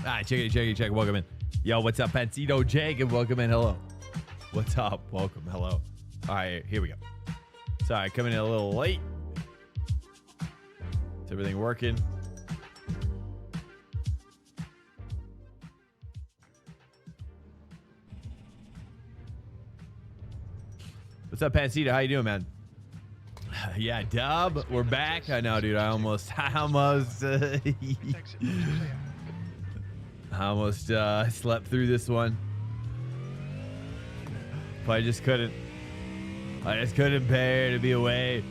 check it. Welcome in. Yo, what's up, Pancito Jacob? Welcome in. Hello. What's up? Welcome. Hello. All right, here we go. Sorry, coming in a little late. Is everything working? What's up, Pancito? How you doing, man? Yeah, Dub, we're back. I know, dude. I almost slept through this one. But I just couldn't bear to be away.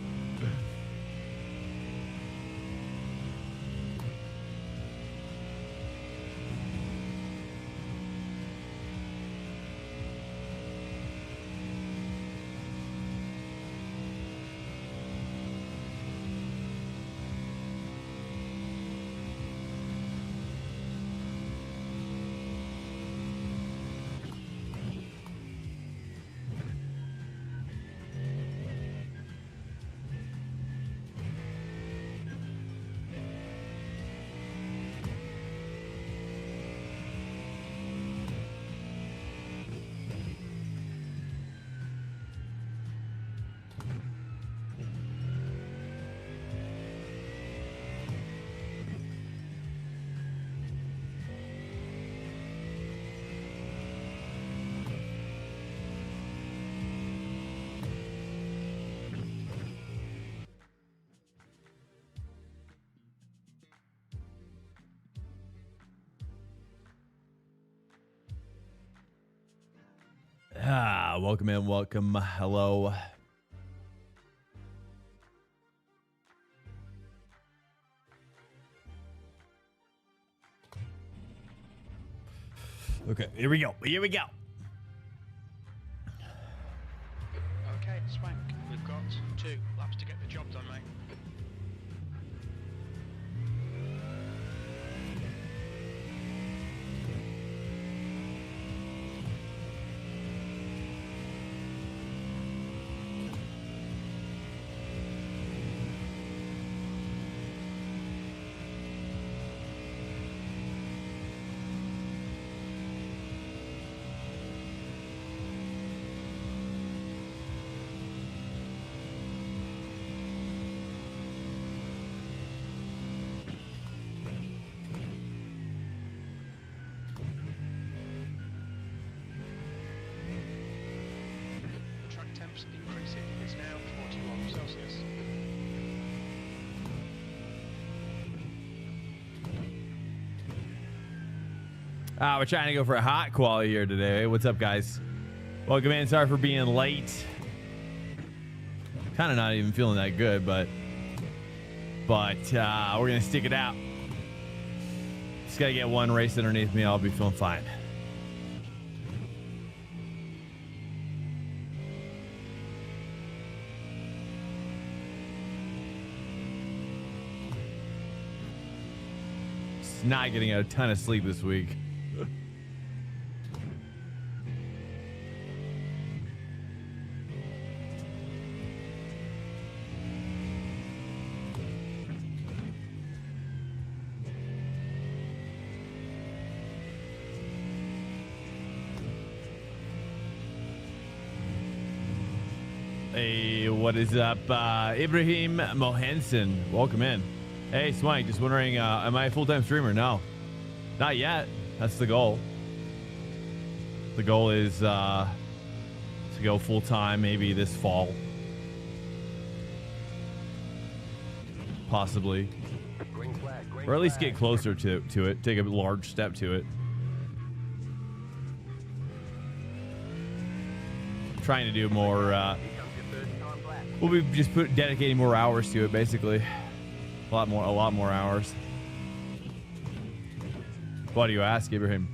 Welcome in, welcome. Hello. Okay, here we go. Okay, Swank, we've got 2 laps to get the job done, mate. Increasing, it's now 41 Celsius. We're trying to go for a hot quality here today. What's up, guys? Welcome in. Sorry for being late. Kind of not even feeling that good, but we're gonna stick it out. Just gotta get one race underneath me. I'll be feeling fine. Not getting a ton of sleep this week. Hey, what is up? Ibrahim Mohansen, welcome in. Hey, Swank, just wondering, am I a full-time streamer? No, not yet. That's the goal. The goal is to go full-time maybe this fall. Possibly. Or at least get closer to it. Take a large step to it. Trying to do more, we'll be just dedicating more hours to it, basically. A lot more hours. Why do you ask, Ibrahim?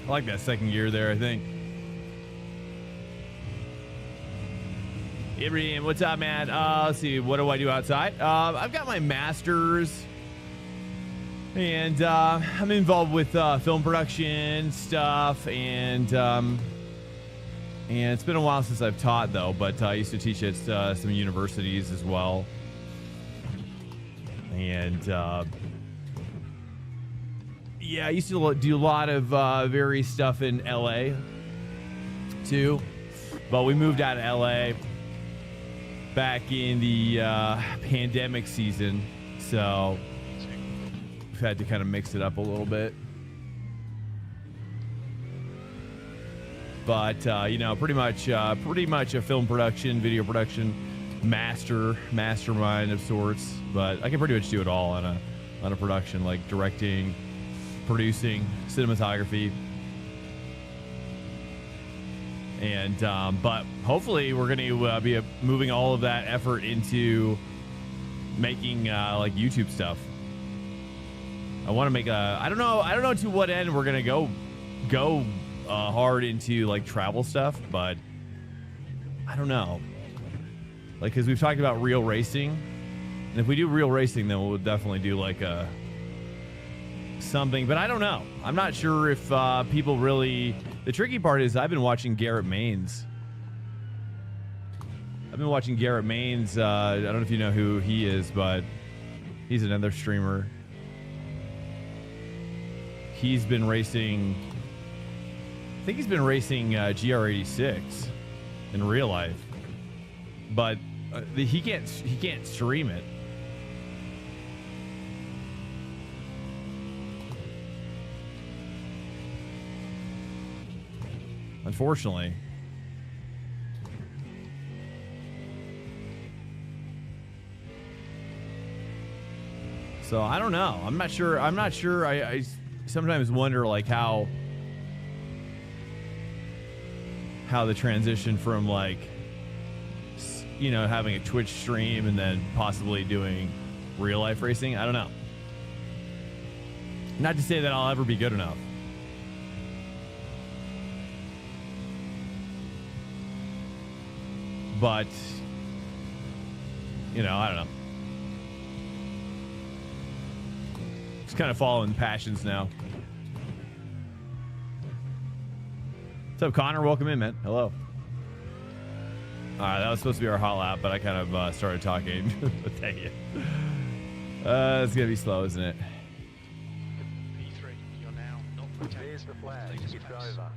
I like that second gear there, I think. Ibrahim, what's up, man? Let's see, what do I do outside? I've got my master's, and I'm involved with film production stuff, and it's been a while since I've taught, though, but I used to teach at some universities as well. And yeah, I used to do a lot of various stuff in LA too, but we moved out of LA back in the pandemic season, so we've had to kind of mix it up a little bit. But you know, pretty much a film production, video production mastermind of sorts. But I can pretty much do it all on a production, like directing, producing, cinematography. And but hopefully we're going to be moving all of that effort into making like YouTube stuff. I want to make I don't know to what end we're going to go hard into like travel stuff, but I don't know. Like, because we've talked about real racing, and if we do real racing, then we'll definitely do like something. But I don't know. I'm not sure if people really. The tricky part is I've been watching Garrett Maines. I don't know if you know who he is, but he's another streamer. He's been racing. I think he's been racing GR86 in real life, but he can't stream it. Unfortunately. So I don't know. I'm not sure. I sometimes wonder like how the transition from like, you know, having a Twitch stream and then possibly doing real life racing. I don't know. Not to say that I'll ever be good enough. But, you know, I don't know. Just kind of following passions now. What's up, Connor? Welcome in, man. Hello. All right, that was supposed to be our hot lap, but I kind of started talking. Dang it. It's going to be slow, isn't it? P3, you're now not There's the flag. It's over.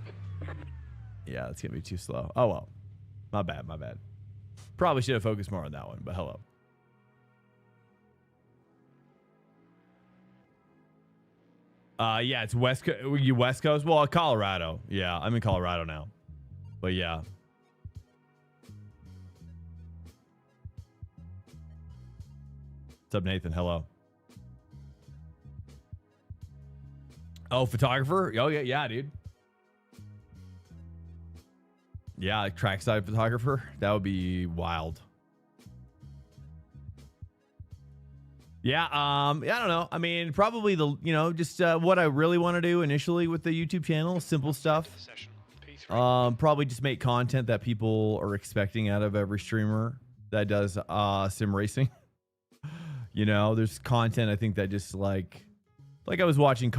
Yeah, it's going to be too slow. Oh, well. My bad. Probably should have focused more on that one, but hello. Yeah, it's West Coast. Well, Colorado. Yeah, I'm in Colorado now. But yeah. What's up, Nathan? Hello. Oh, photographer? Oh, yeah, dude. Yeah, like trackside photographer. That would be wild. Yeah, I don't know. I mean, probably just what I really want to do initially with the YouTube channel, simple stuff. Probably just make content that people are expecting out of every streamer that does sim racing. You know, there's content I think that just like I was watching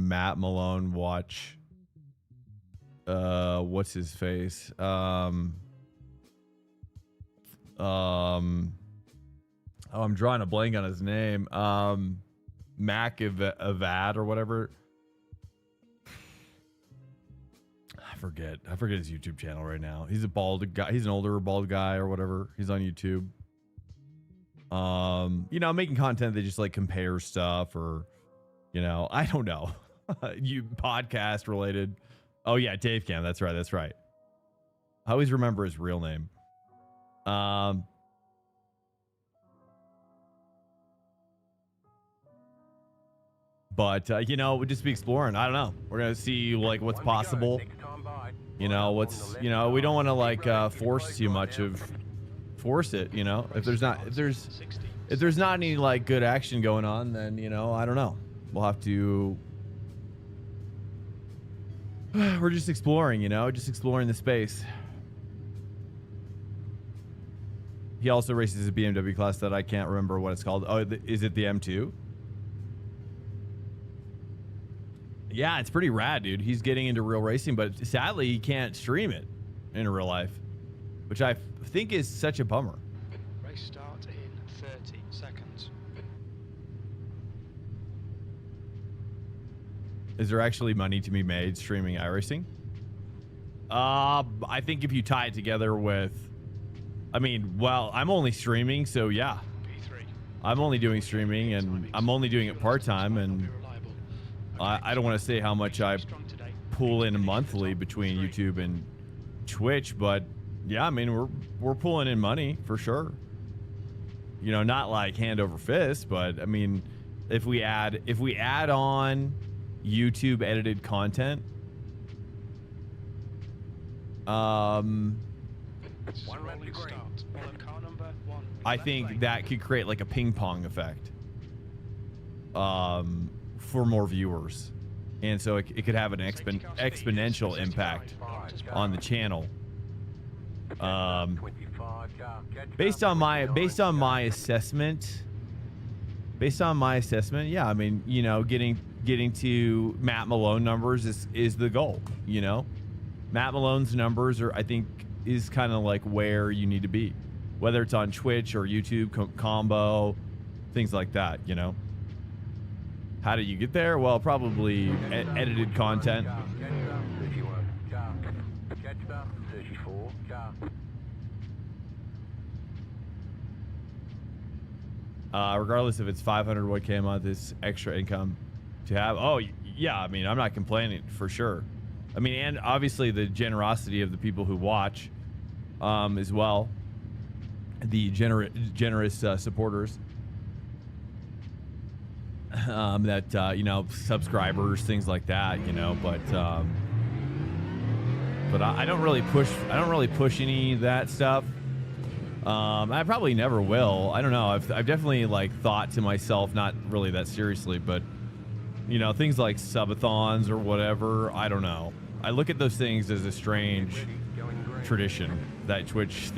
Matt Malone watch what's his face? Oh, I'm drawing a blank on his name. Mac Avad or whatever. I forget his YouTube channel right now. He's a bald guy. He's an older bald guy or whatever. He's on YouTube. You know, making content that just like compares stuff or, you know, I don't know. You podcast related. Oh yeah, Dave Cam. That's right. I always remember his real name. But you know, we'll just be exploring. I don't know. We're gonna see like what's possible. You know, we don't want to like force it. You know, if there's not any like good action going on, then you know, I don't know. We'll have to we're just exploring, you know, just exploring the space. He also races a BMW class that I can't remember what it's called. Oh, is it the M2? Yeah, it's pretty rad, dude. He's getting into real racing, but sadly he can't stream it in real life, which I think is such a bummer. Race start in 30 seconds. Is there actually money to be made streaming iRacing? I think if you tie it together with, I mean, well, I'm only streaming, so yeah. P3. I'm only doing streaming, and I'm only doing it part-time, and I don't want to say how much I pull in monthly between YouTube and Twitch, but yeah, I mean, we're pulling in money for sure. You know, not like hand over fist, but I mean, if we add on YouTube edited content, I think that could create like a ping pong effect for more viewers, and so it could have an exponential impact on the channel. Based on my assessment, yeah, I mean, you know, getting to Matt Malone numbers is the goal. You know, Matt Malone's numbers I think is kind of like where you need to be, whether it's on Twitch or YouTube combo, things like that. You know, how do you get there? Well, probably edited content. Regardless if it's 500 what K a month, is extra income to have. Oh yeah, I mean, I'm not complaining for sure. I mean, and obviously the generosity of the people who watch as well, the generous supporters that you know, subscribers, things like that, you know, but I don't really push any of that stuff. I probably never will. I don't know. I've definitely like thought to myself, not really that seriously, but you know, things like subathons or whatever. I don't know. I look at those things as a strange tradition that Twitch.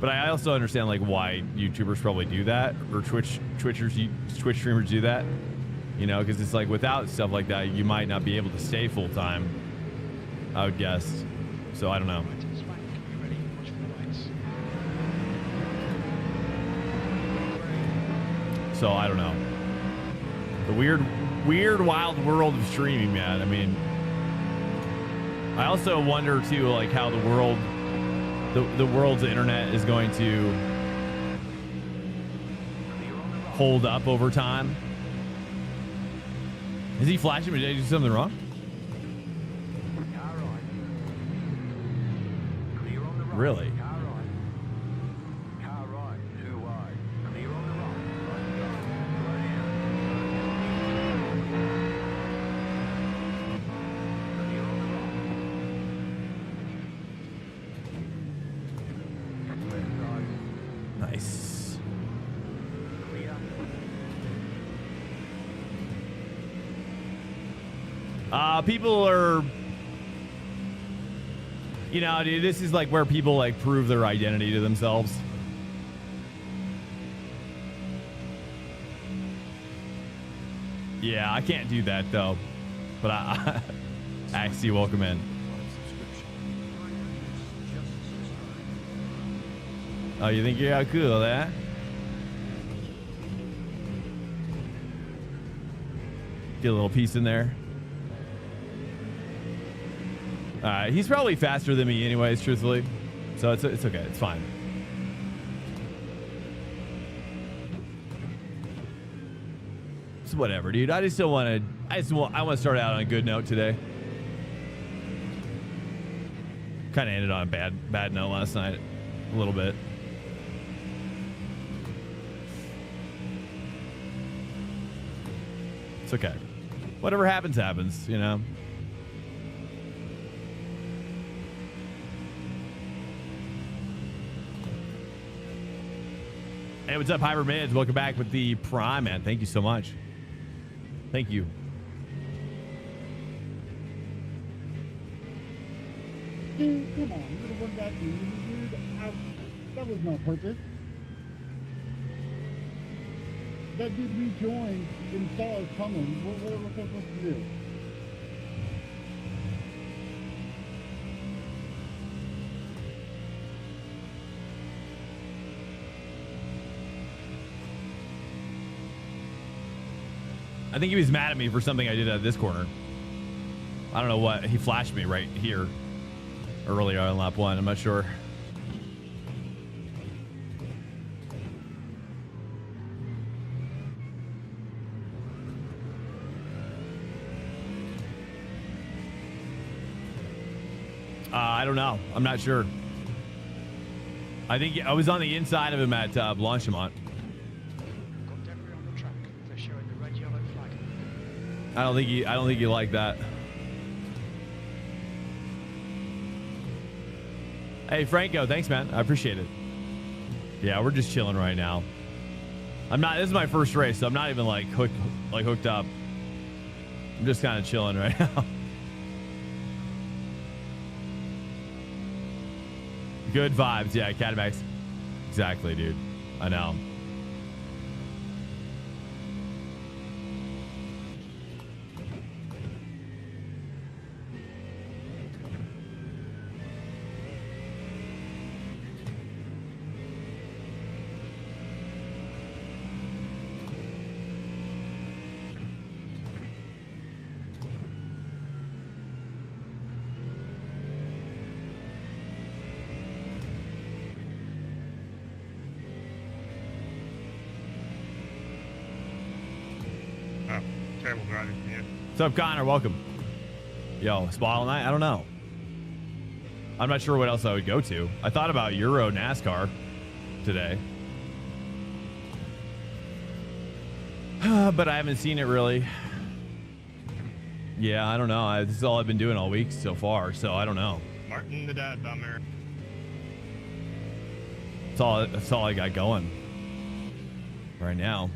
But I also understand like why YouTubers probably do that, or Twitch streamers do that. You know, because it's like without stuff like that, you might not be able to stay full time, I would guess. So I don't know. So I don't know. The weird, wild world of streaming, man. I mean, I also wonder too, like how the world's internet is going to hold up over time. Is he flashing me? Did I do something wrong? Really? Nice. People are, you know, dude, this is like where people like prove their identity to themselves. Yeah, I can't do that though, but I see. Welcome in. Oh, you think you're cool, eh? Get a little piece in there. He's probably faster than me anyways, truthfully. So it's okay. It's fine. It's whatever, dude. I just don't want to. I want to start out on a good note today. Kind of ended on a bad note last night, a little bit. It's okay. Whatever happens, happens. You know. Hey, what's up, Hyper Mids? Welcome back with the Prime, man. Thank you so much. Thank you. Dude, come on. You would have run back to me, dude. That was not purpose. That dude rejoined and saw us coming. What are we supposed to do? I think he was mad at me for something I did at this corner. I don't know what. He flashed me right here earlier on lap 1. I'm not sure. I don't know. I'm not sure. I think I was on the inside of him at Blanchimont. I don't think he liked that. Hey Franco, thanks man. I appreciate it. Yeah, we're just chilling right now. This is my first race, so I'm not even like hooked up. I'm just kind of chilling right now. Good vibes, yeah, Catamax. Exactly, dude. I know. What's up, Connor? Welcome. Yo, spot all night? I don't know. I'm not sure what else I would go to. I thought about Euro NASCAR today. But I haven't seen it really. Yeah, I don't know. This is all I've been doing all week so far, so I don't know. Martin the dad down there. That's all I got going right now.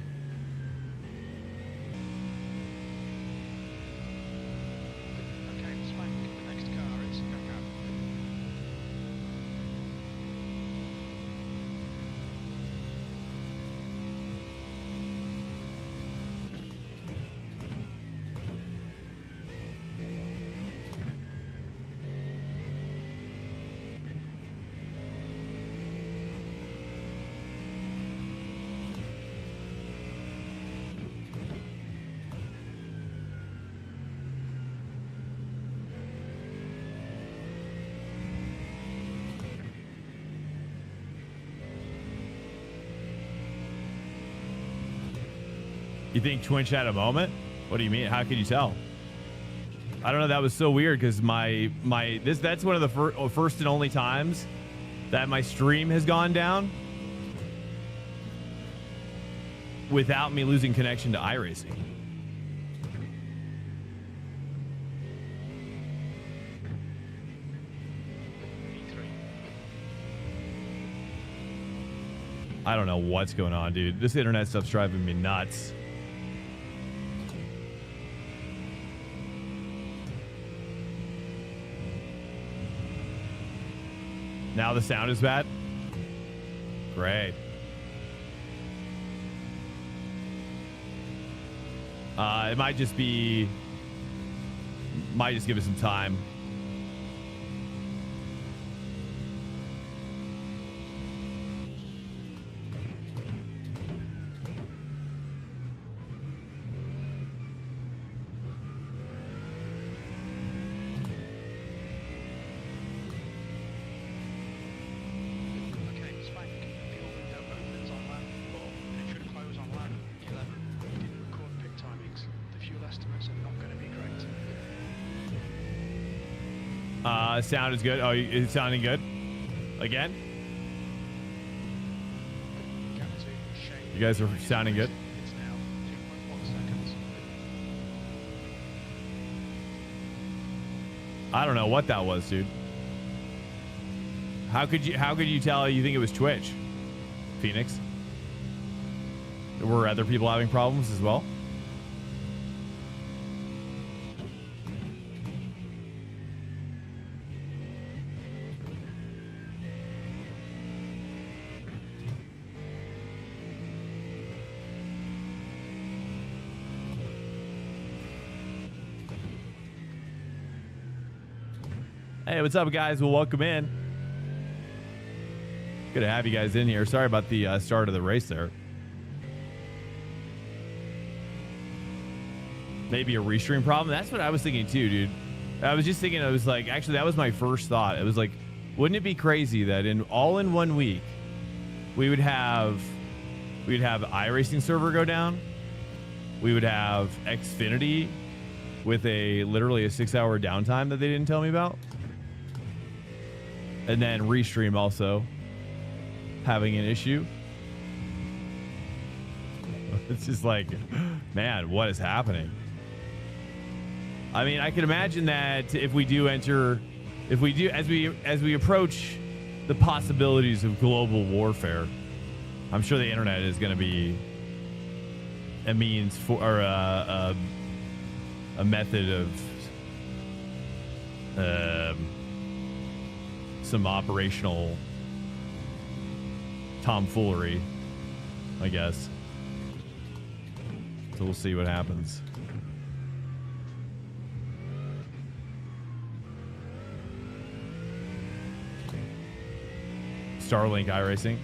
You think Twinch had a moment? What do you mean? How could you tell? I don't know. That was so weird because that's one of the first and only times that my stream has gone down without me losing connection to iRacing. I don't know what's going on, dude. This internet stuff's driving me nuts. Now the sound is bad? Great. It might just give it some time. Sound is good. Oh, it's sounding good. Again? You guys are sounding good. I don't know what that was, dude. How could you tell? You think it was Twitch, Phoenix? Were other people having problems as well? Hey, what's up, guys? Well, welcome in. Good to have you guys in here. Sorry about the start of the race there. Maybe a restream problem. That's what I was thinking too, dude. I was just thinking, I was like, actually, that was my first thought. It was like, wouldn't it be crazy that in 1 week, we'd have iRacing server go down. We would have Xfinity with literally a 6-hour downtime that they didn't tell me about. And then Restream also having an issue. It's just like, man, what is happening? I mean, I can imagine that if we do as we approach the possibilities of global warfare, I'm sure the internet is going to be a means for, or a method of some operational tomfoolery, I guess. So we'll see what happens. Starlink iRacing.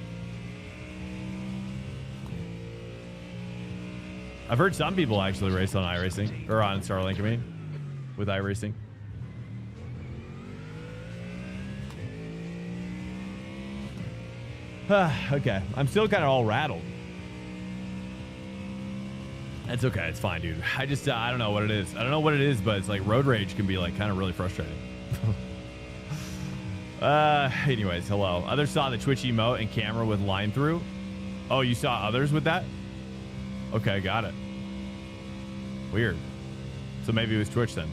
I've heard some people actually race on iRacing, or on Starlink, I mean, with iRacing. Okay, I'm still kind of all rattled. That's okay, it's fine, dude. I just, I don't know what it is. I don't know what it is, but it's like road rage can be like kind of really frustrating. Anyways, hello. Others saw the Twitch emote and camera with line through. Oh, you saw others with that? Okay, got it. Weird. So maybe it was Twitch then.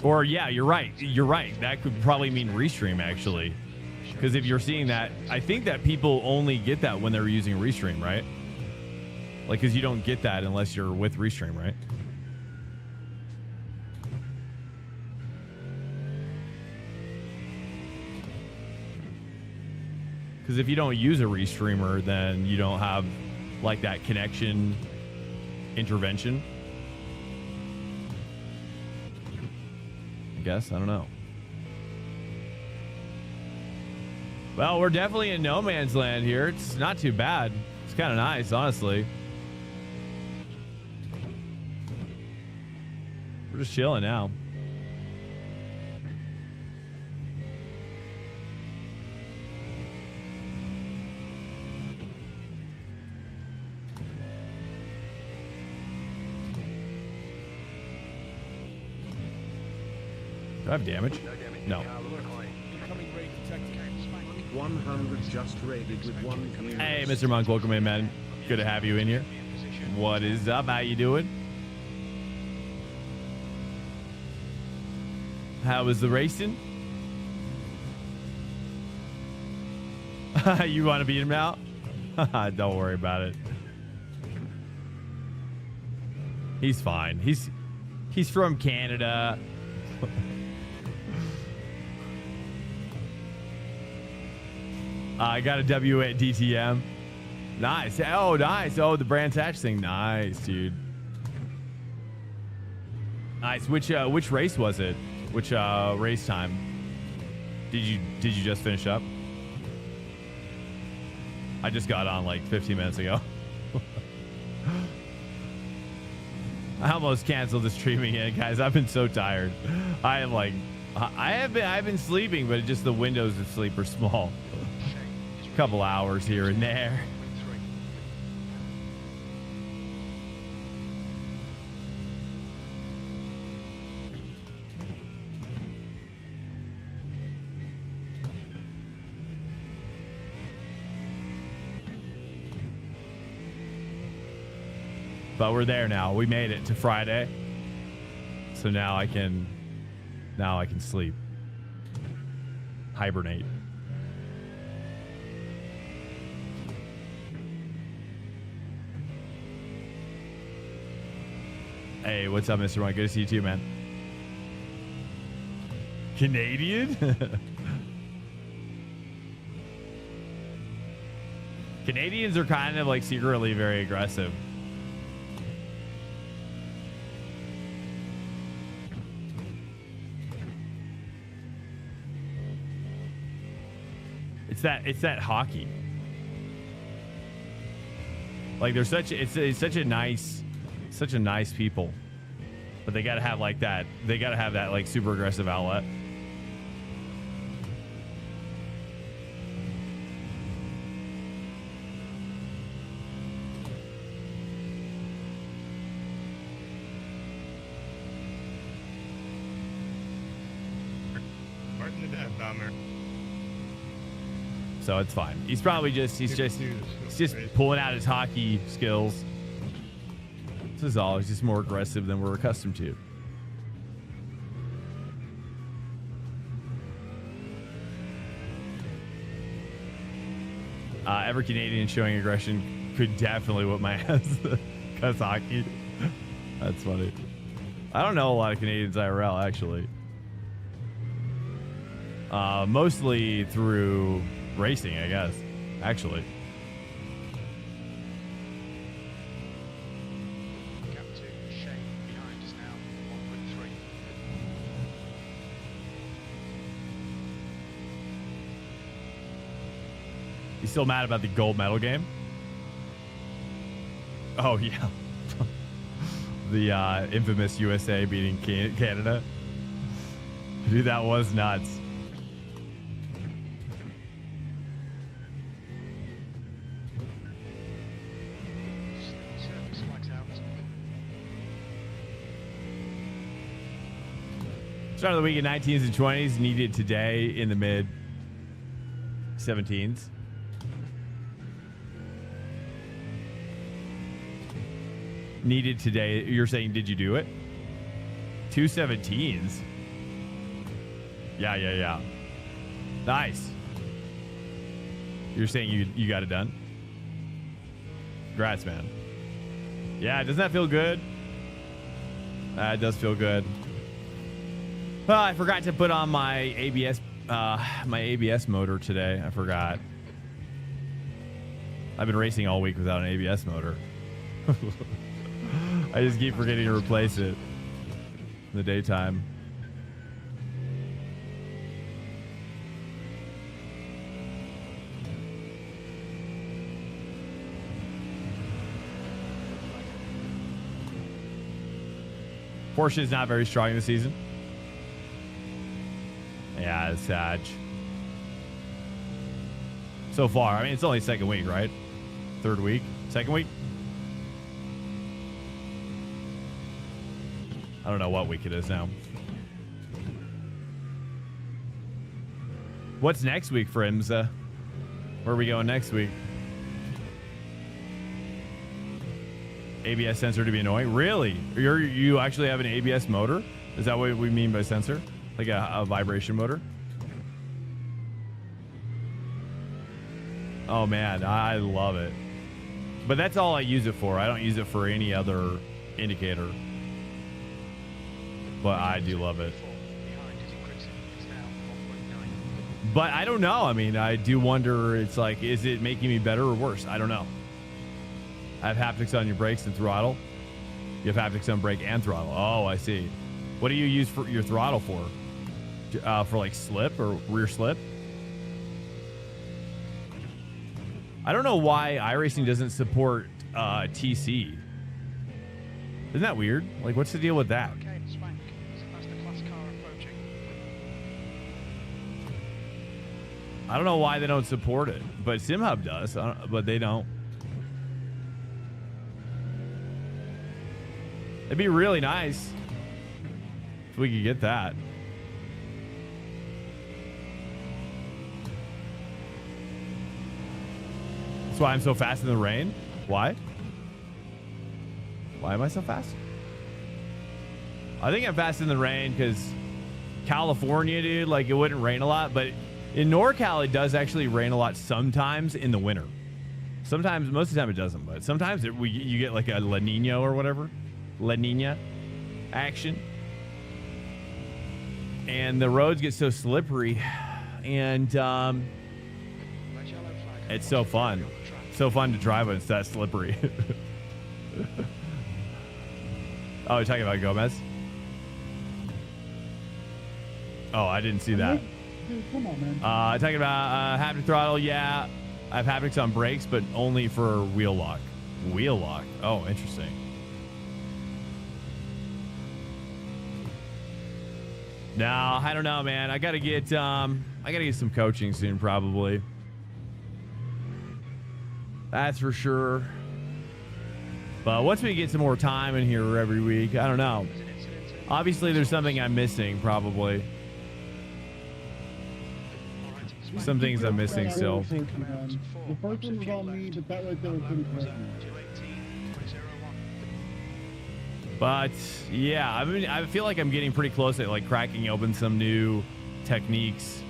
Or yeah, you're right. You're right. That could probably mean Restream actually. Because if you're seeing that, I think that people only get that when they're using Restream, right? Like, because you don't get that unless you're with Restream, right? Because if you don't use a Restreamer, then you don't have like that connection intervention. I guess. I don't know. Well, we're definitely in no man's land here. It's not too bad. It's kind of nice, honestly. We're just chilling now. Do I have damage? No. 100 just raided with one community. Hey, Mr. Monk, welcome in, man. Good to have you in here. What is up? How you doing? How was the racing? You want to beat him out? Don't worry about it. He's fine. He's from Canada. I got a W at DTM. Nice. Oh, nice. Oh, the Brands Hatch thing. Nice, dude. Nice. Which race was it? Which race time? Did you just finish up? I just got on like 15 minutes ago. I almost canceled the streaming yet, guys. I've been so tired. I am like, I've been sleeping, but just the windows of sleep are small. A couple hours here and there. But we're there now. We made it to Friday. So now I can sleep. Hibernate. Hey, what's up, Mr. One? Good to see you too, man. Canadian? Canadians are kind of like secretly very aggressive. It's that hockey. Like they're it's such a nice people, but they got to have like that. They got to have that like super aggressive outlet. Martin the Death Bomber. So it's fine. He's just pulling out his hockey skills. This is all. He's just more aggressive than we're accustomed to. Every Canadian showing aggression could definitely whip my ass. Cause hockey. That's funny. I don't know a lot of Canadians IRL actually. Mostly through racing, I guess. Actually. Gap to Shane behind us now, 1.3. You still mad about the gold medal game? Oh yeah. The infamous USA beating Canada. Dude, that was nuts. Service flags out. Start of the week in 19s and 20s. Needed today in the mid 17s. Needed today. You're saying, did you do it? 2 17s. Yeah. Nice. You're saying you got it done? Congrats, man. Yeah, doesn't that feel good? It does feel good. Well, I forgot to put on my ABS motor today. I forgot. I've been racing all week without an ABS motor. I just keep forgetting to replace it in the daytime. Porsche is not very strong this season. Yeah, it's sad. So far, I mean, it's only second week, right? Third week? Second week? I don't know what week it is now. What's next week for IMSA? Where are we going next week? ABS sensor to be annoying? Really? You actually have an ABS motor? Is that what we mean by sensor? Like a vibration motor? Oh man, I love it. But that's all I use it for. I don't use it for any other indicator. But I do love it. But I don't know. I mean, I do wonder, it's like, is it making me better or worse? I don't know. I have haptics on your brakes and throttle. You have haptics on brake and throttle. Oh, I see. What do you use for your throttle for? For like slip or rear slip? I don't know why iRacing doesn't support TC. Isn't that weird? Like, what's the deal with that? Okay, swank. That's the class car approaching. I don't know why they don't support it, but SimHub does, but they don't. It'd be really nice if we could get that. That's why I'm so fast in the rain. Why? Why am I so fast? I think I'm fast in the rain because California, dude, like it wouldn't rain a lot, but in NorCal, it does actually rain a lot sometimes in the winter. Sometimes, most of the time it doesn't, but sometimes you get like a La Nina or whatever. La Nina action. And the roads get so slippery and it's so fun. So fun to drive when it's that slippery. Oh, you're talking about Gomez? Oh, I didn't see that. Dude, come on, man. Talking about haptic throttle. Yeah, I have haptics on brakes, but only for wheel lock. Wheel lock. Oh, interesting. No, I don't know, man. I gotta get some coaching soon, probably. That's for sure. But once we get some more time in here every week, I don't know. Obviously, there's something I'm missing, probably. Some things I'm missing still. The first one was on me, but that right there was pretty crazy. But yeah, I mean, I feel like I'm getting pretty close at like cracking open some new techniques.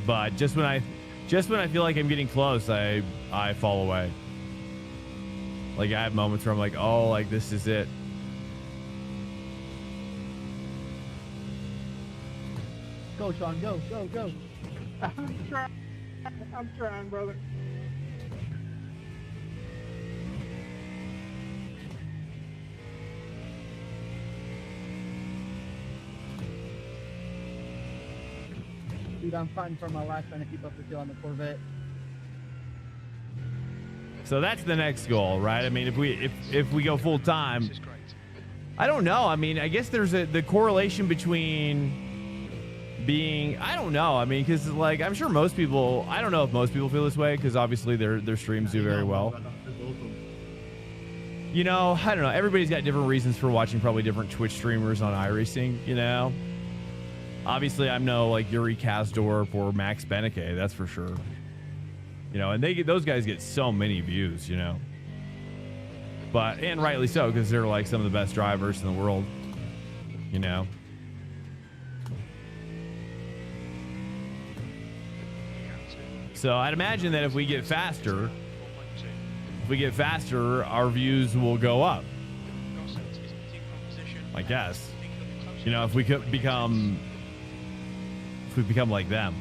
But just when I feel like I'm getting close, I fall away. Like I have moments where I'm like, oh, like this is it. Go, Sean, go. I'm trying, brother. Dude, I'm fighting for my life trying to keep up with you on the Corvette. So that's the next goal, right? I mean, if we go full time, I don't know. I mean, I guess there's the correlation between being, I don't know. I mean, because like I'm sure most people, I don't know if most people feel this way because obviously their streams do very well. You know, I don't know. Everybody's got different reasons for watching probably different Twitch streamers on iRacing, you know. Obviously, I'm no like Yuri Kasdorp or Max Beneke, that's for sure. You know, and those guys get so many views, you know. But, and rightly so, because they're like some of the best drivers in the world, you know. So I'd imagine that if we get faster, our views will go up. I guess. You know, if we could become like them.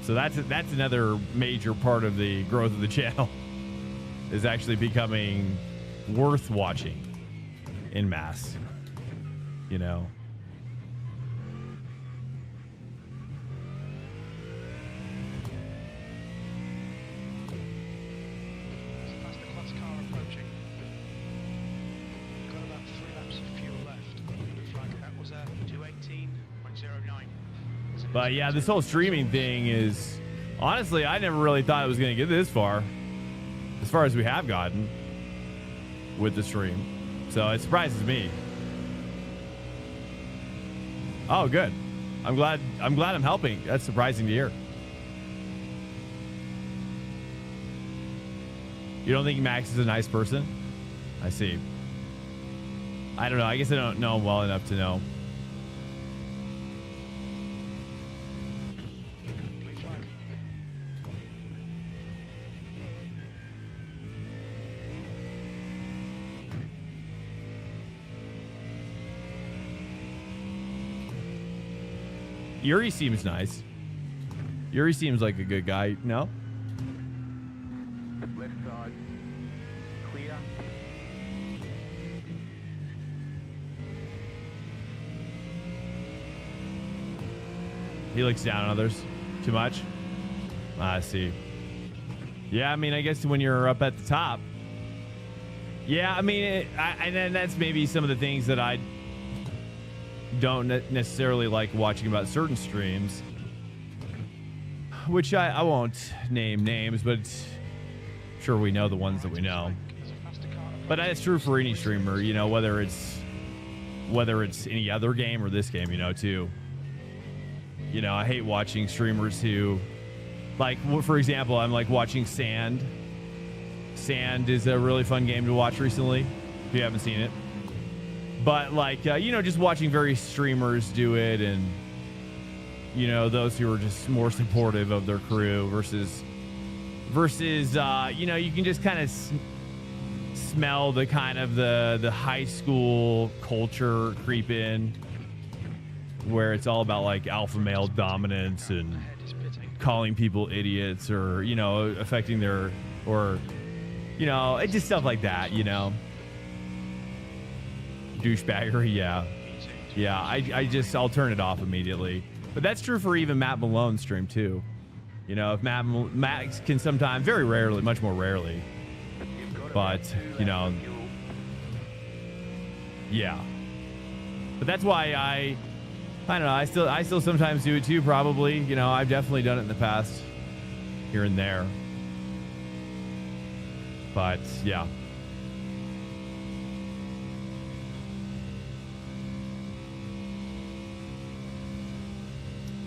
So that's another major part of the growth of the channel is actually becoming worth watching in mass, you know. That's the class car approaching. Got about 3 laps of fuel left. Flag that was 218.09. But yeah, this whole streaming thing is, honestly, I never really thought it was going to get this far as we have gotten with the stream. So it surprises me. Oh, good. I'm glad I'm helping. That's surprising to hear. You don't think Max is a nice person? I see. I don't know. I guess I don't know him well enough to know. Yuri seems nice. Yuri seems like a good guy. No? Left side. Clear. He looks down on others too much. I see. Yeah, I mean, I guess when you're up at the top. Yeah, I mean, and then that's maybe some of the things that I don't necessarily like watching about certain streams, which I won't name names, but sure we know the ones that we know. But that's true for any streamer, you know, whether it's any other game or this game, you know, too. You know, I hate watching streamers who, like, for example, I'm like watching Sand. Sand is a really fun game to watch recently, if you haven't seen it. But like, you know, just watching various streamers do it, and you know, those who are just more supportive of their crew versus you know, you can just kind of smell the kind of the high school culture creep in, where it's all about like alpha male dominance and calling people idiots, or you know, affecting their, or You know, it's just stuff like that, you know. Douchebaggery, yeah. Yeah, I'll turn it off immediately. But that's true for even Matt Malone's stream too. You know, if Matt can sometimes, very rarely, much more rarely. But, you know, yeah. But that's why I don't know, I still sometimes do it too, probably. You know, I've definitely done it in the past, here and there. But yeah.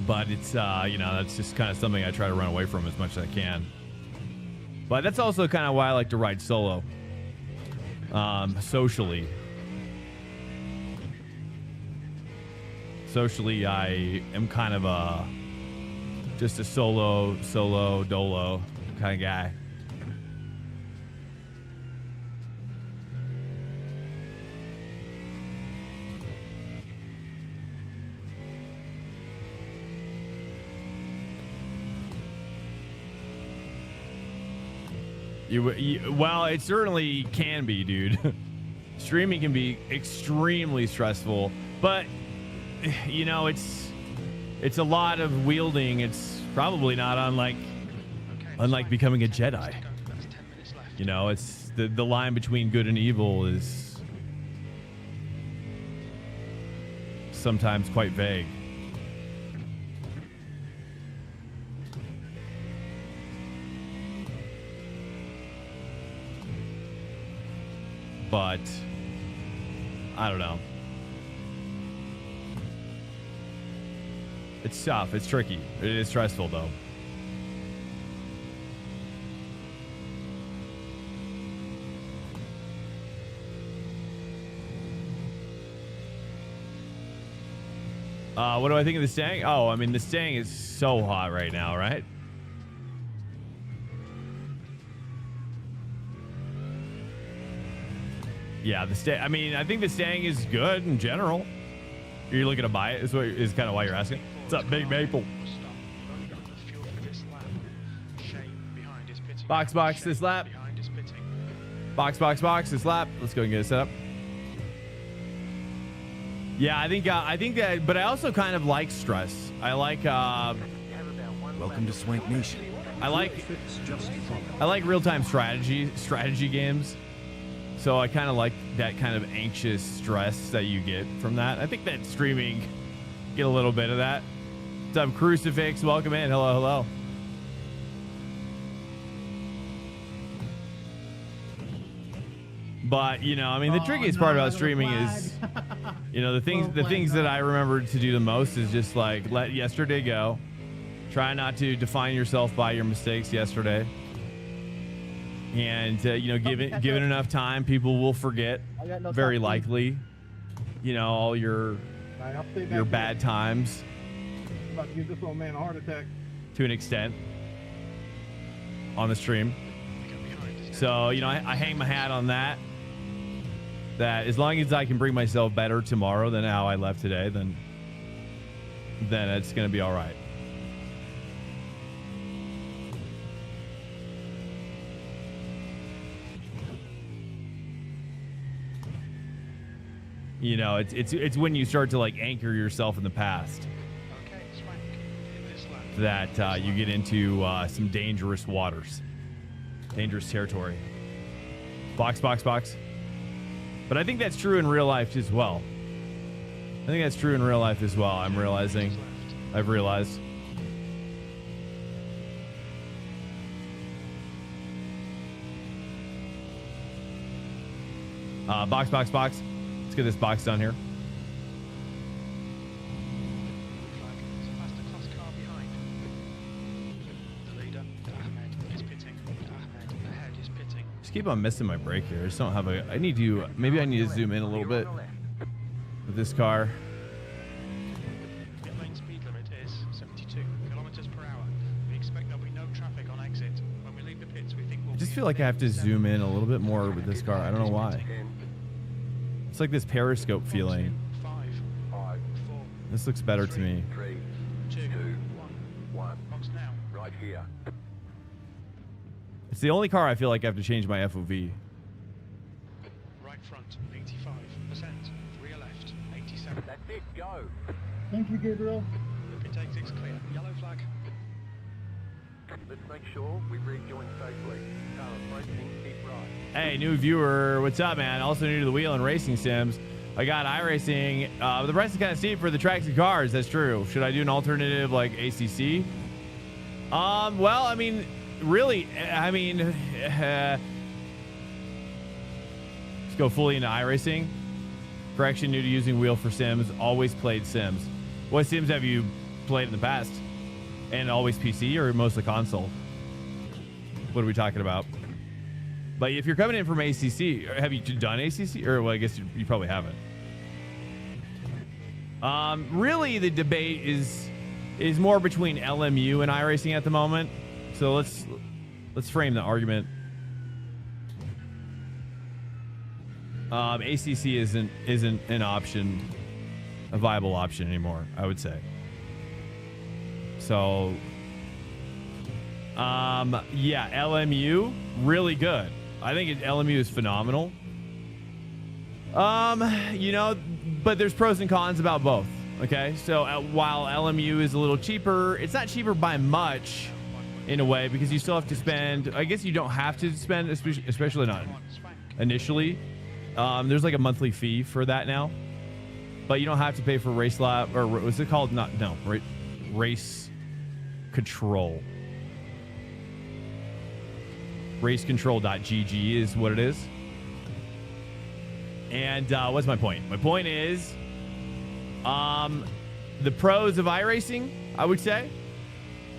But it's, you know, that's just kind of something I try to run away from as much as I can. But that's also kind of why I like to ride solo. Socially. Socially, I am kind of just a solo dolo kind of guy. Well, it certainly can be, dude. Streaming can be extremely stressful, but you know, it's a lot of wielding. It's probably not unlike becoming a Jedi. You know, it's the line between good and evil is sometimes quite vague. But I don't know. It's tough. It's tricky. It is stressful, though. What do I think of the Stang? Oh, I mean, the Stang is so hot right now, right? Yeah, the Stang. I mean, I think the Stang is good in general. You're looking to buy it. Is kind of why you're asking. What's up, Big Maple? Box this lap. Box this lap. Let's go and get it set up. Yeah, I think that, but I also kind of like stress. I like. Welcome to Swank Nation. I like real-time strategy games. So I kind of like that kind of anxious stress that you get from that. I think that streaming get a little bit of that. What's up, Crucifix? Welcome in. Hello. But you know, I mean, the trickiest part about streaming is, you know, the things that I remember to do the most is just like let yesterday go. Try not to define yourself by your mistakes yesterday. And you know, given enough time, people will forget. Very likely, you know, all your bad times. About to give this old man a heart attack. To an extent, on the stream. So you know, I hang my hat on that. That as long as I can bring myself better tomorrow than how I left today, then it's gonna be all right. You know, it's when you start to like anchor yourself in the past that you get into some dangerous waters, dangerous territory. Box. But I think that's true in real life as well. I've realizing. I've realized. Box. Let's get this box done here. Just keep on missing my brake here. I just don't have a. Maybe I need to zoom in a little bit with this car. Pit lane speed limit is 72 kilometers per hour. We expect there'll be no traffic on exit. When we leave the pits, we think we'll. I just feel like I have to zoom in a little bit more with this car. I don't know why. It's like this periscope feeling. 5, 4, This looks better to me. 3, 2, 1. 2, 1. Box now. Right here. It's the only car I feel like I have to change my FOV. Right front, 85%. Rear left, 87. That's it, go. Thank you, Gabriel. The pit exit's clear. Yellow flag. Let's make sure we rejoin safely. Car approaching, keep right. Hey, new viewer, what's up, man? Also new to the wheel and racing sims. I got iRacing. The price is kind of steep for the tracks and cars. That's true. Should I do an alternative like ACC? Well, I mean, really, I mean, let's go fully into iRacing. Correction, new to using wheel for sims. Always played sims. What sims have you played in the past? And always PC or mostly console? What are we talking about? But if you're coming in from ACC, have you done ACC? Or, well, I guess you probably haven't. Really, the debate is more between LMU and iRacing at the moment. So let's frame the argument. ACC isn't an option, a viable option anymore, I would say. So, yeah, LMU, really good. I think LMU is phenomenal. You know, but there's pros and cons about both. Okay, so while LMU is a little cheaper, it's not cheaper by much in a way because you still have to spend. I guess you don't have to spend, especially not initially. There's like a monthly fee for that now, but you don't have to pay for race lab or what's it called? Race control. Racecontrol.gg is what it is. And what's my point? My point is the pros of iRacing, I would say.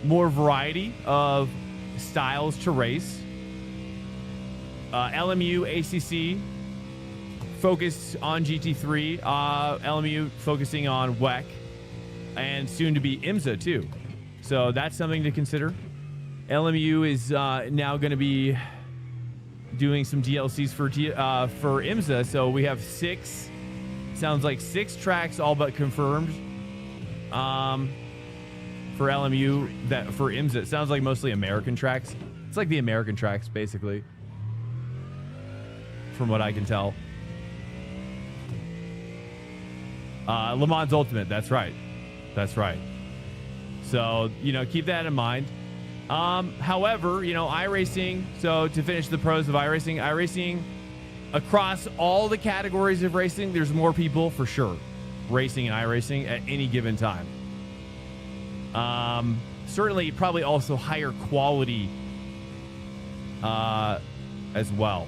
More variety of styles to race. LMU, ACC, focused on GT3. LMU focusing on WEC. And soon to be IMSA, too. So that's something to consider. LMU is now going to be doing some DLCs for IMSA. So we have 6 tracks all but confirmed for LMU that for IMSA. It sounds like mostly American tracks. It's like the American tracks, basically, from what I can tell. Le Mans Ultimate, that's right. That's right. So, you know, keep that in mind. However, you know, iRacing, so to finish the pros of iRacing, across all the categories of racing, there's more people for sure racing in iRacing at any given time. Certainly, probably also higher quality as well,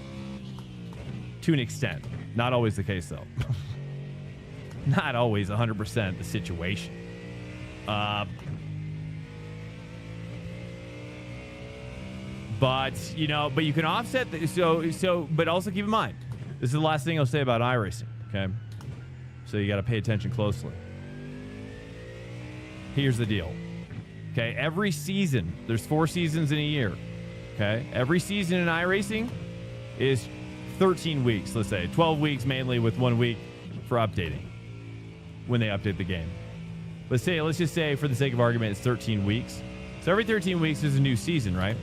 to an extent. Not always the case, though. Not always 100% the situation. But, you know, but you can offset but also keep in mind, this is the last thing I'll say about iRacing, okay? So you got to pay attention closely. Here's the deal, okay? Every season, there's 4 seasons in a year, okay? Every season in iRacing is 13 weeks, let's say. 12 weeks mainly with 1 week for updating when they update the game. Let's just say, for the sake of argument, it's 13 weeks. So every 13 weeks is a new season, right?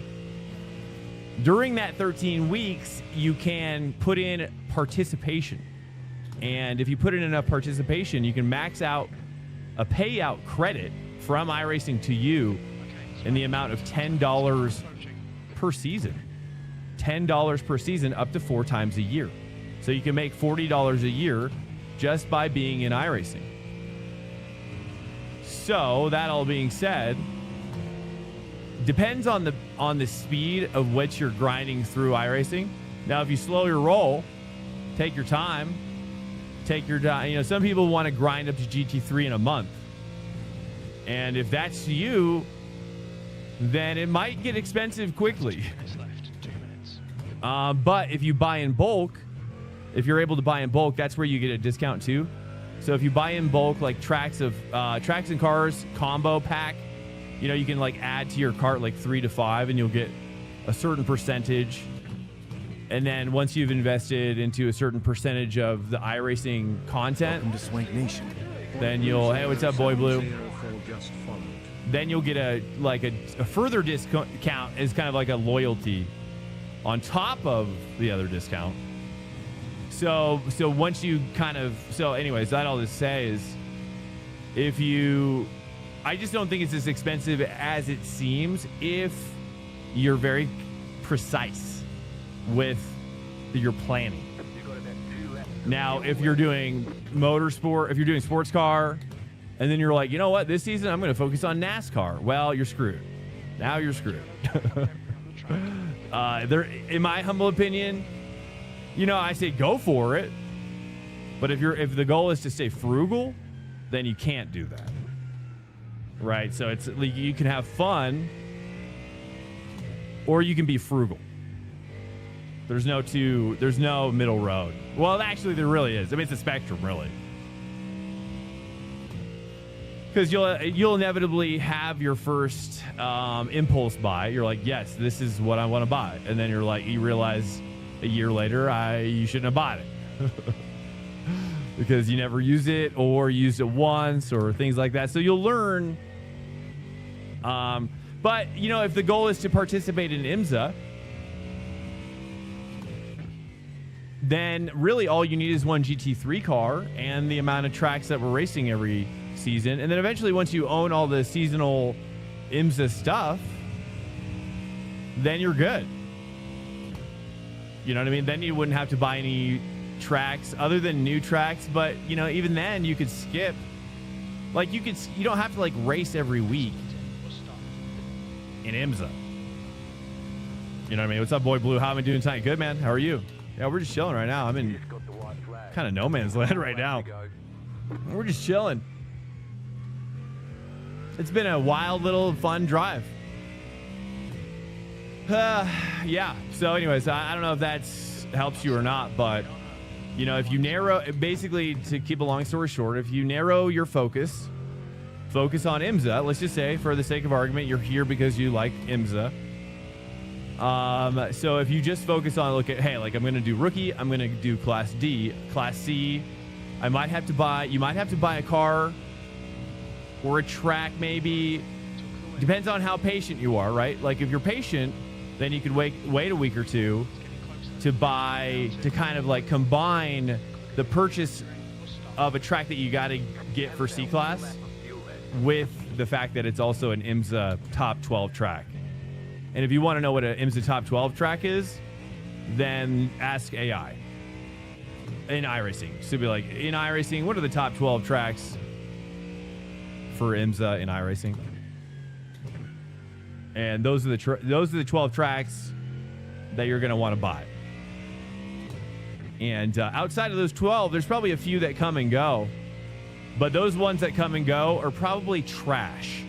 During that 13 weeks, you can put in participation. And if you put in enough participation, you can max out a payout credit from iRacing to you in the amount of $10 per season. $10 per season up to 4 times a year. So you can make $40 a year just by being in iRacing. So, that all being said, depends on the speed of which you're grinding through iRacing. Now, if you slow your roll, take your time. You know, some people want to grind up to GT3 in a month. And if that's you, then it might get expensive quickly. But if you buy in bulk, if you're able to buy in bulk, that's where you get a discount too. So if you buy in bulk, like tracks and cars combo pack, you know, you can like add to your cart like 3 to 5 and you'll get a certain percentage. And then once you've invested into a certain percentage of the iRacing content, Welcome to Swank Nation. then you'll, hey, what's up, Boy Blue? Then you'll get a further discount as kind of like a loyalty on top of the other discount. So once you anyways, that all to say is, I just don't think it's as expensive as it seems if you're very precise with your planning. Now, if you're doing motorsport, if you're doing sports car, and then you're like, you know what, this season I'm going to focus on NASCAR. Well, you're screwed. Now you're screwed. In my humble opinion, I say go for it. But if the goal is to stay frugal, then you can't do that. Right? So it's like you can have fun or you can be frugal. There's no middle road. Well, actually there really is. I mean, it's a spectrum, really. Because you'll inevitably have your first impulse buy. You're like, yes, this is what I want to buy. And then you realize a year later, you shouldn't have bought it. Because you never use it or used it once or things like that. So you'll learn. But, if the goal is to participate in IMSA, then really all you need is one GT3 car and the amount of tracks that we're racing every season. And then eventually, once you own all the seasonal IMSA stuff, then you're good. You know what I mean? Then you wouldn't have to buy any tracks other than new tracks. But, even then you could skip. Like you don't have to race every week in IMSA. You know what I mean? What's up, Boy Blue? How am I doing tonight? Good, man. How are you? Yeah, we're just chilling right now. I'm in kind of no man's land right now. We're just chilling. It's been a wild little fun drive. Yeah. So anyways, I don't know if that helps you or not, but if you narrow, basically to keep a long story short, if you narrow your focus on IMSA, let's just say for the sake of argument, you're here because you like IMSA. So if you just focus on, I'm going to do rookie, I'm going to do class D, class C, you might have to buy a car or a track, maybe. Depends on how patient you are, right? Like if you're patient, then you could wait a week or two to kind of combine the purchase of a track that you got to get for C class with the fact that it's also an IMSA top 12 track. And if you want to know what an IMSA top 12 track is, then ask AI in iRacing. So be like, in iRacing, what are the top 12 tracks for IMSA in iRacing? And those are the 12 tracks that you're going to want to buy. And outside of those 12, there's probably a few that come and go. But those ones that come and go are probably trash,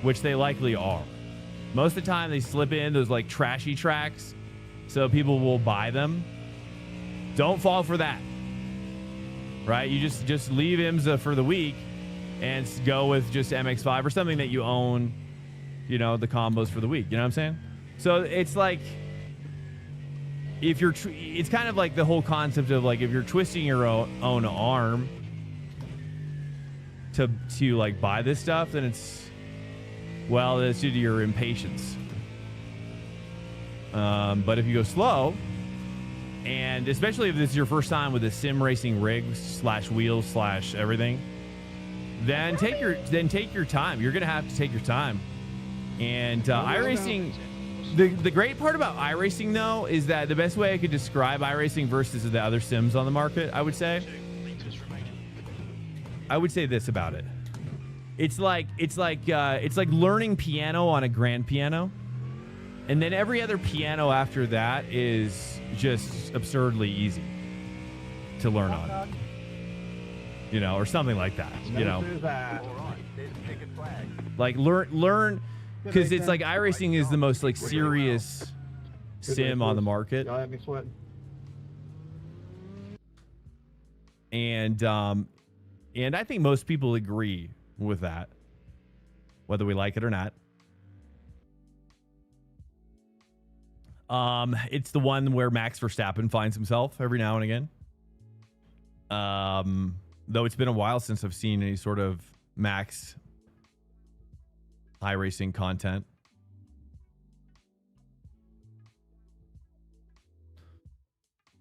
which they likely are. Most of the time, they slip in those trashy tracks, so people will buy them. Don't fall for that, right? You just leave IMSA for the week and go with just MX-5 or something that you own, the combos for the week. You know what I'm saying? So it's it's kind of like the whole concept of if you're twisting your own arm to buy this stuff, then it's due to your impatience. But if you go slow, and especially if this is your first time with a sim racing rig / wheels / everything, then take your time. You're gonna have to take your time. And iRacing, the great part about iRacing though is that the best way I could describe iRacing versus the other sims on the market, I would say this about it. It's like learning piano on a grand piano, and then every other piano after that is just absurdly easy to learn on, or something like that. Learn because it's like iRacing is the most serious sim on the market, Y'all have me sweating. and I think most people agree with that, whether we like it or not. It's the one where Max Verstappen finds himself every now and again. Though it's been a while since I've seen any sort of Max iRacing content.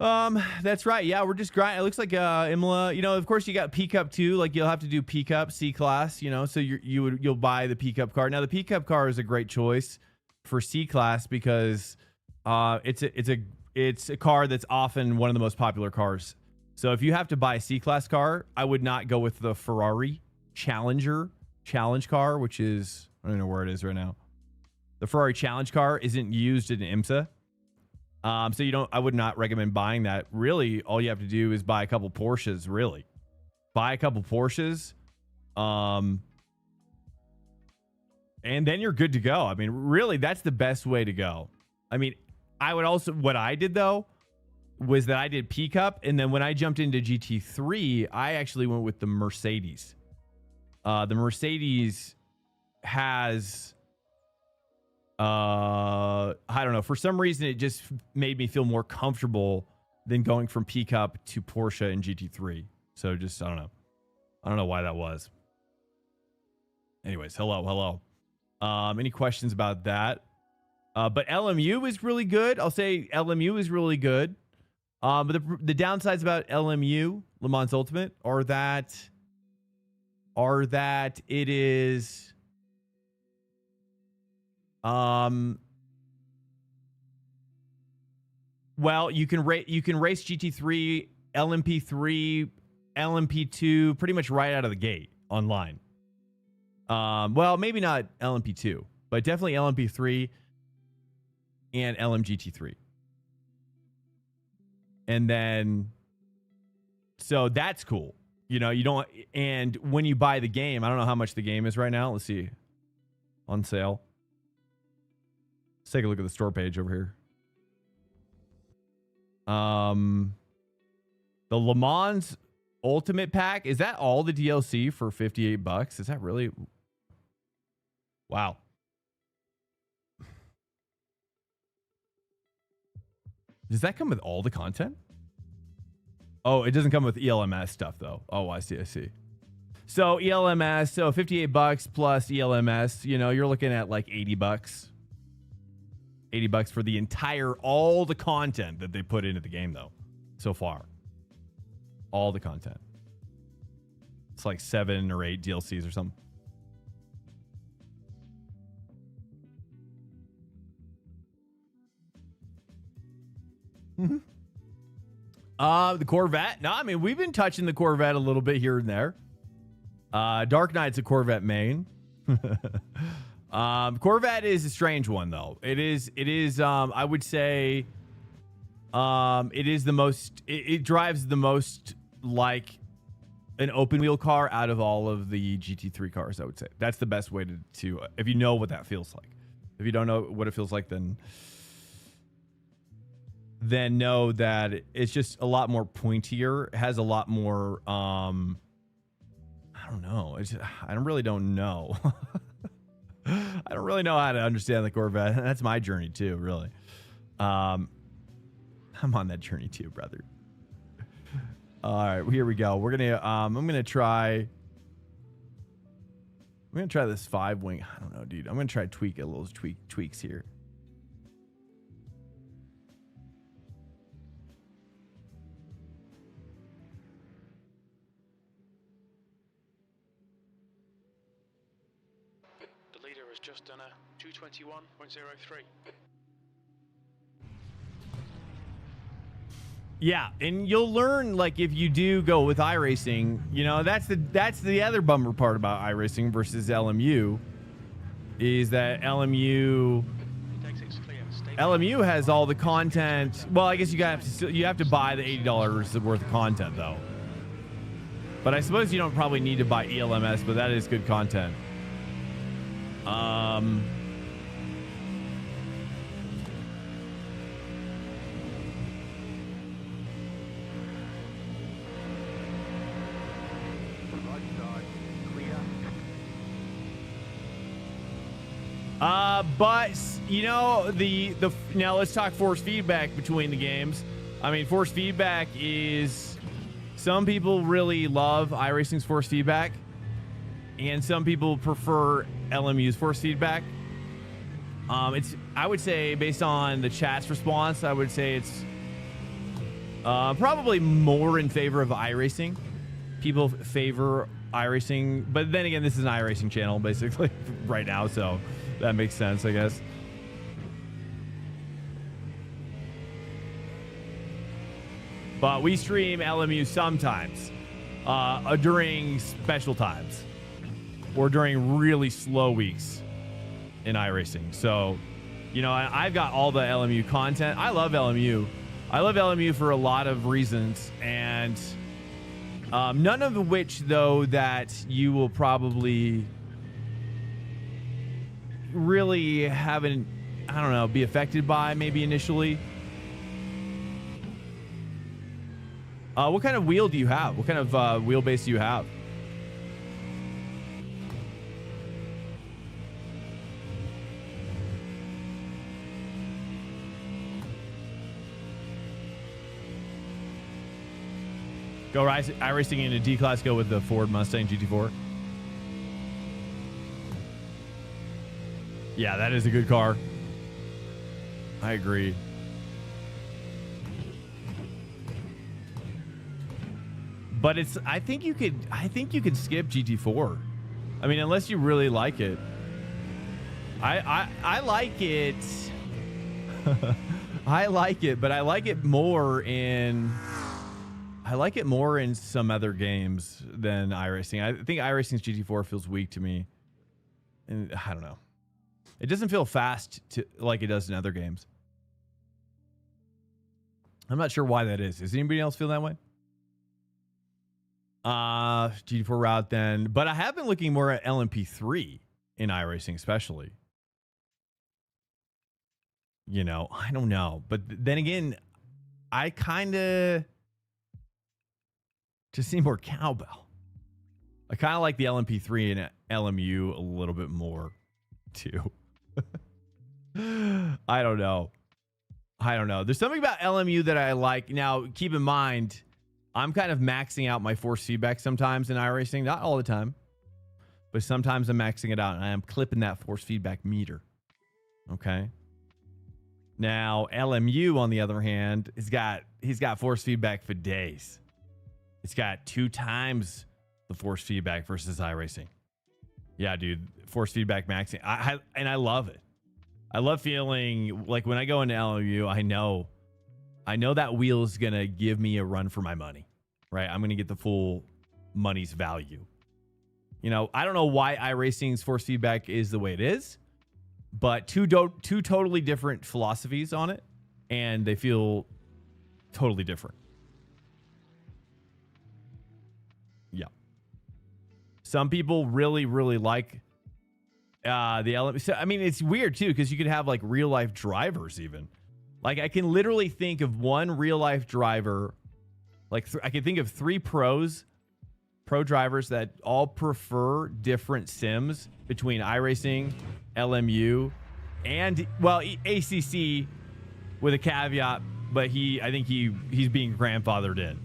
That's right. Yeah, we're just grinding. It looks like IMLA. You know, of course, you got P Cup too. Like you'll have to do P Cup C class. You know, so you'll buy the P Cup car. Now the P Cup car is a great choice for C class because it's a car that's often one of the most popular cars. So if you have to buy a C class car, I would not go with the Ferrari Challenge car, which is, I don't know where it is right now. The Ferrari Challenge car isn't used in IMSA. So I would not recommend buying that. Really, all you have to do is buy a couple Porsches, really. Buy a couple Porsches. And then you're good to go. I mean, really, that's the best way to go. I mean, what I did though, was that I did P Cup. And then when I jumped into GT3, I actually went with the Mercedes. The Mercedes has, I don't know, for some reason it just made me feel more comfortable than going from P Cup to Porsche and GT3. So just, I don't know why that was. Anyways, hello. Any questions about that? But LMU is really good. I'll say LMU is really good. But the downsides about LMU, Le Mans Ultimate, are that it is well, you can race GT3, LMP3, LMP2 pretty much right out of the gate online. Well, maybe not LMP2, but definitely LMP3 and LMGT3. And then, so that's cool. You know, you don't, and when you buy the game, I don't know how much the game is right now. Let's see. On sale. Let's take a look at the store page over here. The Le Mans Ultimate Pack, is that all the DLC for $58? Is that really? Wow. Does that come with all the content? Oh, it doesn't come with ELMS stuff though. Oh, I see. So ELMS, so $58 plus ELMS, you know, you're looking at like $80. $80 for the all the content that they put into the game though, so far. All the content. It's like 7 or 8 DLCs or something. The Corvette. No, I mean, we've been touching the Corvette a little bit here and there. Dark Knight's a Corvette main. Corvette is a strange one though. It is I would say it is the most, it drives the most like an open wheel car out of all of the GT3 cars, I would say. That's the best way to if you know what that feels like. If you don't know what it feels like, then know that it's just a lot more pointier. It has a lot more, I don't know. I really don't know. I don't really know how to understand the Corvette. That's my journey too, really. I'm on that journey too, brother. All right, here we go. We're gonna, I'm gonna try this 5-wing. I don't know, dude. I'm gonna try tweak a little tweaks here. Just done a 221.03. Yeah, and you'll learn, like, if you do go with iRacing, you know, that's the other bummer part about iRacing versus LMU, is that LMU has all the content. Well, I guess you have to buy the $80 worth of content though. But I suppose you don't probably need to buy ELMS, but that is good content. But you know, now let's talk force feedback between the games. I mean, force feedback is, some people really love iRacing's force feedback, and some people prefer LMU's force feedback. I would say, based on the chat's response, I would say Probably more in favor of iRacing. People favor iRacing, but then again, this is an iRacing channel basically right now, so that makes sense, I guess. But we stream LMU sometimes during special times or during really slow weeks in iRacing. So, you know, I've got all the LMU content. I love LMU. I love LMU for a lot of reasons, and none of which, though, that you will probably really haven't, I don't know, be affected by maybe initially. What kind of wheel do you have? What kind of wheelbase do you have? Go iRacing in a D-Class, go with the Ford Mustang GT4. Yeah, that is a good car. I agree. But it's, I think you could skip GT4. I mean, unless you really like it. I like it. I like it, but I like it more in some other games than iRacing. I think iRacing's GT4 feels weak to me. And I don't know. It doesn't feel fast like it does in other games. I'm not sure why that is. Does anybody else feel that way? GT4 route then. But I have been looking more at LMP3 in iRacing especially. You know, I don't know. But then again, I kind of just need more cowbell. I kind of like the LMP3 and LMU a little bit more too. I don't know. There's something about LMU that I like. Now, keep in mind, I'm kind of maxing out my force feedback sometimes in iRacing. Not all the time, but sometimes I'm maxing it out and I am clipping that force feedback meter. Okay. Now, LMU, on the other hand, he's got force feedback for days. It's got 2 times the force feedback versus iRacing. Yeah, dude, force feedback maxing. And I love it. I love feeling like when I go into LMU, I know that wheel is going to give me a run for my money, right? I'm going to get the full money's value. You know, I don't know why iRacing's force feedback is the way it is, but two totally different philosophies on it, and they feel totally different. Yeah. Some people really, really like the element. So, I mean, it's weird too, because you could have like real life drivers even. Like I can literally think of one real life driver. Like I can think of 3 pro drivers that all prefer different sims between iRacing, LMU, and well, ACC with a caveat, but I think he's being grandfathered in.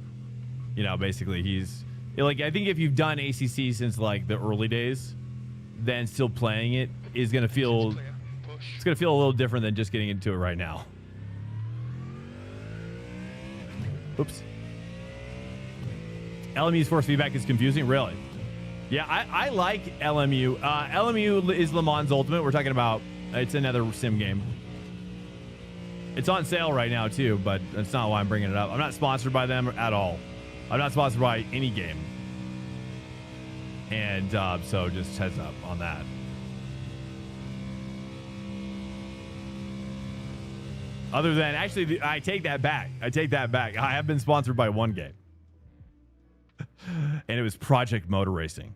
You know, basically he's like, I think if you've done ACC since like the early days, then still playing it is going to feel, it's going to feel a little different than just getting into it right now. Oops. LMU's force feedback is confusing, really. Yeah, I like LMU. LMU is Le Mans Ultimate. We're talking about, it's another sim game. It's on sale right now too, but that's not why I'm bringing it up. I'm not sponsored by them at all. I'm not sponsored by any game. And so just heads up on that. Other than, actually, I take that back. I have been sponsored by one game. And it was Project Motor Racing.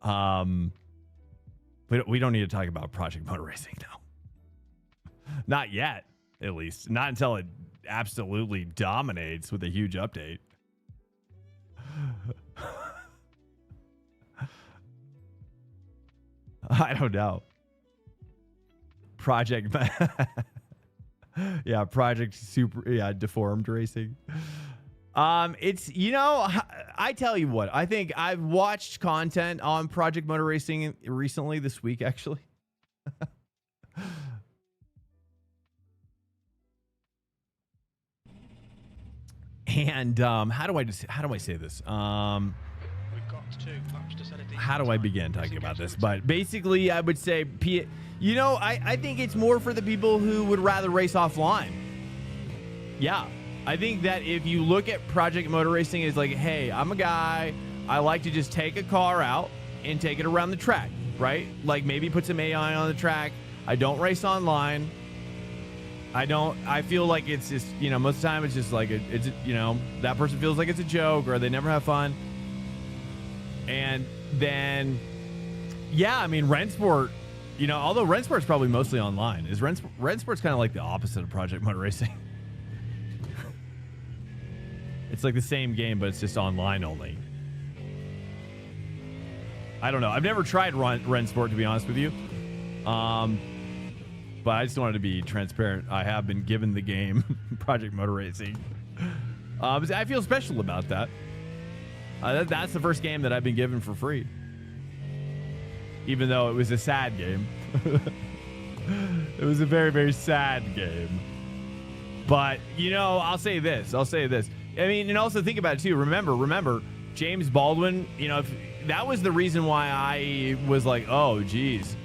We don't need to talk about Project Motor Racing now. Not yet, at least. Not until it absolutely dominates with a huge update. I don't know. Project yeah, Project Super, yeah, Deformed Racing. It's, you know, I tell you what, I think I've watched content on Project Motor Racing recently this week, actually. And how do I say this? We've got 2 laps to set a decent How do I time. begin talking Racing about gets this? But basically, I would say, I think it's more for the people who would rather race offline. Yeah. I think that if you look at Project Motor Racing as like, hey, I'm a guy, I like to just take a car out and take it around the track, right? Like maybe put some AI on the track. I don't race online. I feel like it's just, most of the time it's just like, that person feels like it's a joke or they never have fun. And then, yeah, I mean, Rennsport, although Rennsport's probably mostly online, is Rennsport's kind of like the opposite of Project Motor Racing. It's like the same game, but it's just online only. I don't know. I've never tried Rennsport, to be honest with you. But I just wanted to be transparent. I have been given the game Project Motor Racing. I feel special about that. That's the first game that I've been given for free. Even though it was a sad game. It was a very, very sad game. But, I'll say this. I mean, and also think about it, too. Remember, James Baldwin, if that was the reason why I was like, oh, geez.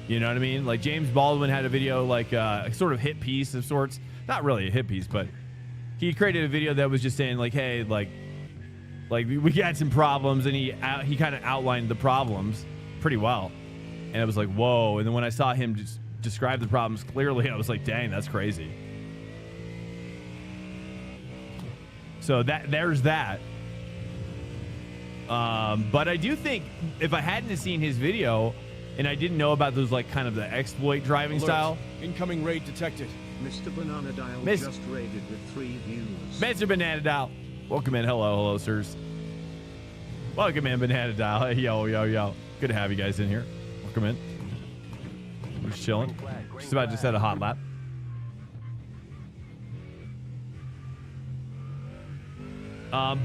You know what I mean? Like, James Baldwin had a video, like a sort of hit piece of sorts. Not really a hit piece, but he created a video that was just saying, like, hey, like we had some problems, and he kind of outlined the problems pretty well. And it was like, whoa. And then when I saw him just describe the problems clearly, I was like, dang, that's crazy. So there's that. But I do think if I hadn't seen his video and I didn't know about those, like, kind of the exploit driving style. Incoming raid detected. Mr. Banana Dial just raided with 3 views. Mr. Banana Dial. Welcome in. Hello, sirs. Welcome in, Banana Dial. Hey, yo. Good to have you guys in here. Welcome in. We're just chilling. Just about to set a hot lap.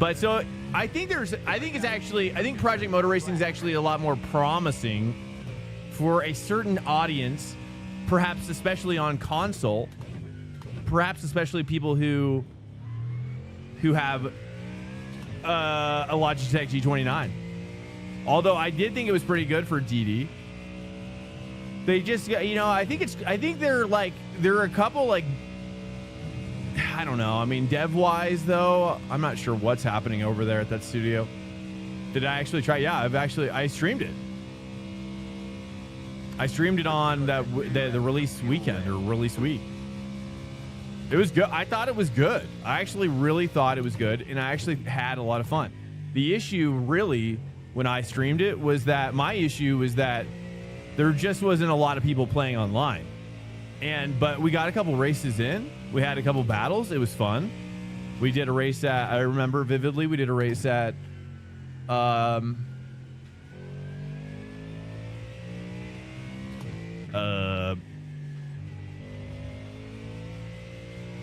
But so I think Project Motor Racing is actually a lot more promising for a certain audience, perhaps especially on console, perhaps especially people who have a Logitech G29. Although I did think it was pretty good for DD. They just, I think there are a couple, like, I don't know. I mean, dev-wise, though, I'm not sure what's happening over there at that studio. Did I actually try? Yeah, I streamed it. I streamed it on the release weekend or release week. It was good. I thought it was good. I actually really thought it was good, and I actually had a lot of fun. The issue, really, when I streamed it, was that my issue was that there just wasn't a lot of people playing online. But we got a couple races in. We had a couple battles. It was fun. We did a race I remember vividly, we did a race at,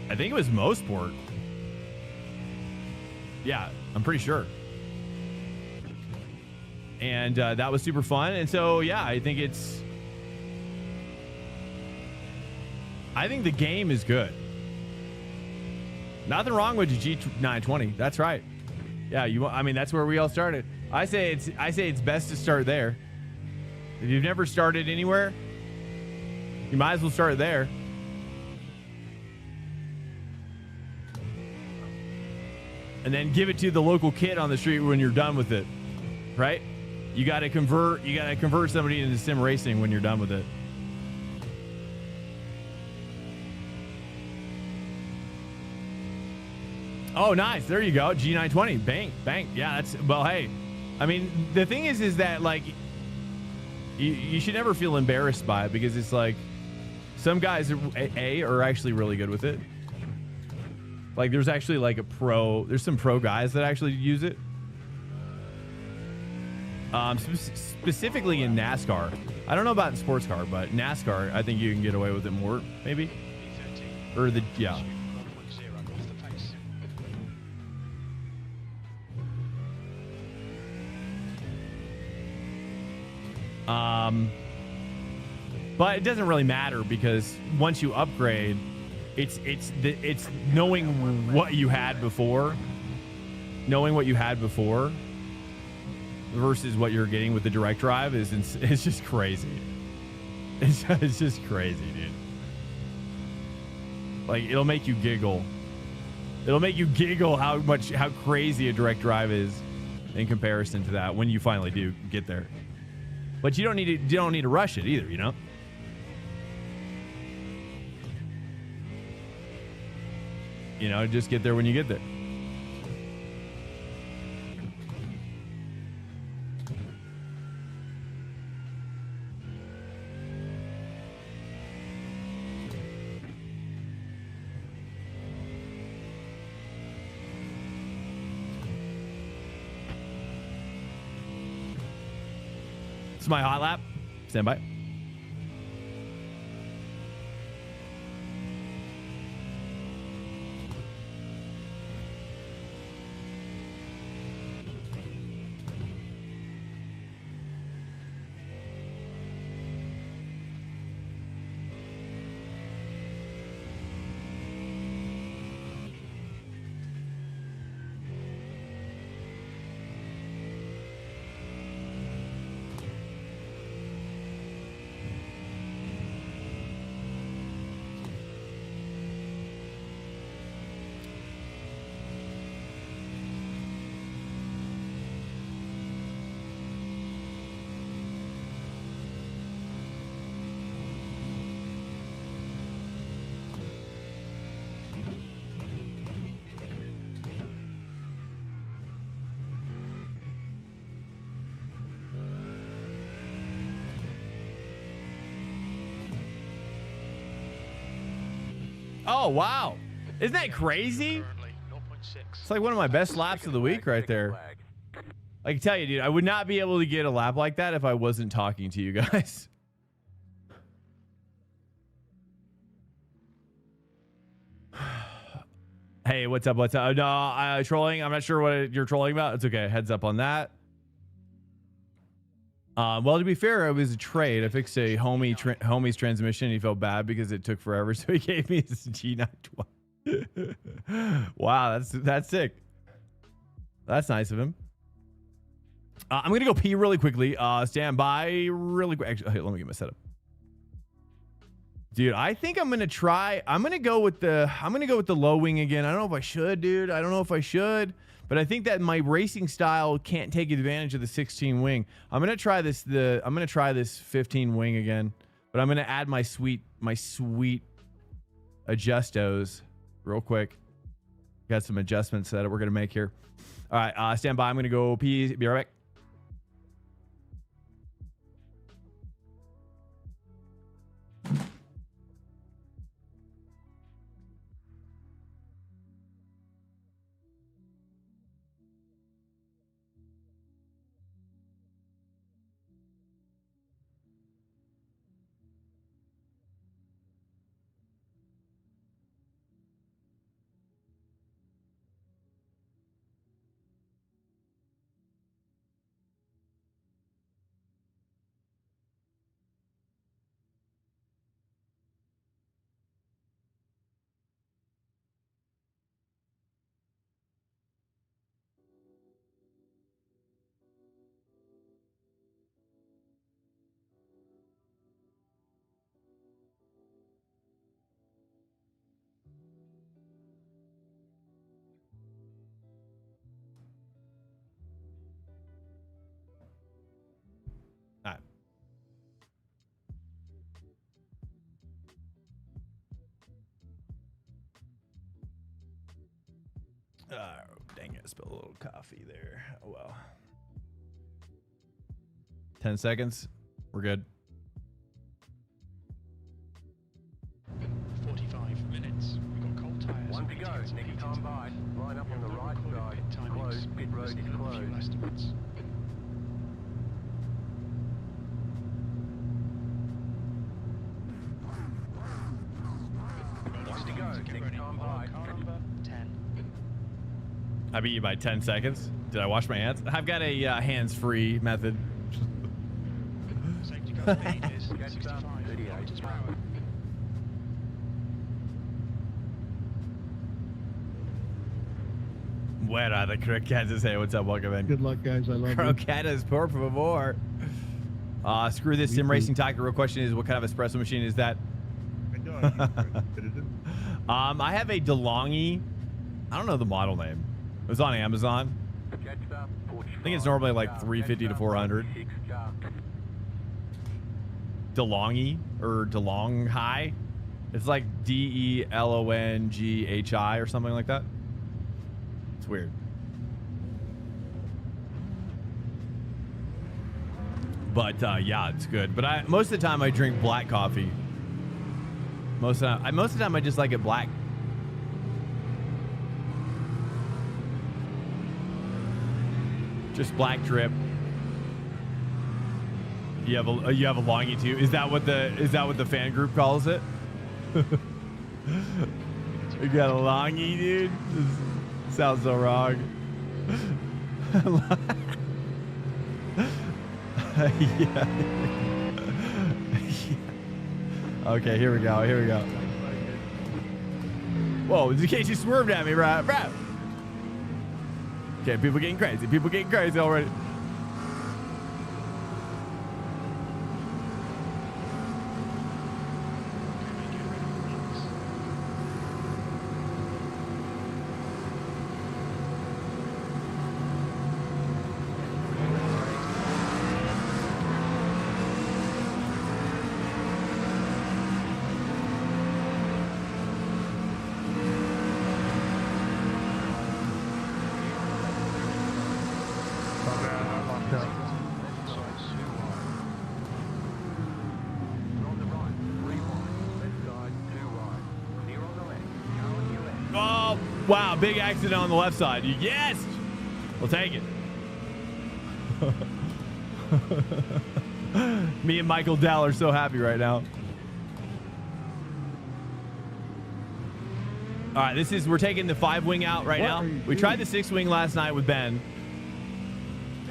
I think it was Mosport. Yeah, I'm pretty sure. And that was super fun. And so, yeah, I think the game is good. Nothing wrong with the G920. That's right. Yeah, that's where we all started. I say it's best to start there. If you've never started anywhere, you might as well start there. And then give it to the local kid on the street when you're done with it. Right? You got to convert somebody into sim racing when you're done with it. Oh, nice. There you go. G920. Bang, bang. Yeah, hey. I mean, the thing is that, like, you should never feel embarrassed by it, because it's like some guys are actually really good with it. Like, there's actually like there's some pro guys that actually use it. Specifically in NASCAR. I don't know about in sports car, but NASCAR, I think you can get away with it more, maybe. Or yeah. But it doesn't really matter, because once you upgrade, it's knowing what you had before knowing what you had before versus what you're getting with the direct drive it's just crazy. It's just crazy, dude. Like, it'll make you giggle. It'll make you giggle how crazy a direct drive is in comparison to that when you finally do get there. But you don't need to rush it either, you know? You know, just get there when you get there. It's my hot lap. Stand by. Oh, wow. Isn't that crazy? It's like one of my best laps of the week right there. I can tell you, dude, I would not be able to get a lap like that if I wasn't talking to you guys. Hey, what's up? What's up? No, trolling. I'm not sure what you're trolling about. It's okay. Heads up on that. Well, to be fair, it was a trade. I fixed a homie's transmission. And he felt bad because it took forever, so he gave me his G920. Wow, that's sick. That's nice of him. I'm gonna go pee really quickly. Stand by really quick. Actually, hey, let me get my setup. Dude, I think I'm gonna try. I'm gonna go with the low wing again. I don't know if I should, dude. I don't know if I should. But I think that my racing style can't take advantage of the 16 wing. I'm gonna try this. I'm gonna try this 15 wing again. But I'm gonna add my sweet adjustos real quick. Got some adjustments that we're gonna make here. All right, stand by. I'm gonna go pee. Be right back. Dang it, I spilled a little coffee there. Oh well. 10 seconds. We're good. 45 minutes. We've got cold tires. One to go. Next time by. Line up on the right side. Closed. Pit road is closed. Estimates. One to go. Next time by. Car number 10. I beat you by 10 seconds. Did I wash my hands? I've got a hands-free method. Safety car speed is 65 kilometers per hour. Where are the croquetas? Hey, what's up? Welcome in. Good luck, guys. I love you. Croquetas, por favor. Screw this sim racing talk. The real question is, what kind of espresso machine is that? I have a DeLonghi. I don't know the model name. It was on Amazon. I think it's normally like $350 to $400. DeLonghi or DeLonghi. It's like DELONGHI or something like that. It's weird. But yeah, it's good. But most of the time I drink black coffee. Most of the time I just like it black. Just black drip. You have a longy too. Is that what the fan group calls it? You got a longy, dude. This sounds so wrong. Yeah. Okay, here we go. Here we go. Whoa, in case you swerved at me, right? Okay, people getting crazy. People getting crazy already. Wow, big accident on the left side. Yes! We'll take it. Me and Michael Dell are so happy right now. All right, we're taking the 5-wing out right now. We tried the 6-wing last night with Ben.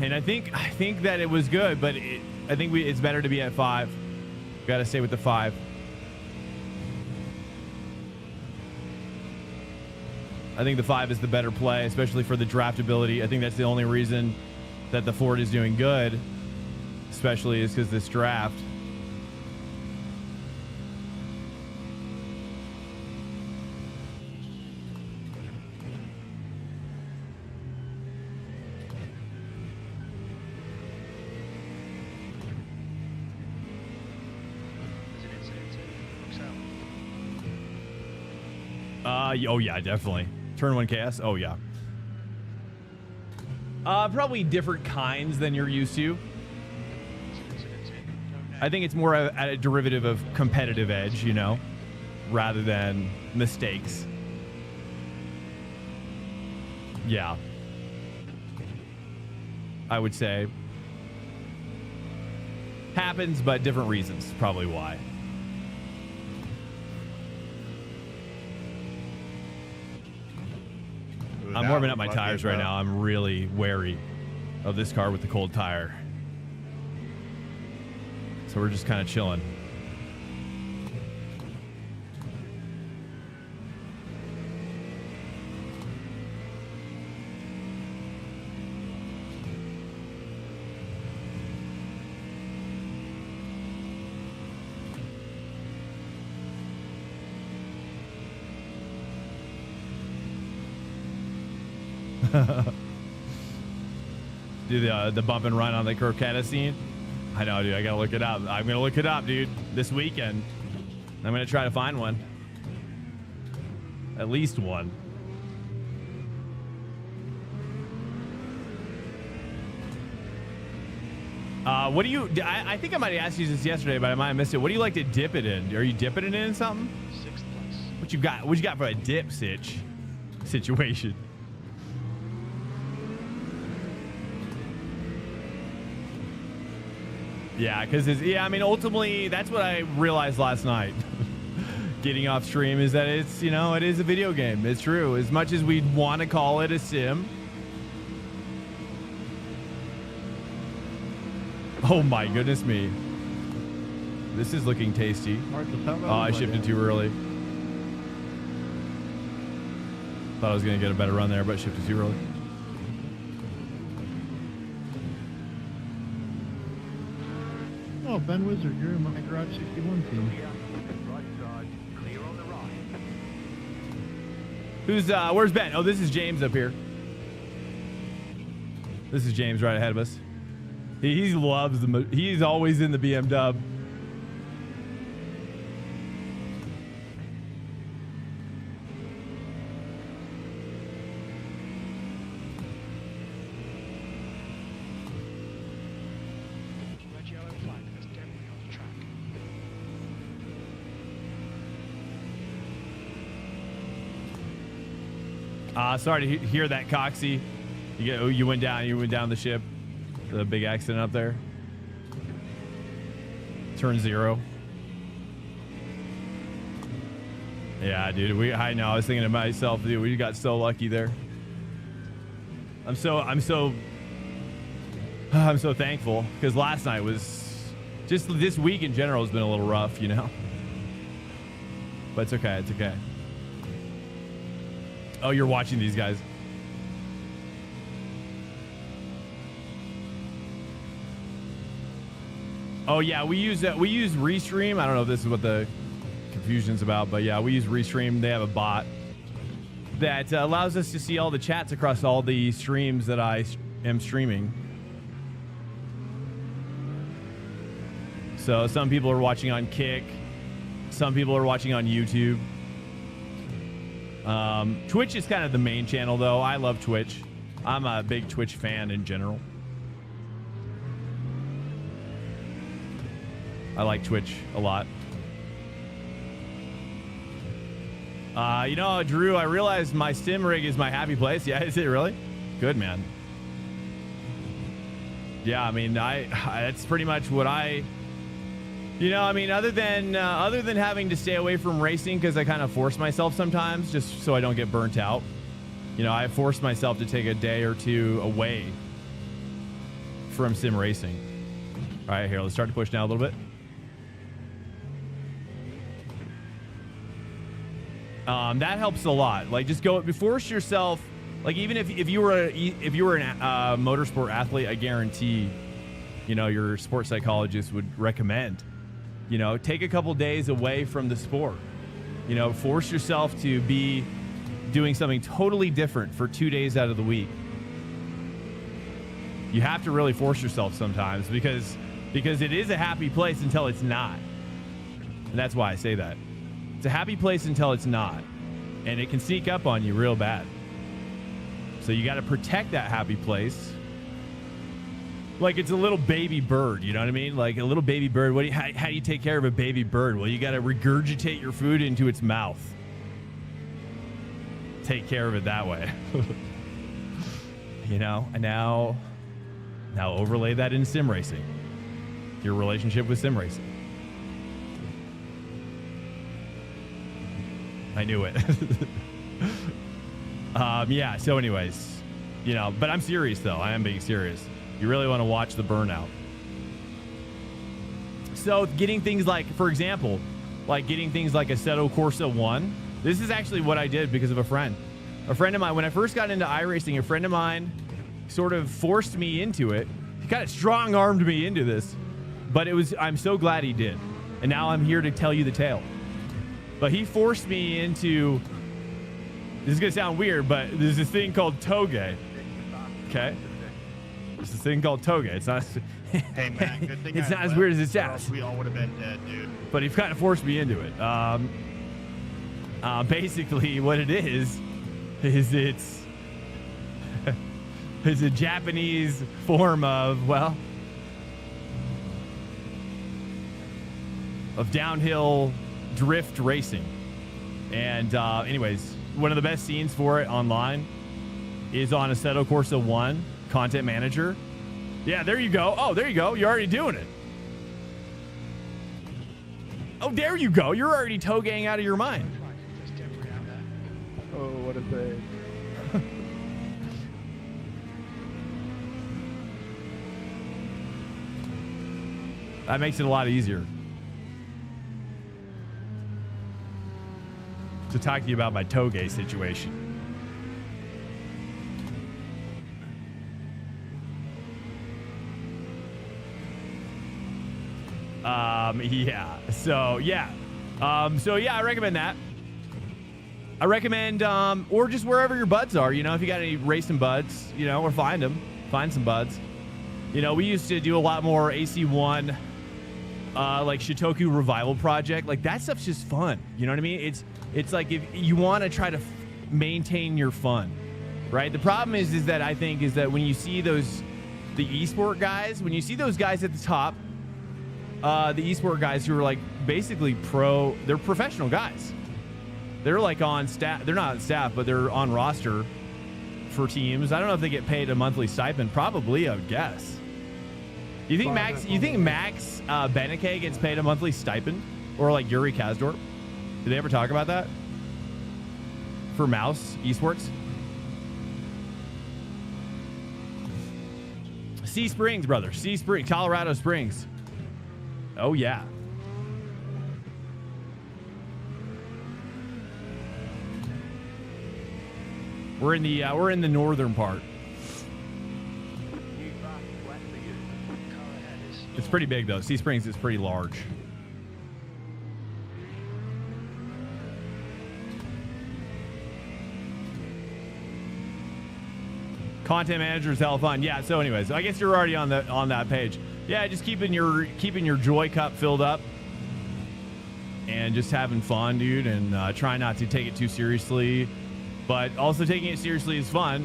And I think that it was good, but I think it's better to be at 5. Got to stay with the 5. I think the 5 is the better play, especially for the draftability. I think that's the only reason that the Ford is doing good, especially is because this draft. Oh yeah, definitely. Turn 1 KS? Oh, yeah. Probably different kinds than you're used to. I think it's more a derivative of competitive edge, you know, rather than mistakes. Yeah. I would say. Happens, but different reasons. Probably why. I'm warming up my tires right now. I'm really wary of this car with the cold tire. So we're just kind of chilling. Do the bump and run on the croqueta scene. I know, dude. I gotta look it up. I'm gonna look it up, dude, this weekend. I'm gonna try to find one. At least one. What do you? I think I might have asked you this yesterday, but I might have missed it. What do you like to dip it in? Are you dipping it in something? 6th place. What you got? What you got for a dip situation? Yeah, because I mean, ultimately, that's what I realized last night. Getting off stream is that it's, you know, it is a video game. It's true. As much as we'd want to call it a sim. Oh my goodness me. This is looking tasty. Oh, I shipped it too early. Thought I was going to get a better run there, but shifted too early. Oh, Ben Wizard, you're in my Garage 61 team. Right side, clear on the right. Who's, where's Ben? Oh, this is James up here. This is James right ahead of us. He loves he's always in the BM dub. Red yellow flag, there's debris on the track. Sorry to hear that, Coxie. You went down the ship. The big accident up there. Turn 0. Yeah, dude. I know. I was thinking to myself, dude, we got so lucky there. I'm so thankful because last night was just this week in general has been a little rough, you know. But it's okay. It's okay. Oh, you're watching these guys. Oh yeah, we use Restream. I don't know if this is what the confusion's about, but yeah, we use Restream. They have a bot that allows us to see all the chats across all the streams that I am streaming. So some people are watching on Kick, some people are watching on YouTube. Twitch is kind of the main channel, though. I love Twitch. I'm a big Twitch fan in general. I like Twitch a lot. You know, Drew, I realized my sim rig is my happy place. Yeah, is it really? Good, man. Yeah, I mean, that's pretty much what you know, I mean, other than having to stay away from racing because I kind of force myself sometimes just so I don't get burnt out. You know, I forced myself to take a day or two away from sim racing. All right, here, let's start to push now a little bit. That helps a lot. Like, just force yourself. Like, even if you were an motorsport athlete, I guarantee, you know, your sports psychologist would recommend, you know, take a couple days away from the sport. You know, force yourself to be doing something totally different for 2 days out of the week. You have to really force yourself sometimes because it is a happy place until it's not. And that's why I say that. It's a happy place until it's not. And it can sneak up on you real bad. So you got to protect that happy place. Like it's a little baby bird, you know what I mean? Like a little baby bird. How do you take care of a baby bird? Well, you got to regurgitate your food into its mouth. Take care of it that way. You know, and now overlay that in sim racing. Your relationship with sim racing. I knew it. Yeah, so anyways, you know, but I'm serious though. I am being serious. You really want to watch the burnout. So getting things like, for example, like getting things like Assetto Corsa 1. This is actually what I did because of a friend. A friend of mine, when I first got into iRacing, a friend of mine sort of forced me into it. He kind of strong-armed me into this. But I'm so glad he did. And now I'm here to tell you the tale. But he forced me into, this is going to sound weird, but there's this thing called Toge. Okay? There's this thing called Toge. It's not, Hey man, good thing it's I not as left, weird as it or else sounds. we all would have been dead, dude. But he kind of forced me into it. Basically, what it is it's a Japanese form of, well, of downhill drift racing. And anyways, one of the best scenes for it online is on Assetto Corsa 1 Content Manager. Yeah, there you go. Oh, there you go. You're already doing it. Oh, there you go. You're already togeing out of your mind. There's debris out there. Oh, what a thing. That makes it a lot easier to talk to you about my Toge situation. Yeah. So yeah. I recommend that. I recommend, or just wherever your buds are, you know, if you got any racing buds, you know, or find some buds. You know, we used to do a lot more AC1, like Shitoku Revival Project. Like that stuff's just fun. You know what I mean? It's like if you want to try to maintain your fun, right? The problem is that I think is that when you see the esport guys, when you see those guys at the top, the esport guys who are like basically they're professional guys. They're like on staff. They're not on staff, but they're on roster for teams. I don't know if they get paid a monthly stipend. Probably, I would guess. You think Max Beneke gets paid a monthly stipend, or like Yuri Kazdorp? Did they ever talk about that for Mouse Esports? Sea Springs, brother. Sea Springs, Colorado Springs. Oh yeah. We're in the northern part. It's pretty big though. Sea Springs is pretty large. Content manager is hella fun. Yeah. So, anyways, I guess you're already on that page. Yeah, just keeping your joy cup filled up, and just having fun, dude, and try not to take it too seriously. But also taking it seriously is fun,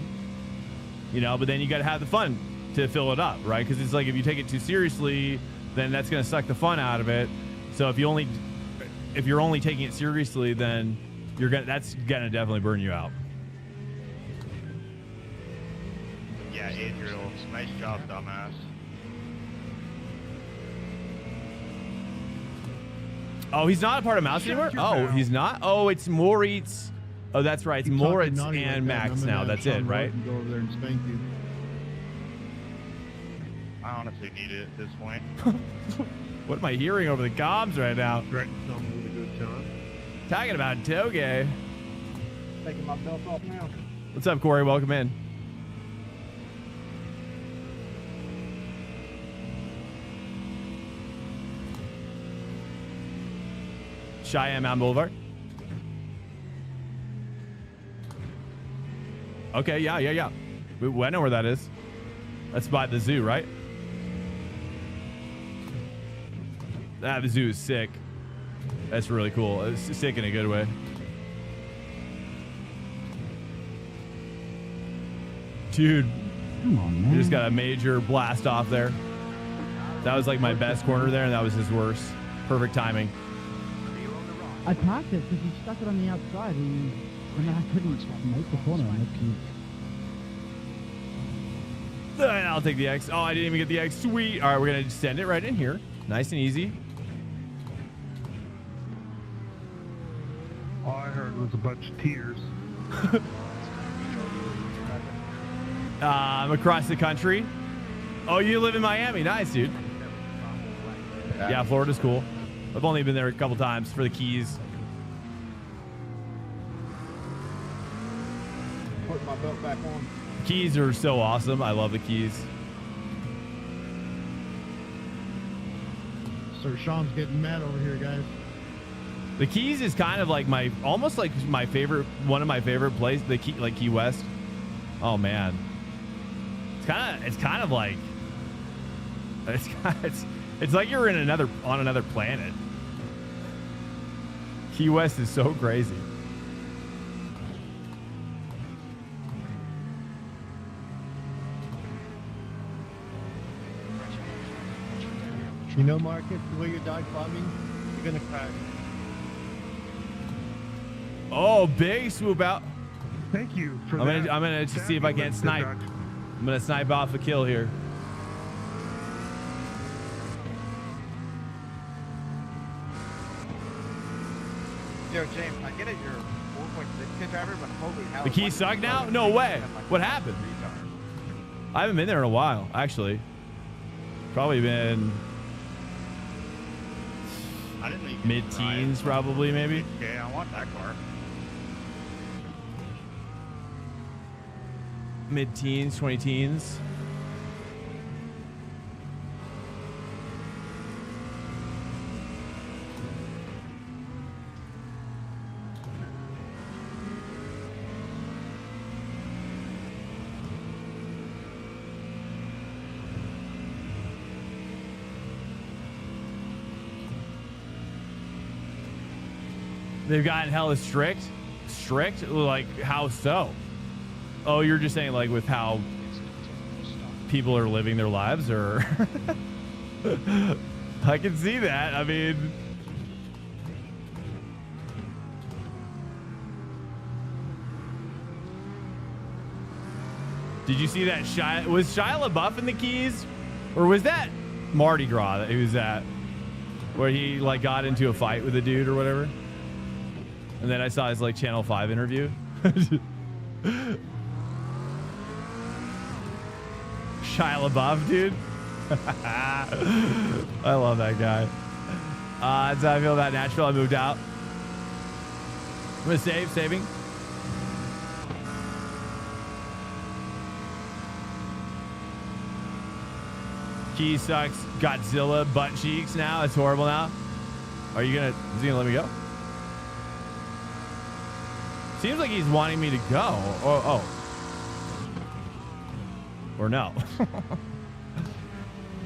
you know, but then you got to have the fun to fill it up, right? Because it's like if you take it too seriously, then that's going to suck the fun out of it. So if you're only taking it seriously, then that's going to definitely burn you out. Yeah, Adriel, nice job, dumbass. Oh, he's not a part of Mouse anymore? Oh, he's not? Oh, it's Moritz. Oh, that's right. It's Moritz and Max now. That's it, right? Go over there and spank you. I honestly need it at this point. What am I hearing over the comms right now? Great, something with a good shot. Talking about Toge. Taking my belt off now. What's up, Corey? Welcome in. Cheyenne Mountain Boulevard. Okay, yeah. I know where that is. That's by the zoo, right? The zoo is sick. That's really cool. It's sick in a good way. Dude, Come on, man. we just got a major blast off there. That was like my best corner there, and that was his worst. Perfect timing. I packed it because he stuck it on the outside and I couldn't make the corner on it. I'll take the X. Oh, I didn't even get the X. Sweet. All right, we're going to send it right in here. Nice and easy. All I heard was a bunch of tears. Across the country. Oh, you live in Miami. Nice, dude. Yeah, Florida's cool. I've only been there a couple times for the Keys. Put my belt back on. Keys are so awesome. I love the Keys. Sir Sean's getting mad over here, guys. The Keys is kind of like almost like my favorite, one of my favorite places. Like Key West. Oh man, it's kind of like it's like you're on another planet. Key West is so crazy. You know, Marcus, the way you're dog bombing, you're gonna crash. Oh, big swoop out. Thank you for I'm that. gonna just see if I can't snipe. I'm gonna snipe off a kill here. Yo, James, I get it, you're 4.6K driver, but holy hell. The keys suck now? No way. What happened? I haven't been there in a while, actually. Probably been mid-teens, probably, maybe. Yeah, I want that car. Mid-teens, 20 teens. They've gotten hella strict. Strict? Like, how so? Oh, you're just saying like with how people are living their lives, or I can see that. I mean, did you see that was Shia LaBeouf in the Keys, or was that Mardi Gras that he was at, where he like got into a fight with a dude or whatever? And then I saw his like Channel 5 interview. Shia LaBeouf, dude. I love that guy. That's how I feel about Nashville. I moved out. I'm gonna saving. Key sucks. Godzilla butt cheeks now. It's horrible now. Is he gonna let me go? Seems like he's wanting me to go. Oh. Or no.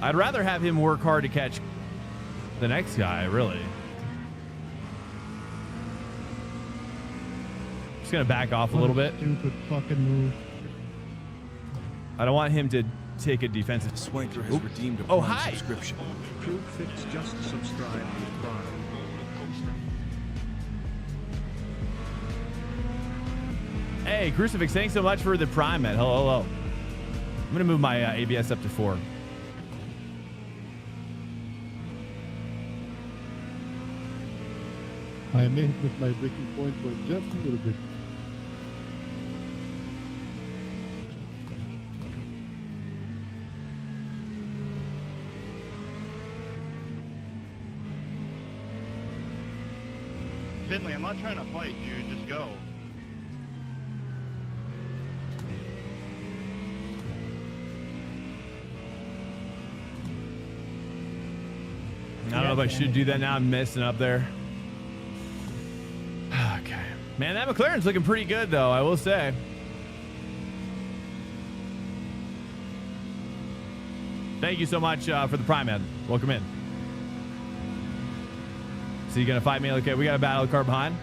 I'd rather have him work hard to catch the next guy, really. Just gonna back off a little bit. Stupid fucking move. I don't want him to take a defensive. Swanker has redeemed a Prime subscription. Crewfix just subscribed with Prime. Hey, Crucifix, thanks so much for the Prime, man. Hello. I'm gonna move my ABS up to 4. I may have missed my breaking point for just a little bit. Finley, I'm not trying to fight, dude. Just go. I don't know if I should do that now. I'm messing up there. Okay. Man, that McLaren's looking pretty good, though, I will say. Thank you so much for the Prime, man. Welcome in. So you going to fight me? Okay, we got a battle car behind.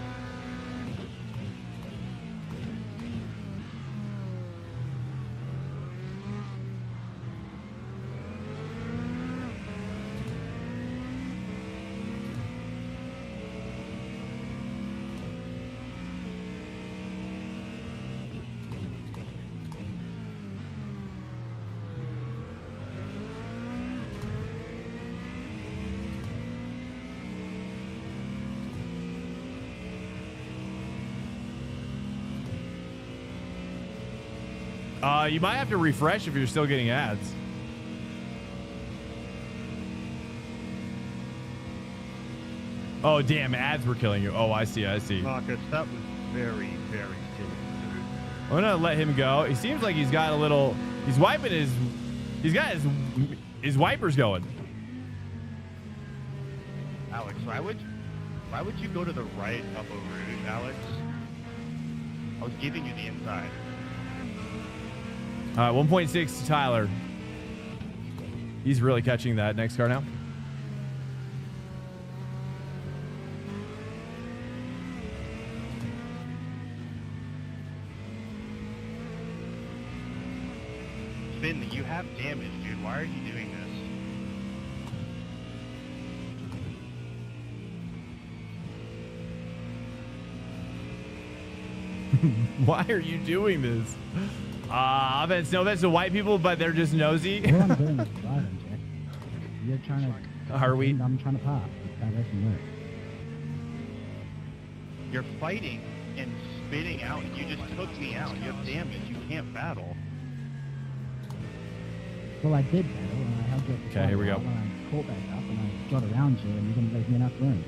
You might have to refresh if you're still getting ads. Oh, damn, ads were killing you. Oh, I see. Marcus, that was very, very silly. I'm gonna let him go. He seems like he's got a little. He's wiping his. He's got his wipers going. Alex, why would you go to the right up a route, Alex? I was giving you the inside. 1.6 to Tyler. He's really catching that next car now. Finn, you have damage, dude. Why are you doing this? Why are you doing this? Offense, no offense to white people, but they're just nosy. All I'm doing is driving, Jack. You're trying to... Are we? I'm trying to pop. It's iRacing work. You're fighting and spitting out. You just took me out. You have damage. You can't battle. Well, I did battle, and I held you up. Okay, here we go. And I caught back up, and I got around you, and you didn't leave me enough room.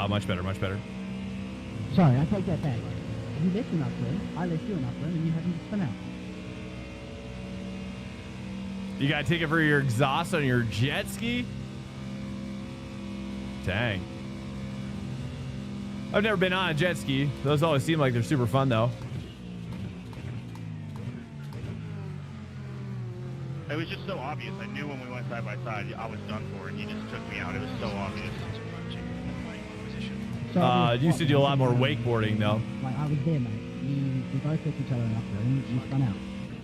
Much better, much better. Sorry, I take that back. You left enough room, I left you enough room, and you haven't spun out. You got a ticket for your exhaust on your jet ski? Dang. I've never been on a jet ski. Those always seem like they're super fun, though. It was just so obvious. I knew when we went side by side, I was done for, and you just took me out. It was so obvious. Used to do a lot more wakeboarding though. Like, I was there, mate. We both took each other up there and you spun out.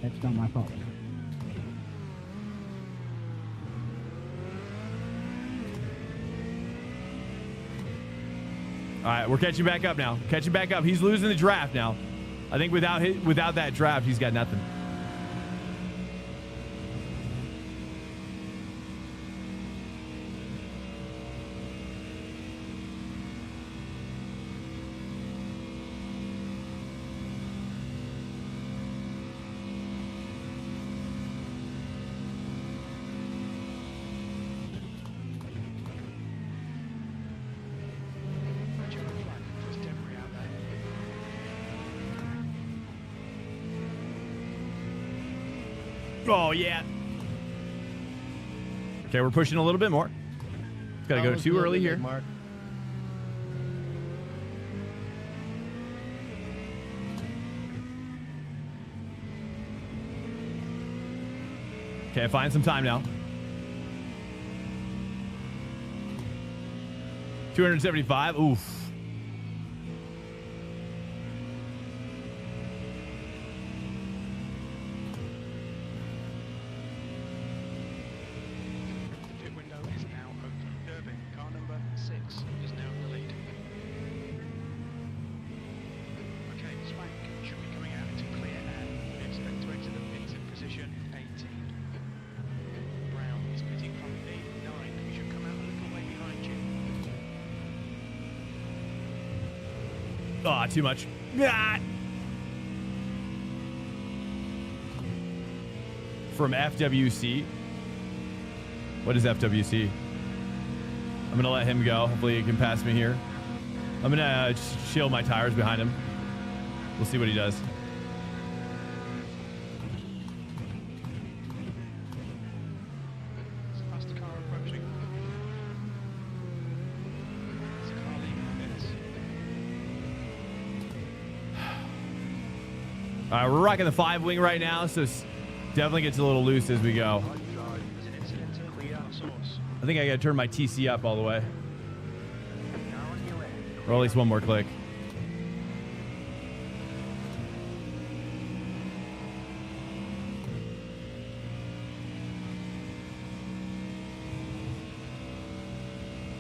That's not my fault. All right, we're catching back up now. Catching back up. He's losing the draft now. I think without that draft, he's got nothing. Oh, yeah. Okay, we're pushing a little bit more. Gotta go too early here. Mark. Okay, find some time now. 275. Oof. Ah, too much. Ah. From FWC. What is FWC? I'm gonna let him go. Hopefully he can pass me here. I'm gonna chill my tires behind him. We'll see what he does. All right, we're rocking the 5-wing right now, so definitely gets a little loose as we go. I think I gotta turn my TC up all the way. Or at least one more click.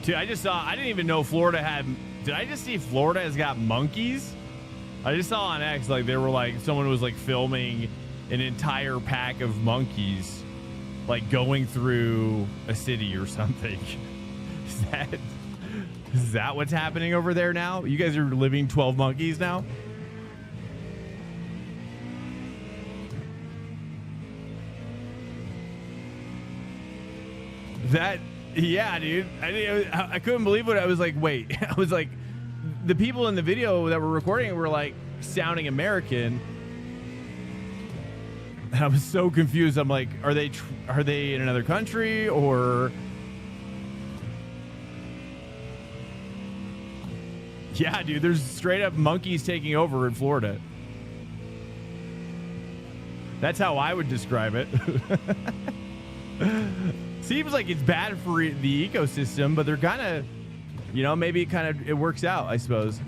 Dude, I didn't even know Florida had, did I just see Florida has got monkeys? I just saw on X, like, they were like, someone was like filming an entire pack of monkeys, like going through a city or something. Is that what's happening over there now? You guys are living 12 monkeys now? Yeah, dude. I couldn't believe what I was like. Wait, I was like, the people in the video that were recording were like sounding American. And I was so confused. I'm like, are they in another country or? Yeah, dude, there's straight up monkeys taking over in Florida. That's how I would describe it. Seems like it's bad for the ecosystem, but they're kind of, you know, maybe it works out, I suppose.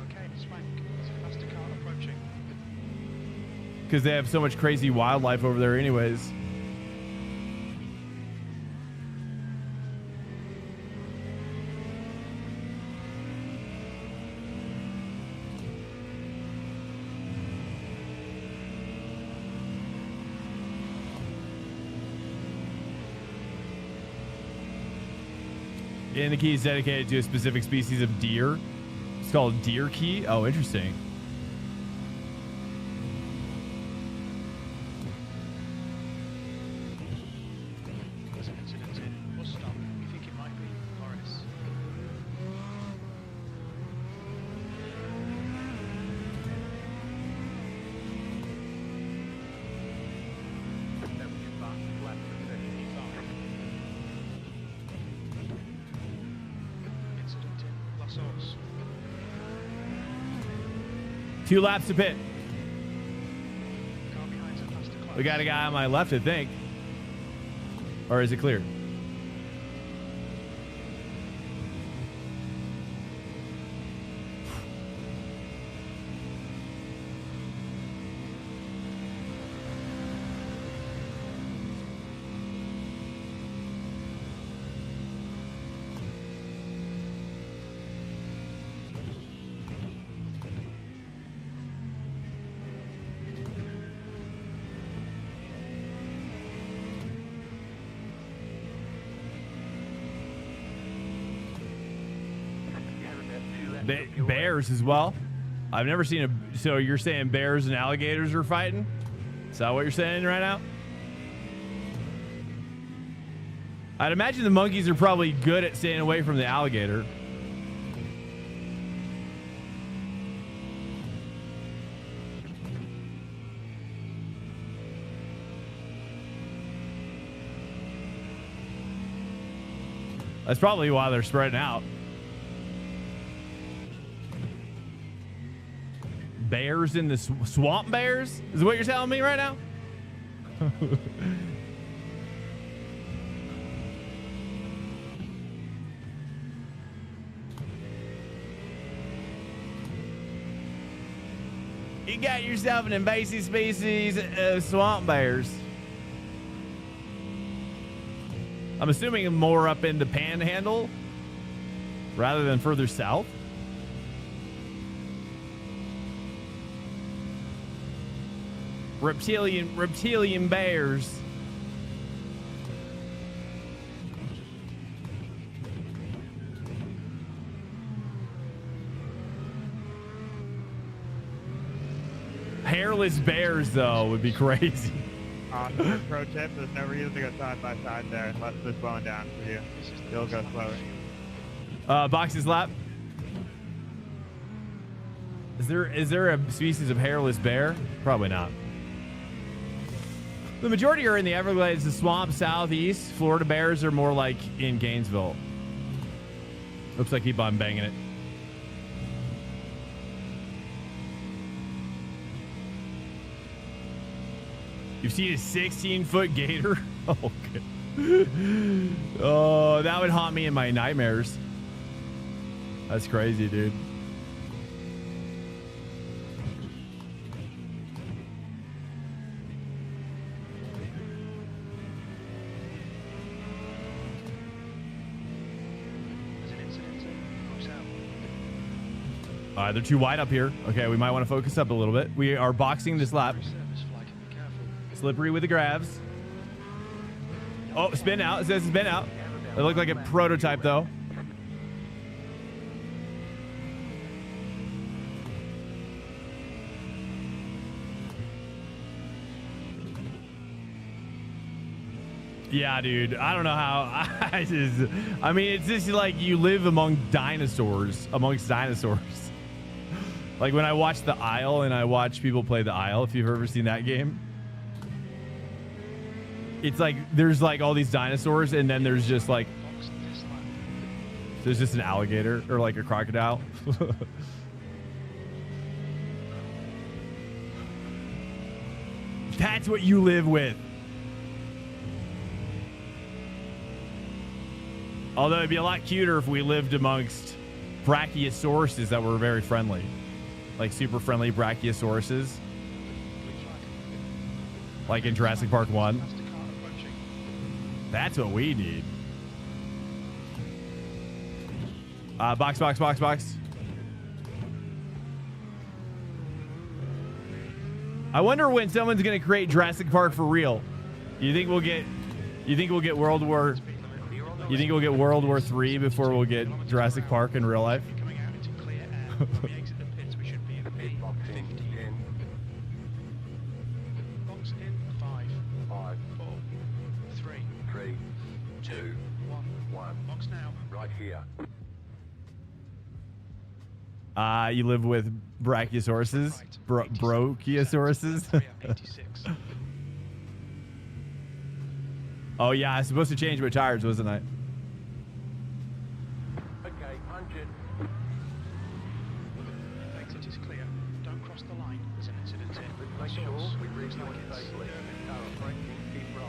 Okay, Swank, it's a faster car approaching. Because they have so much crazy wildlife over there anyways. And the key is dedicated to a specific species of deer. It's called deer key. Oh, interesting. There's an incident in bus stop. We think it might be Morris. Incident in Los Osos. 2 laps to pit. Car behind's a faster class. We got a guy on my left, I think. Or is it clear? Bears as well. I've never seen a. So you're saying bears and alligators are fighting? Is that what you're saying right now? I'd imagine the monkeys are probably good at staying away from the alligator. That's probably why they're spreading out. Bears in the swamp bears? Is what you're telling me right now? You got yourself an invasive species of swamp bears. I'm assuming more up in the Panhandle rather than further south. Reptilian bears. Hairless bears, though, would be crazy. Pro tip, there's no reason to go side by side there unless it's slowing down for you. You'll go slower. Box's lap. Is there a species of hairless bear? Probably not. The majority are in the Everglades, the swamp southeast. Florida bears are more like in Gainesville. Looks like keep on banging it. You've seen a 16-foot gator? Oh, good. Oh, that would haunt me in my nightmares. That's crazy, dude. They're too wide up here. Okay, we might want to focus up a little bit. We are boxing this lap. Slippery with the grabs. Oh, spin out. It says spin out. It looked like a prototype, though. Yeah, dude. I don't know how. I mean, it's just like you live amongst dinosaurs. Like when I watch The Isle and I watch people play The Isle, if you've ever seen that game. It's like there's like all these dinosaurs and then there's just like there's just an alligator or like a crocodile. That's what you live with. Although it'd be a lot cuter if we lived amongst brachiosauruses that were very friendly. Like super friendly brachiosauruses. Like in Jurassic Park 1. That's what we need. Box. I wonder when someone's gonna create Jurassic Park for real. You think we'll get World War III before we'll get Jurassic Park in real life? You live with brachiosauruses? Brochiosauruses? Oh, yeah, I was supposed to change my tires, wasn't I? Okay, punch it. Exit is clear. Don't cross the line. There's an incident here. Let's make sure we rejoin safely. Car approaching, keep right.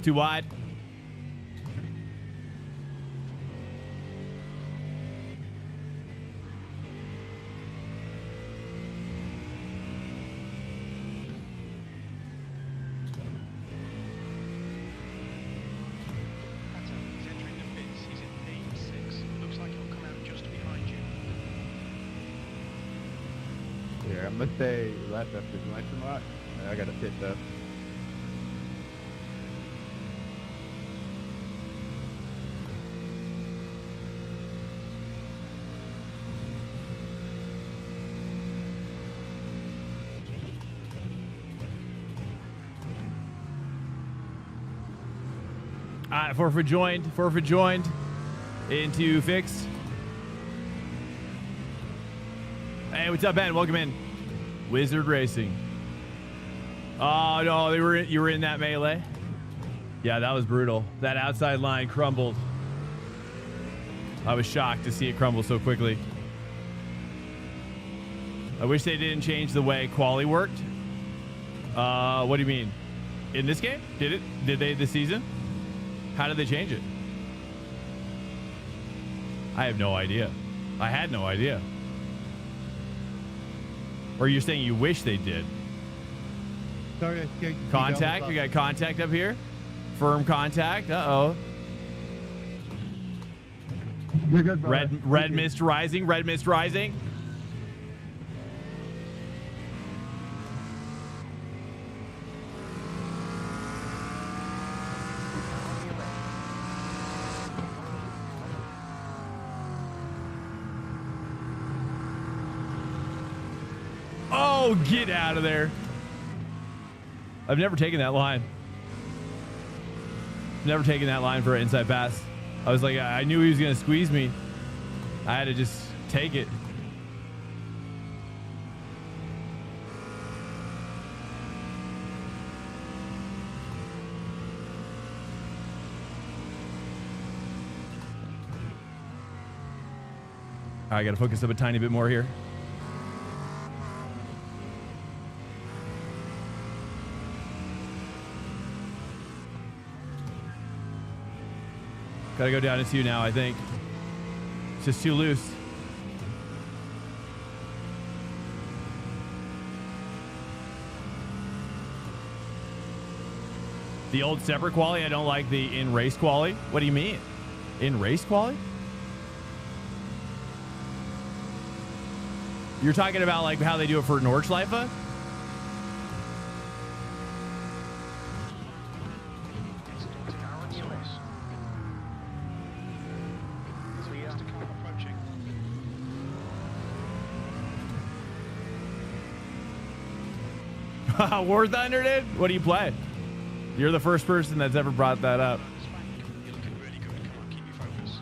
Too wide. He's entering the pits. He's in P6. Looks like he'll come out just behind you. Here, I'm gonna stay left after the nice and lot. I got a pit though. Forfeit joined into fixed. Hey, what's up, Ben? Welcome in. Wizard Racing. Oh no, you were in that melee. Yeah, that was brutal. That outside line crumbled. I was shocked to see it crumble so quickly. I wish they didn't change the way quali worked. What do you mean? In this game? Did they this season? How did they change it? I have no idea. I had no idea. Or you're saying you wish they did? Contact? We got contact up here. Firm contact. Uh-oh. You're good, brother. Red mist rising. Red mist rising. Oh, get out of there. I've never taken that line. Never taken that line for an inside pass. I was like, I knew he was going to squeeze me. I had to just take it. I got to focus up a tiny bit more here. Gotta go down to 2 now, I think. It's just too loose. The old separate quali, I don't like the in-race quali. What do you mean? In-race quali? You're talking about like how they do it for Nordschleife? War Thunder, dude? What do you play? You're the first person that's ever brought that up. You're looking really good. Come on, keep your focus.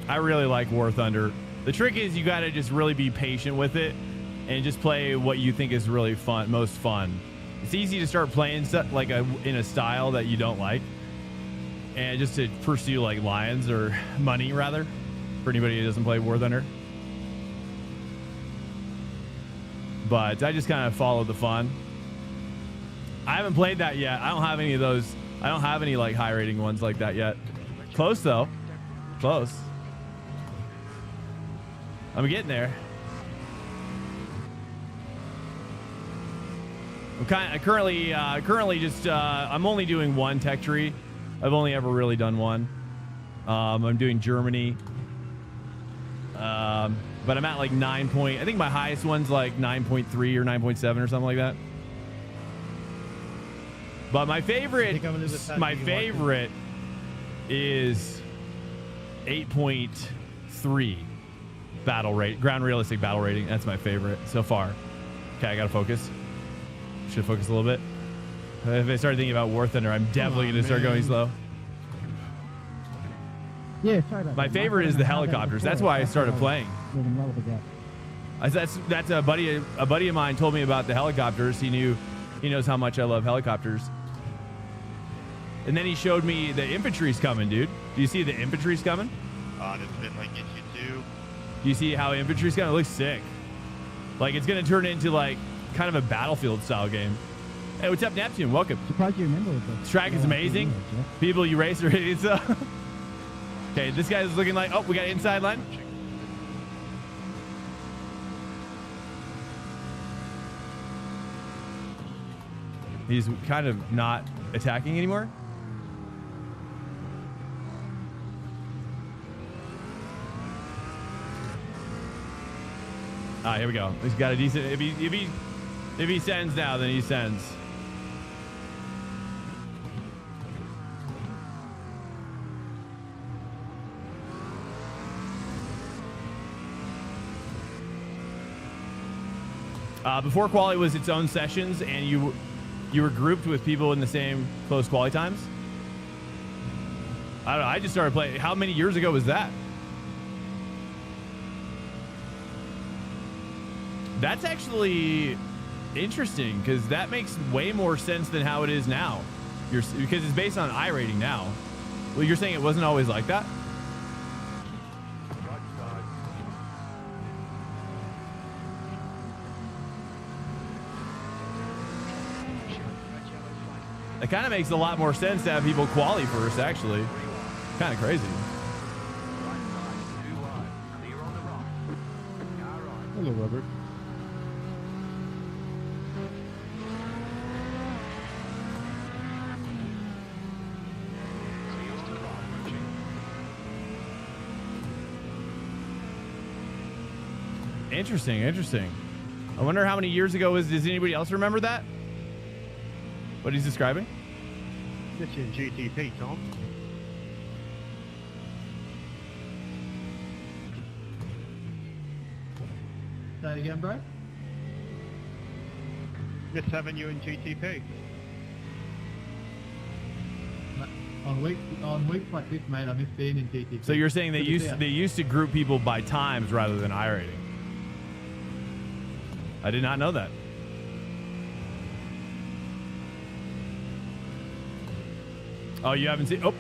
P4. I really like War Thunder. The trick is you got to just really be patient with it and just play what you think is really fun, most fun. It's easy to start playing stuff like in a style that you don't like, and just to pursue like lions or money rather. For anybody who doesn't play War Thunder. But I just kind of follow the fun. I haven't played that yet. I don't have any of those. I don't have any like high rating ones like that yet. Close though. Close. I'm getting there. I'm currently just I'm only doing one tech tree. I've only ever really done one. I'm doing Germany. But I'm at like 9 point. I think my highest one's like 9.3 or 9.7 or something like that. But my favorite is 8.3 battle rate, ground realistic battle rating. That's my favorite so far. Okay, I gotta focus. Should focus a little bit. If I start thinking about War Thunder, I'm definitely gonna start going slow. Yeah, sorry about My that. favorite is the helicopters. That's why I started playing. That's a buddy of mine told me about the helicopters. He knows how much I love helicopters. And then he showed me the infantry's coming, dude. Do you see the infantry's coming? It's been like issue 2. Do you see how infantry's coming? It looks sick. Like, it's going to turn into, like, kind of a Battlefield style game. Hey, what's up, Neptune? Welcome. Surprised you remember it. This track is amazing. People, you race or it's okay, this guy's looking like, oh, we got inside line. He's kind of not attacking anymore. Ah, here we go. He's got a decent. If he sends now, then he sends. Before quali was its own sessions, and you were grouped with people in the same close quali times. I don't know. I just started playing. How many years ago was that? That's actually interesting because that makes way more sense than how it is now. Because it's based on iRating now. Well, you're saying it wasn't always like that? It kind of makes a lot more sense to have people quali first, actually. Kind of crazy. Hello, Robert. Interesting, interesting. I wonder how many years ago was. Does anybody else remember that? What he's describing? Get you in GTP, Tom. Say it again, bro. Just having you in GTP. On weeks like this, mate, I miss being in GTP. So you're saying they used to group people by times rather than iRating? I did not know that. Oh, you haven't seen? Oh.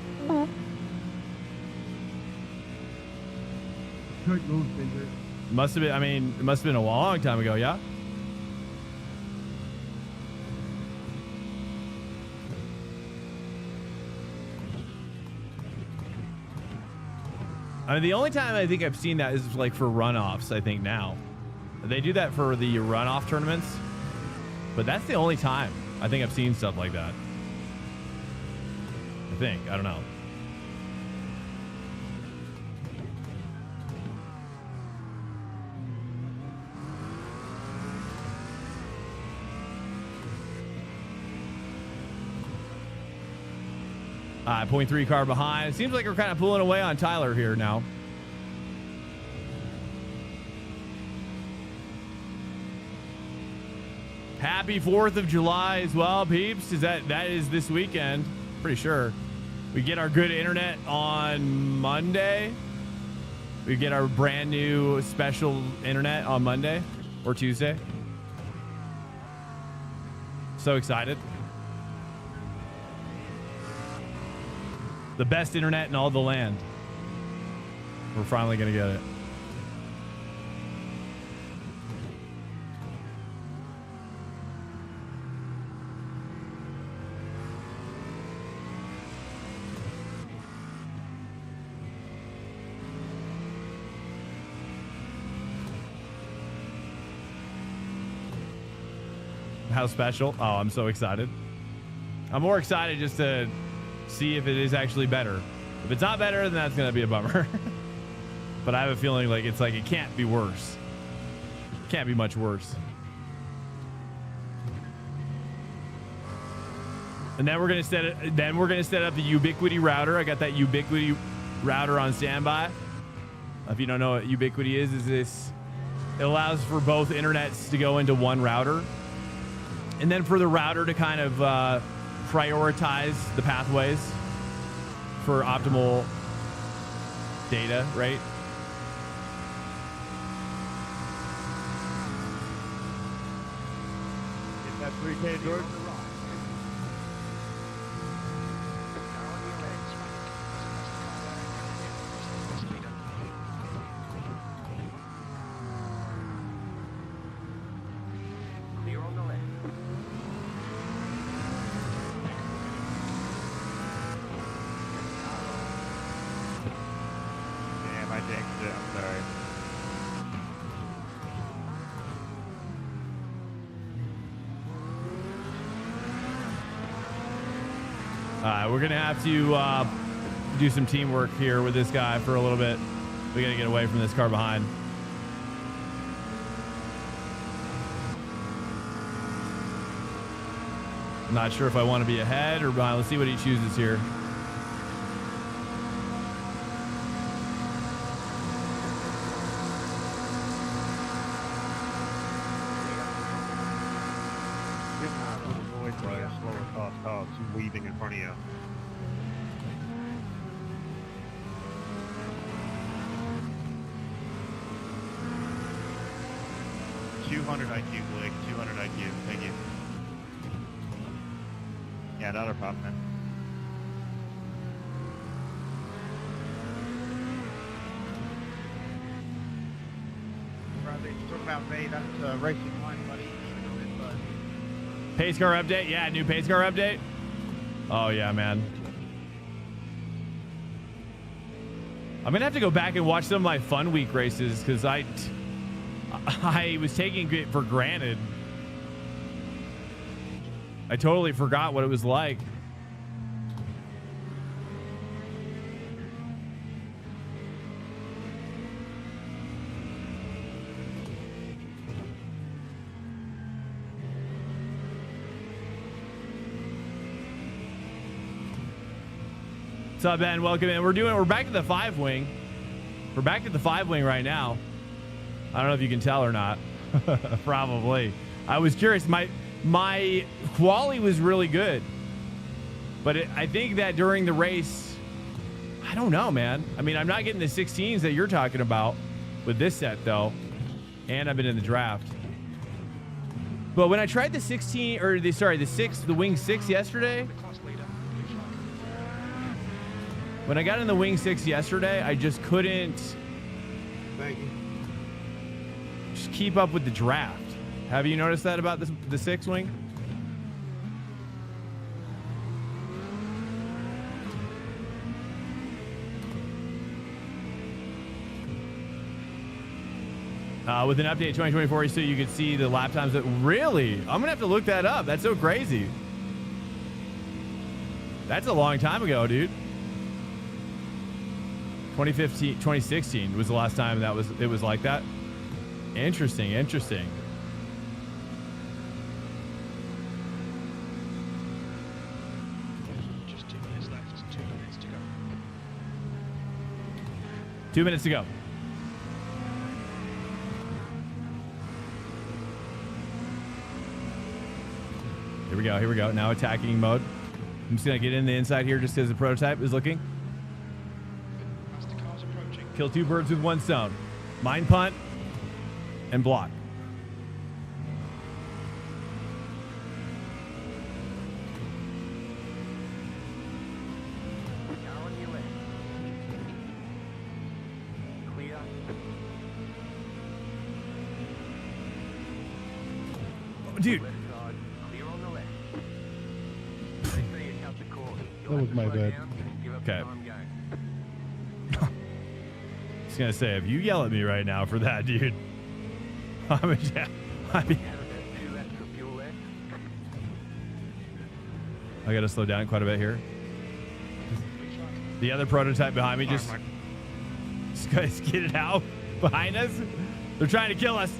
Must have been. I mean, it must have been a long time ago. Yeah. I mean, the only time I think I've seen that is like for runoffs. I think now they do that for the runoff tournaments, but that's the only time I think I've seen stuff like that. I think. I don't know. 0.3 car behind. Seems like we're kind of pulling away on Tyler here now. Happy 4th of July as well, peeps. That is this weekend? Pretty sure. We get our good internet on Monday. We get our brand new special internet on Monday or Tuesday. So excited. The best internet in all the land. We're finally going to get it. How special? Oh, I'm so excited. I'm more excited just to see if it is actually better. If it's not better, then that's going to be a bummer. But I have a feeling like it can't be worse. Can't be much worse. And then we're going to set up the Ubiquity router. I got that Ubiquity router on standby. If you don't know what Ubiquity is this, it allows for both internets to go into one router. And then for the router to kind of prioritize the pathways for optimal data, right? Get that 3K, George. We're going to have to do some teamwork here with this guy for a little bit. We got to get away from this car behind. I'm not sure if I want to be ahead or behind. Let's see what he chooses here. By a slower fast car that's weaving in front of you. $200 IQ, Blake. 200 IQ. Thank you. Yeah, not our problem, man. Bradley, talk about me. That's racing line, buddy. Pace car update. Yeah, new pace car update. Oh, yeah, man. I'm going to have to go back and watch some of my Fun Week races because I was taking it for granted. I totally forgot what it was like. What's up, Ben? Welcome in. We're back to the 5-wing. We're back to the 5-wing right now. I don't know if you can tell or not. Probably. I was curious. My quali was really good, but I think that during the race, I don't know, man. I mean, I'm not getting the 16s that you're talking about with this set though, and I've been in the draft. But when I tried the 16 or the wing 6 yesterday. When I got in the wing 6 yesterday, I just couldn't just keep up with the draft. Have you noticed that about the 6 wing? With an update 2024, so you could see the lap times. Really? I'm going to have to look that up. That's so crazy. That's a long time ago, dude. 2016 was the last time it was like that. Interesting. Just 2 minutes left. 2 minutes to go. 2 minutes to go. Here we go. Now attacking mode. I'm just gonna get in the inside here just as the prototype is looking. Kill 2 birds with 1 stone. Mine punt and block. Oh, dude. That was my bad. Okay. I was gonna say, if you yell at me right now for that, dude, I gotta slow down quite a bit here. The other prototype behind me just get it out behind us. They're trying to kill us.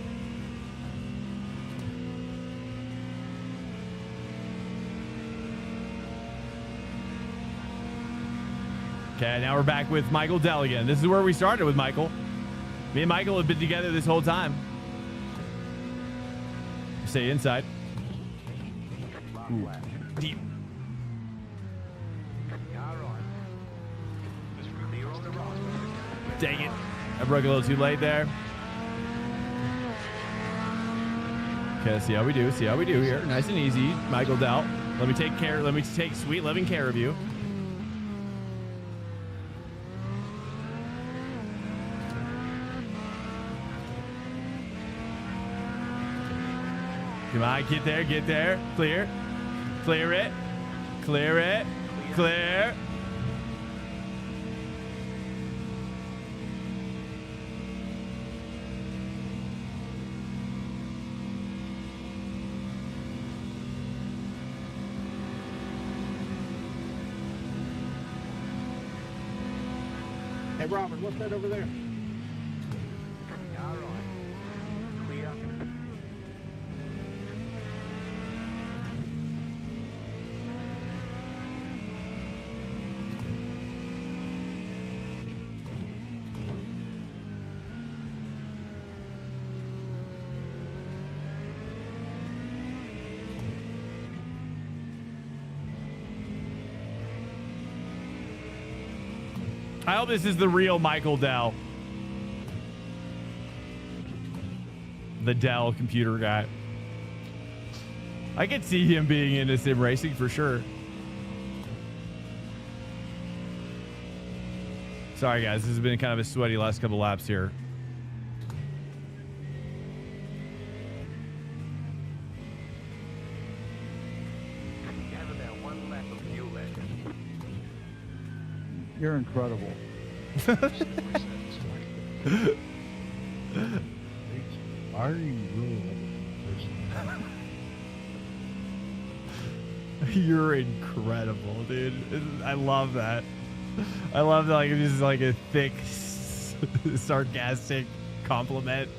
Okay, now we're back with Michael Dell again. This is where we started with Michael. Me and Michael have been together this whole time. Stay inside. Ooh. Deep. Dang it. I broke a little too late there. Okay, see how we do. See how we do here. Nice and easy. Michael Dell. Let me take sweet loving care of you. Come on, get there. Clear it. Clear. Hey, Robert, what's that over there? All right. Clear. I hope this is the real Michael Dell. The Dell computer guy. I could see him being into sim racing for sure. Sorry guys, this has been kind of a sweaty last couple laps here. You have about 1 lap of fuel left. You're incredible. Are you really You're incredible, dude. I love that. I love that. Like, this is like a thick, sarcastic compliment.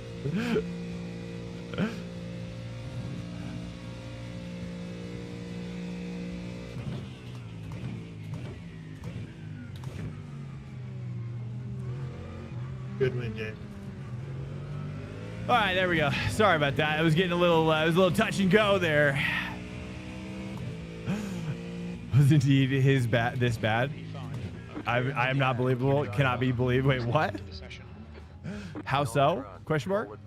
Good win, Jay. All right, there we go. Sorry about that. I was getting a little, it was a little touch and go there. Was indeed his bad. This bad. I am not believable. Cannot be believed. Wait, what? How so? Question mark.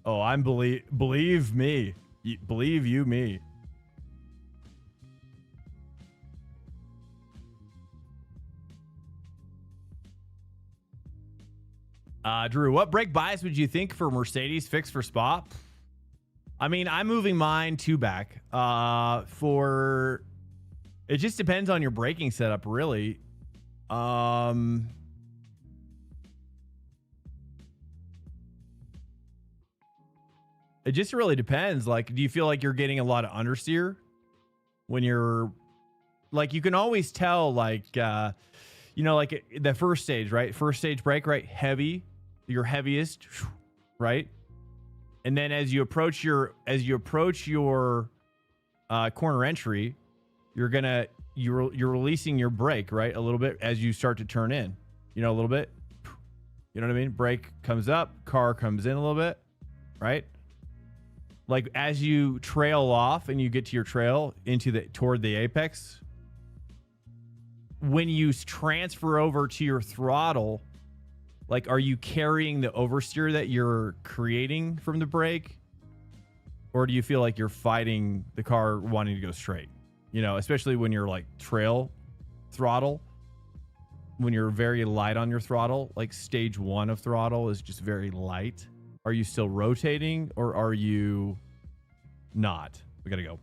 Oh, I'm believe me. Believe you me. Drew, what brake bias would you think for Mercedes fixed for Spa? I mean, I'm moving mine 2 back. For it just depends on your braking setup, really. It just really depends. Like, do you feel like you're getting a lot of understeer when you're like, you can always tell, like, you know, like the first stage, right? First stage brake, right? Heavy, your heaviest, right? And then as you approach your corner entry, you're releasing your brake, right? A little bit as you start to turn in, you know, a little bit, you know what I mean? Brake comes up, car comes in a little bit, right? Like as you trail off and you get to your trail toward the apex, when you transfer over to your throttle, like, are you carrying the oversteer that you're creating from the brake? Or do you feel like you're fighting the car wanting to go straight? You know, especially when you're like trail throttle, when you're very light on your throttle, like stage 1 of throttle is just very light. Are you still rotating or are you not? We gotta go.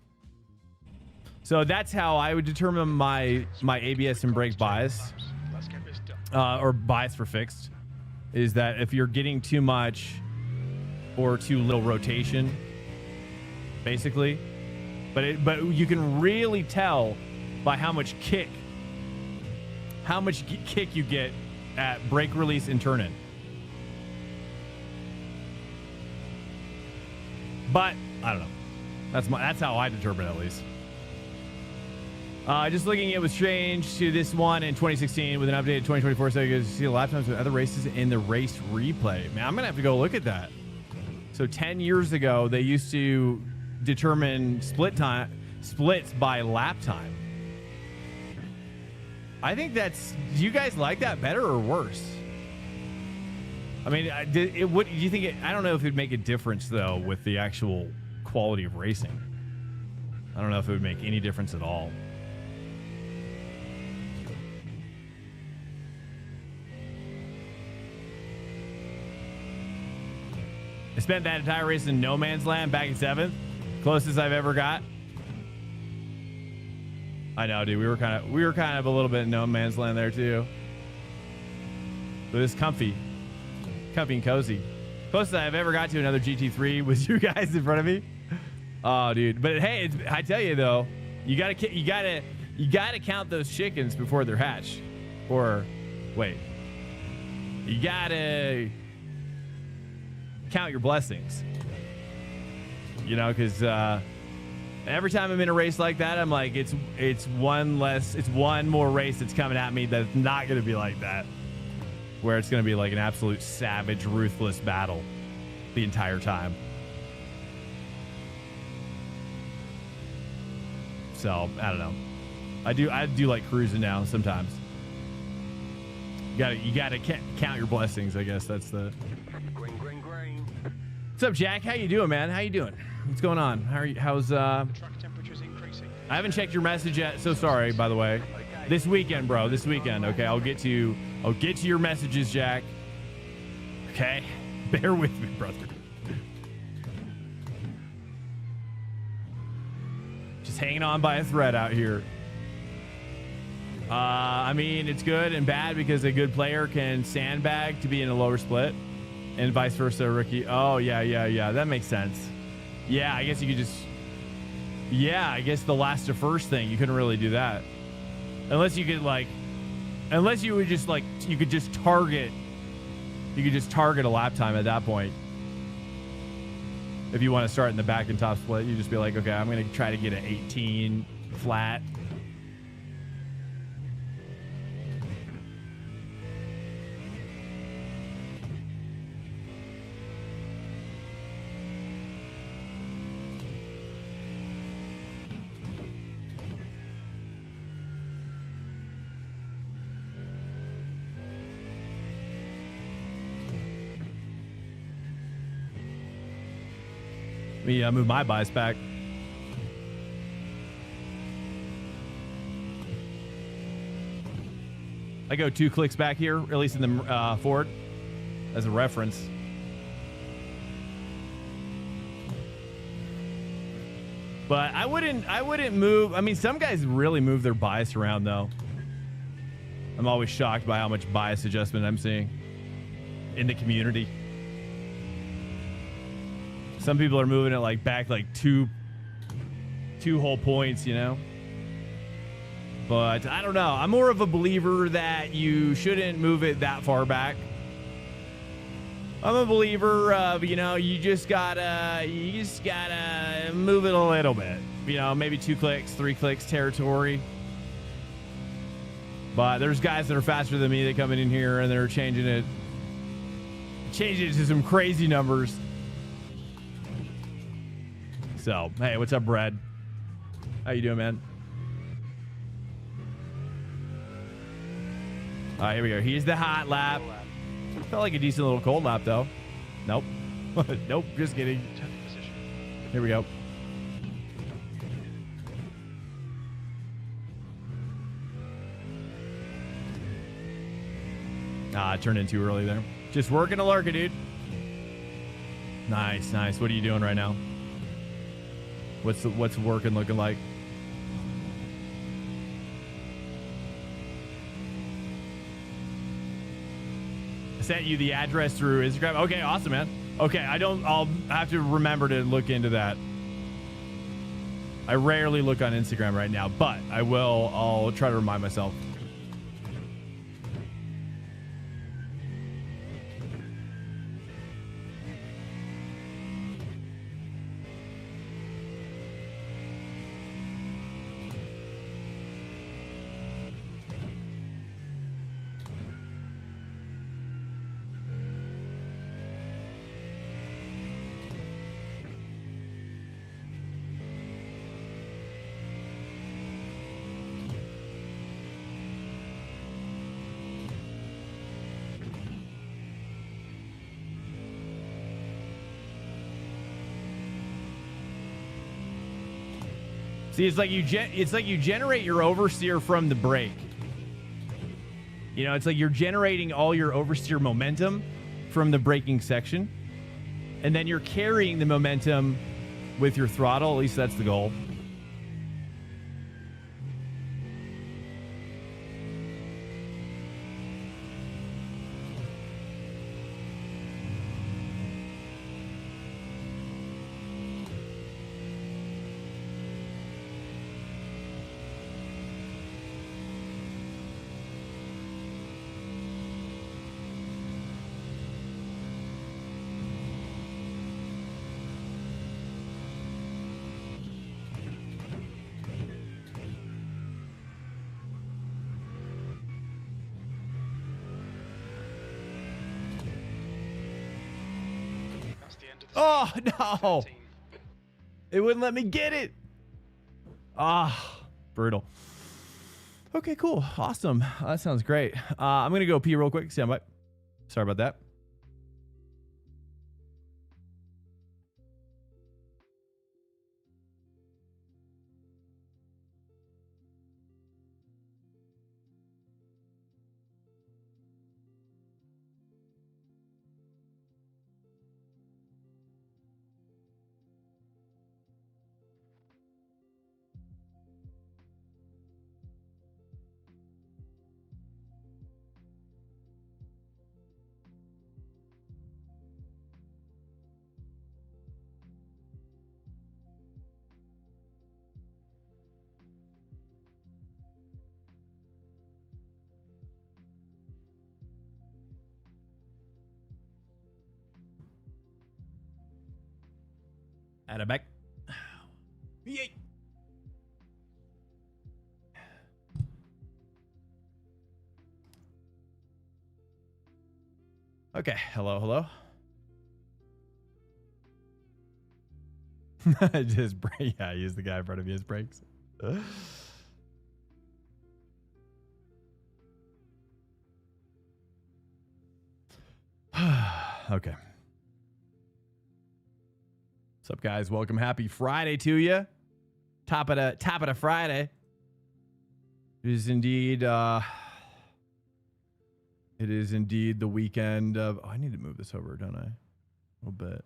So that's how I would determine my ABS and brake bias, or bias for fixed, is that if you're getting too much or too little rotation, basically, but you can really tell by how much kick you get at brake release and turn in. But I don't know. That's how I determine it, at least. Just looking, it was changed to this one in 2016 with an updated 2024, so you can see the lap times with other races in the race replay. Man, I'm gonna have to go look at that. So 10 years ago, they used to determine splits by lap time. I think do you guys like that better or worse? I mean, do you think I don't know if it'd make a difference though with the actual quality of racing. I don't know if it would make any difference at all. I spent that entire race in no man's land back in 7th. Closest I've ever got. I know, dude. We were kind of a little bit in no man's land there too. But it's comfy and cozy. Closest I've ever got to another GT3 was you guys in front of me. Oh, dude. But hey, I tell you though, you gotta You got to count those chickens before they're hatched. Or, wait. You got to count your blessings. You know, because every time I'm in a race like that, I'm like, it's one more race that's coming at me that's not going to be like that. Where it's going to be like an absolute savage, ruthless battle the entire time. So, I don't know. I do like cruising now sometimes. You gotta count your blessings, I guess. That's the... What's up, Jack? How you doing, man? How you doing? What's going on? How's Track temperature's increasing. I haven't checked your message yet. So sorry, by the way. This weekend, bro. This weekend. Okay, I'll get to your messages, Jack. Okay? Bear with me, brother. Just hanging on by a thread out here. I mean, it's good and bad because a good player can sandbag to be in a lower split and vice versa, a rookie. Oh, yeah. That makes sense. Yeah, I guess you could just... Yeah, I guess the last to first thing, you couldn't really do that. Unless you could, like... Unless you would just, like... You could just target... You could just target a lap time at that point. If you want to start in the back and top split, you just be like, okay, I'm going to try to get an 18 flat. Let me move my bias back. I go 2 clicks back here, at least in the Ford, as a reference. But I wouldn't move. I mean, some guys really move their bias around, though. I'm always shocked by how much bias adjustment I'm seeing in the community. Some people are moving it like back like two whole points, you know. But I don't know. I'm more of a believer that you shouldn't move it that far back. I'm a believer of, you know, you just gotta move it a little bit. You know, maybe 2 clicks, 3 clicks territory. But there's guys that are faster than me that come in here and they're changing it to some crazy numbers. So, hey, what's up, Brad? How you doing, man? All right, here we go. Here's the hot lap. Felt like a decent little cold lap, though. Nope. Nope, just kidding. Here we go. Ah, it turned in too early there. Just working a lurker, dude. Nice, nice. What are you doing right now? What's working looking like? I sent you the address through Instagram. Okay, awesome, man. Okay, I'll have to remember to look into that. I rarely look on Instagram right now, but I'll try to remind myself. See, it's like you generate your oversteer from the brake. You know, it's like you're generating all your oversteer momentum from the braking section, and then you're carrying the momentum with your throttle. At least that's the goal. the end of the Oh, stage. no. 13. It wouldn't let me get it. Ah, brutal. Okay, cool. Awesome. That sounds great. I'm going to go pee real quick. Stand by. Sorry about that. Add it back. Yay. Okay. Hello, hello. Just brake. Yeah, use the guy in front of me as brakes. Okay. What's up, guys? Welcome. Happy Friday to you. Top of the Friday. It is indeed the weekend of. Oh, I need to move this over, don't I? A little bit.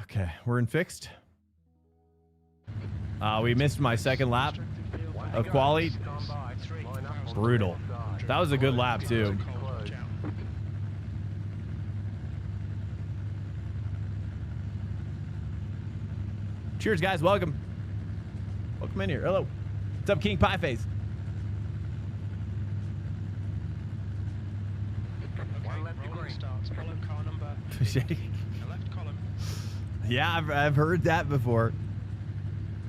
Okay, we're in fixed. We missed my second lap of quali. Brutal. That was a good lap too. Cheers, guys. Welcome. Welcome in here. Hello. What's up, King Pie Face? Yeah, I've heard that before.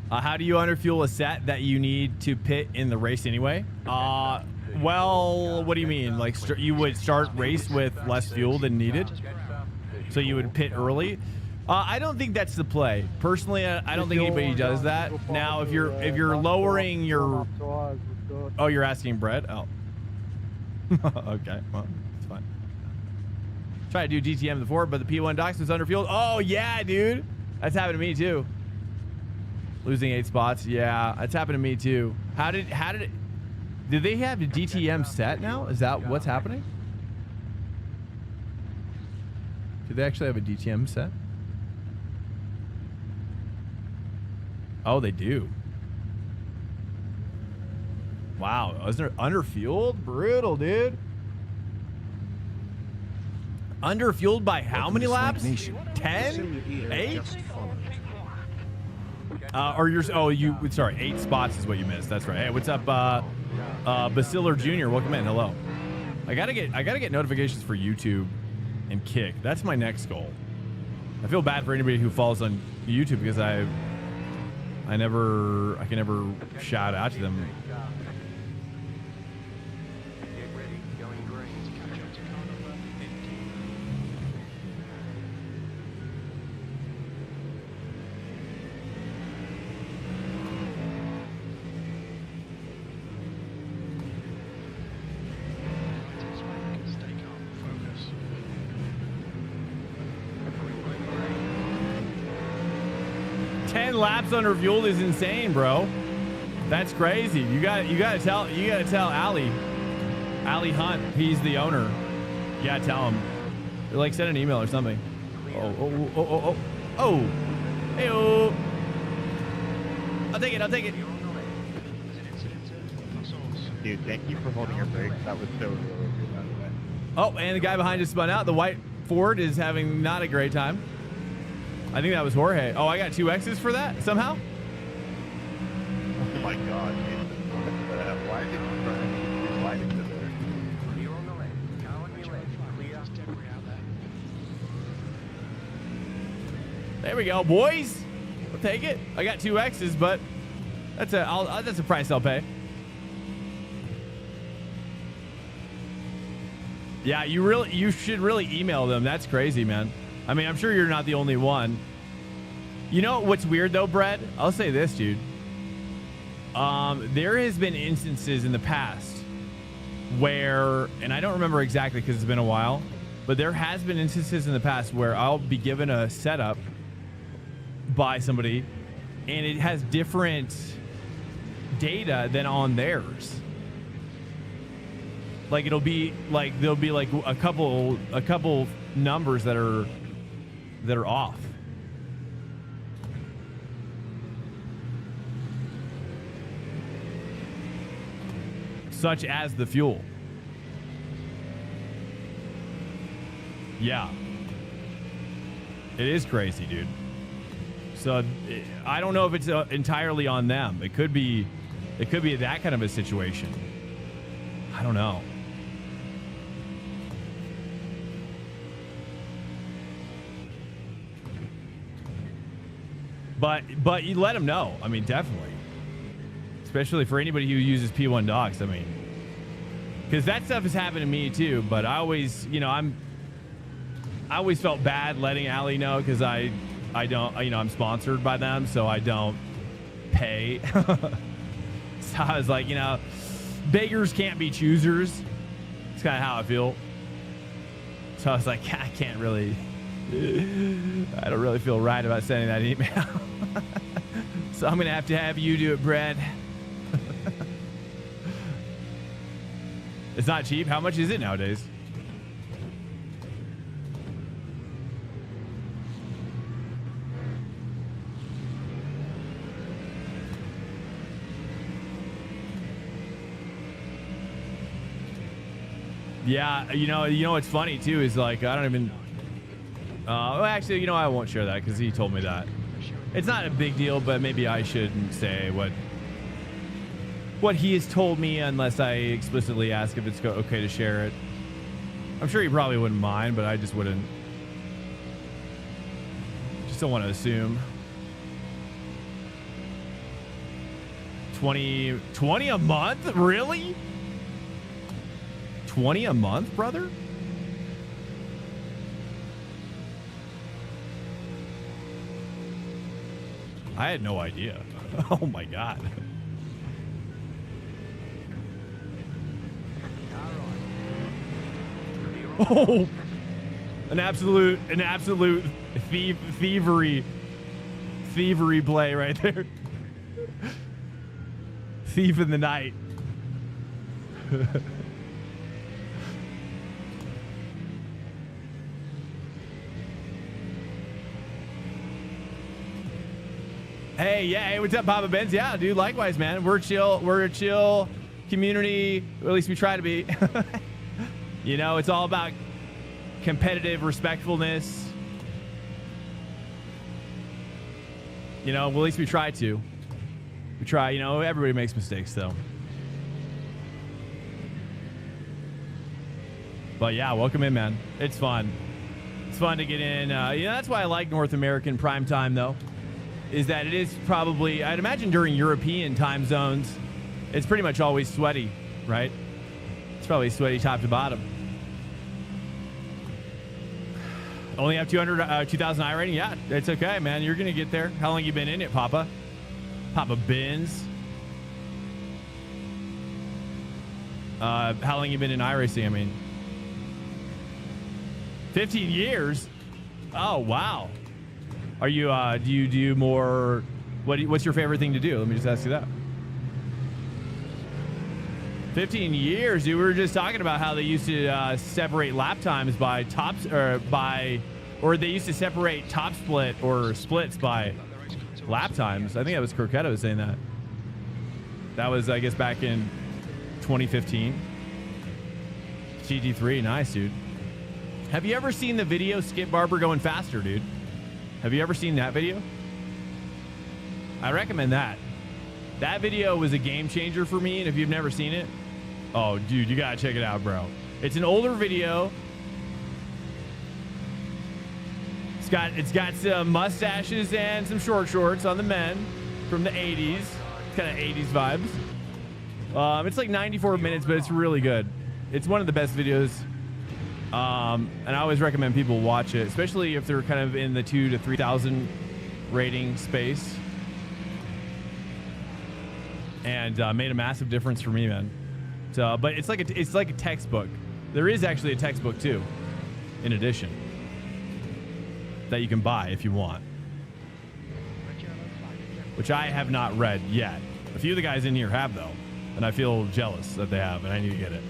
How do you underfuel a set that you need to pit in the race anyway? Well, what do you mean? Like you would start race with less fuel than needed, so you would pit early. I don't think that's the play. Personally, I don't think anybody does that. Now, if you're lowering your, oh, you're asking Brett. Oh, okay, well, it's fine. Try to do GTM before, but the P1 Docs was underfueled. Oh yeah, dude, that's happened to me too. Losing 8 spots. Yeah, that's happened to me too. How did it? Did they have a DTM set now? Is that what's happening? Do they actually have a DTM set? Oh, they do. Wow, was there underfueled? Brutal, dude. Underfueled by how many laps? 10? 8? Or you're, oh, you, sorry, 8 spots is what you missed. That's right. Hey, what's up, Baciller Jr.? Welcome in. Hello. I gotta get notifications for YouTube and Kick. That's my next goal. I feel bad for anybody who follows on YouTube because I can never shout out to them. Get ready, going green. 10 laps underfueled is insane, bro. That's crazy. You gotta tell Ali Hunt. He's the owner. You gotta tell him. Like send an email or something. Oh. Hey-oh. I'll take it. Dude, thank you for holding your brakes. That was so good, by the way. Oh, and the guy behind us spun out. The white Ford is having not a great time. I think that was Jorge. Oh, I got 2 X's for that somehow? Oh my god, dude. Why did you try sliding to there? Clear on the left. Car on your left. Clear. Debris out there. There we go, boys. I'll take it. I got 2 X's, but that's a price I'll pay. Yeah, you should really email them. That's crazy, man. I mean, I'm sure you're not the only one. You know what's weird though, Brett? I'll say this, dude. There has been instances in the past where, and I don't remember exactly because it's been a while, but there has been instances in the past where I'll be given a setup by somebody and it has different data than on theirs. Like it'll be like, there'll be like a couple numbers that are off. Such as the fuel. Yeah. It is crazy, dude. So I don't know if it's entirely on them. It could be that kind of a situation. I don't know. But you let them know. I mean, definitely. Especially for anybody who uses P1 docks. I mean, because that stuff has happened to me too. But I always, you know, I always felt bad letting Allie know because I don't, you know, I'm sponsored by them, so I don't pay. So I was like, you know, beggars can't be choosers. It's kind of how I feel. So I was like, I can't really. I don't really feel right about sending that email. So I'm gonna have to have you do it, Brad. It's not cheap. How much is it nowadays? Yeah, you know what's funny too is like I don't even. Well, actually, you know I won't share that because he told me that. It's not a big deal, but maybe I shouldn't say what he has told me unless I explicitly ask if it's okay to share it. I'm sure he probably wouldn't mind, but I just wouldn't. Just don't want to assume. 20 a month? Really? 20 a month, brother? I had no idea. Oh my God. Oh, an absolute thievery play right there. Thief in the night. Hey, what's up, Papa Benz? Yeah, dude, likewise, man. We're a chill community, or at least we try to be. You know, it's all about competitive respectfulness. You know, well, at least we try to. We try, you know, everybody makes mistakes, though. But yeah, welcome in, man. It's fun. It's fun to get in. You know, that's why I like North American prime time, though, is that it is probably, I'd imagine during European time zones, it's pretty much always sweaty, right? It's probably sweaty top to bottom. Only have 2,000 I rating? Yeah, it's okay, man. You're going to get there. How long you been in it, Papa? Papa Benz? How long you been in iRacing? I mean, 15 years? Oh, wow. Are you, do you do more, what's your favorite thing to do? Let me just ask you that. 15 years, dude. We were just talking about how they used to separate lap times by tops, or they used to separate top split or splits by lap times. I think that was Croquetta was saying that. That was, I guess, back in 2015. GT3, nice, dude. Have you ever seen the video Skip Barber going faster, dude? Have you ever seen that video? I recommend that. That video was a game changer for me, and if you've never seen it, oh, dude, you gotta check it out, bro. It's an older video. It's got some mustaches and some short shorts on the men from the 80s. It's kind of 80s vibes. It's like 94 minutes, but it's really good. It's one of the best videos And I always recommend people watch it, especially if they're kind of in the 2,000 to 3,000 rating space. And made a massive difference for me, man. So, but it's like a textbook. There is actually a textbook too, in addition, that you can buy if you want, which I have not read yet. A few of the guys in here have though, and I feel jealous that they have, and I need to get it.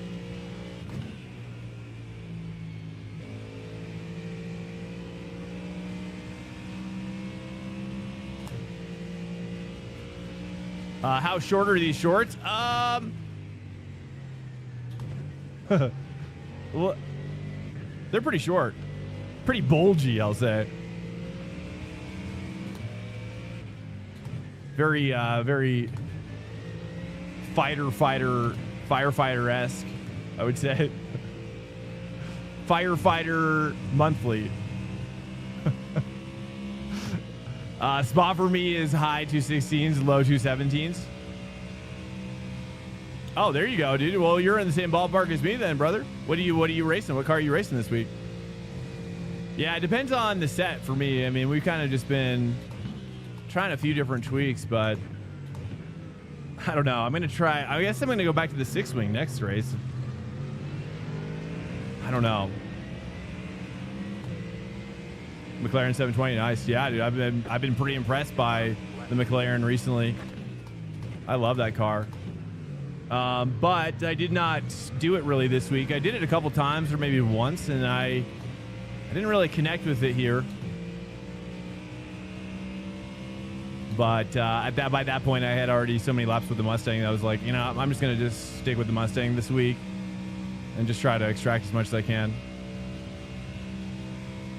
How short are these shorts? Well, they're pretty short. Pretty bulgy, I'll say. Very firefighter-esque, I would say. Firefighter monthly. Spot for me is high 216s, low 217s. Oh, there you go, dude. Well, you're in the same ballpark as me then, brother. What are you racing? What car are you racing this week? Yeah, it depends on the set for me. I mean, we've kind of just been trying a few different tweaks, but I don't know. I'm going to try. I guess I'm going to go back to the 6-wing next race. I don't know. McLaren 720, nice. Yeah, dude, I've been pretty impressed by the McLaren recently. I love that car. But I did not do it really this week. I did it a couple times or maybe once, and I didn't really connect with it here. But by that point, I had already so many laps with the Mustang that I was like, you know, I'm just going to just stick with the Mustang this week and just try to extract as much as I can.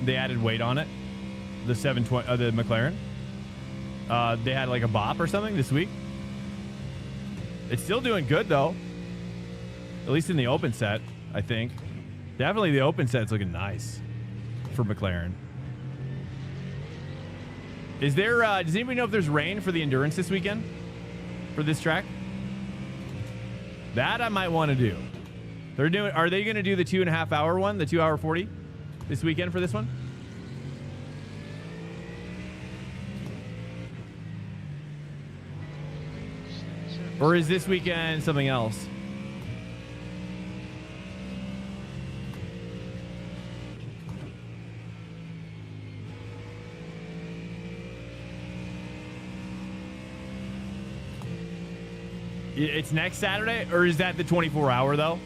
They added weight on it, the 720, the McLaren. They had like a bop or something this week. It's still doing good though, at least in the open set, I think. Definitely the open set's looking nice for McLaren. Is there? Does anybody know if there's rain for the endurance this weekend for this track? That I might want to do. Are they going to do the 2.5 hour one, the 2 hour 40? This weekend for this one? Or is this weekend something else? It's next Saturday? Or is that the 24 hour though?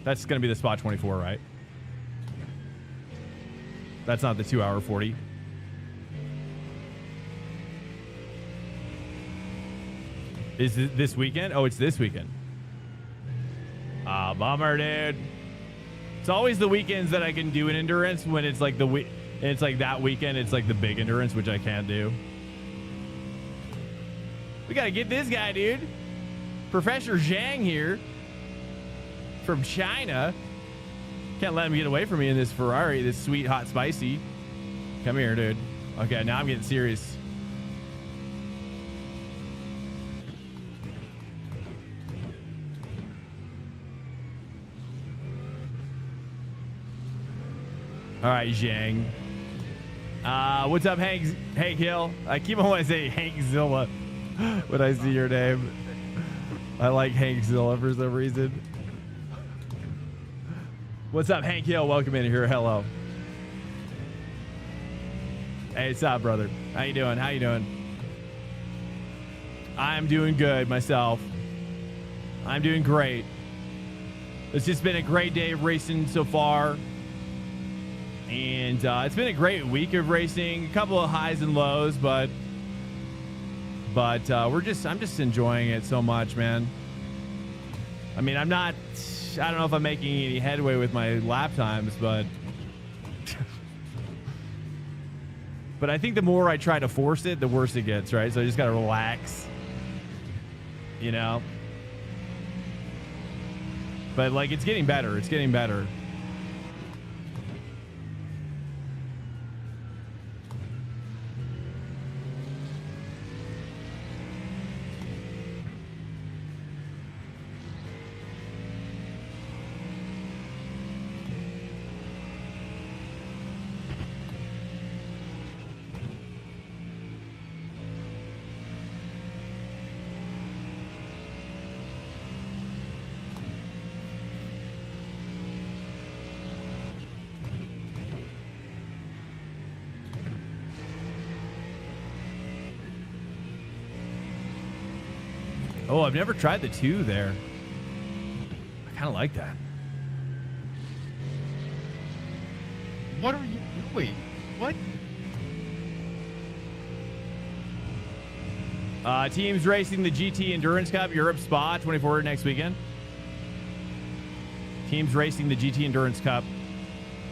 That's going to be the spot 24, right? That's not the 2 hour 40. Is it this weekend? Oh, it's this weekend. Ah, bummer, dude. It's always the weekends that I can do an endurance when it's like it's like that weekend. It's like the big endurance, which I can't do. We got to get this guy, dude. Professor Zhang here from China. Can't let him get away from me in this Ferrari, this sweet, hot, spicy. Come here, dude. Okay, now I'm getting serious. All right, Zhang. What's up, Hank Hill? I keep on wanting to say Hank Zilla when I see your name. I like Hank Zilla for some reason. What's up, Hank Hill? Welcome in here. Hello. Hey, what's up, brother? How you doing? How you doing? I'm doing good myself. I'm doing great. It's just been a great day of racing so far. And it's been a great week of racing. A couple of highs and lows, but I'm just enjoying it so much, man. I mean, I don't know if I'm making any headway with my lap times, but I think the more I try to force it, the worse it gets, right? So I just got to relax, you know? But like, it's getting better. It's getting better. Oh, I've never tried the 2 there. I kind of like that. What are you doing? What? Teams racing the GT Endurance Cup, Europe Spa, 24 next weekend. Teams racing the GT Endurance Cup,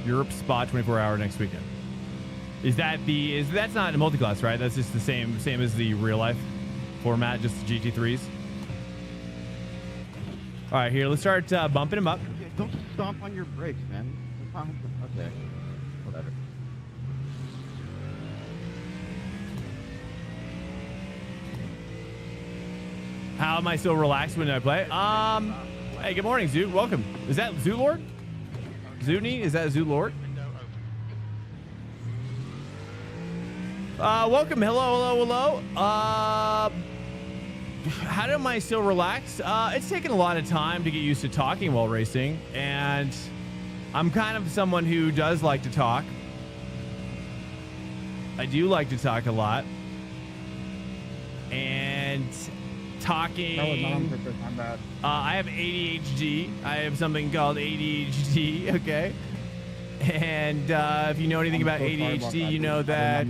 Europe Spa, 24-hour next weekend. That's not a multi-class, right? That's just the same as the real life format, just the GT3s. All right, here, let's start bumping them up. Yeah, don't stomp on your brakes, man. Okay, whatever. How am I so relaxed when I play? Hey, good morning, Zoo. Welcome. Is that Zoo Lord? Zuni? Is that Zoo Lord? Welcome. Hello. How am I so relaxed? It's taken a lot of time to get used to talking while racing, and I'm kind of someone who does like to talk. I do like to talk a lot. And talking. That was not on purpose. I'm bad. I have ADHD. I have something called ADHD, okay? And if you know anything about ADHD, you know that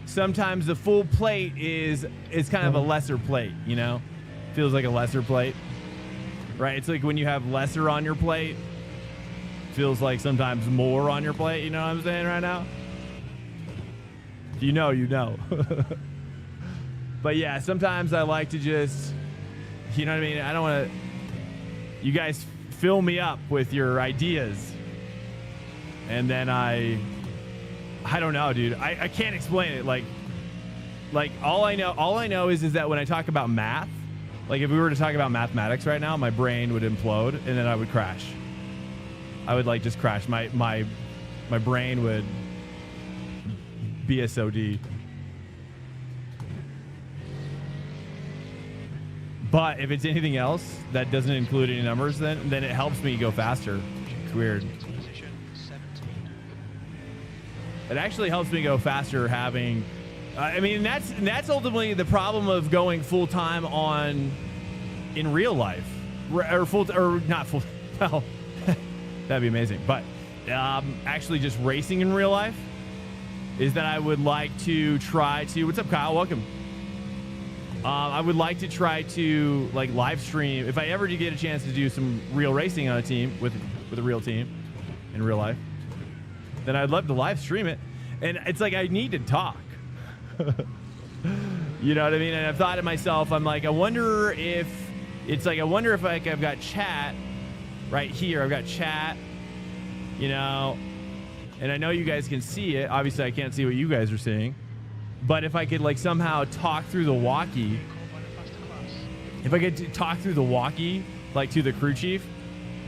sometimes the full plate is kind of a lesser plate, you know? Feels like a lesser plate, right? It's like when you have lesser on your plate, feels like sometimes more on your plate, you know what I'm saying right now? If you know, you know. But yeah, sometimes I like to just, you know what I mean? I don't want to, you guys fill me up with your ideas. And then I don't know, dude. I can't explain it. Like all I know is that when I talk about math, like if we were to talk about mathematics right now, my brain would implode and then I would crash. I would like just crash. My brain would BSOD. But if it's anything else that doesn't include any numbers, then it helps me go faster. It's weird. It actually helps me go faster having. I mean, that's ultimately the problem of going full time in real life, or not full. Well, that'd be amazing. But actually, just racing in real life is that I would like to try to. What's up, Kyle? Welcome. I would like to try to like live stream if I ever do get a chance to do some real racing on a team with a real team in real life. Then I'd love to live stream it. And it's like I need to talk. You know what I mean? And I've thought to myself, I'm like, I wonder if I've got chat right here. I've got chat, you know, and I know you guys can see it. Obviously, I can't see what you guys are seeing. But if I could like somehow talk through the walkie, if I could talk through the walkie, like to the crew chief,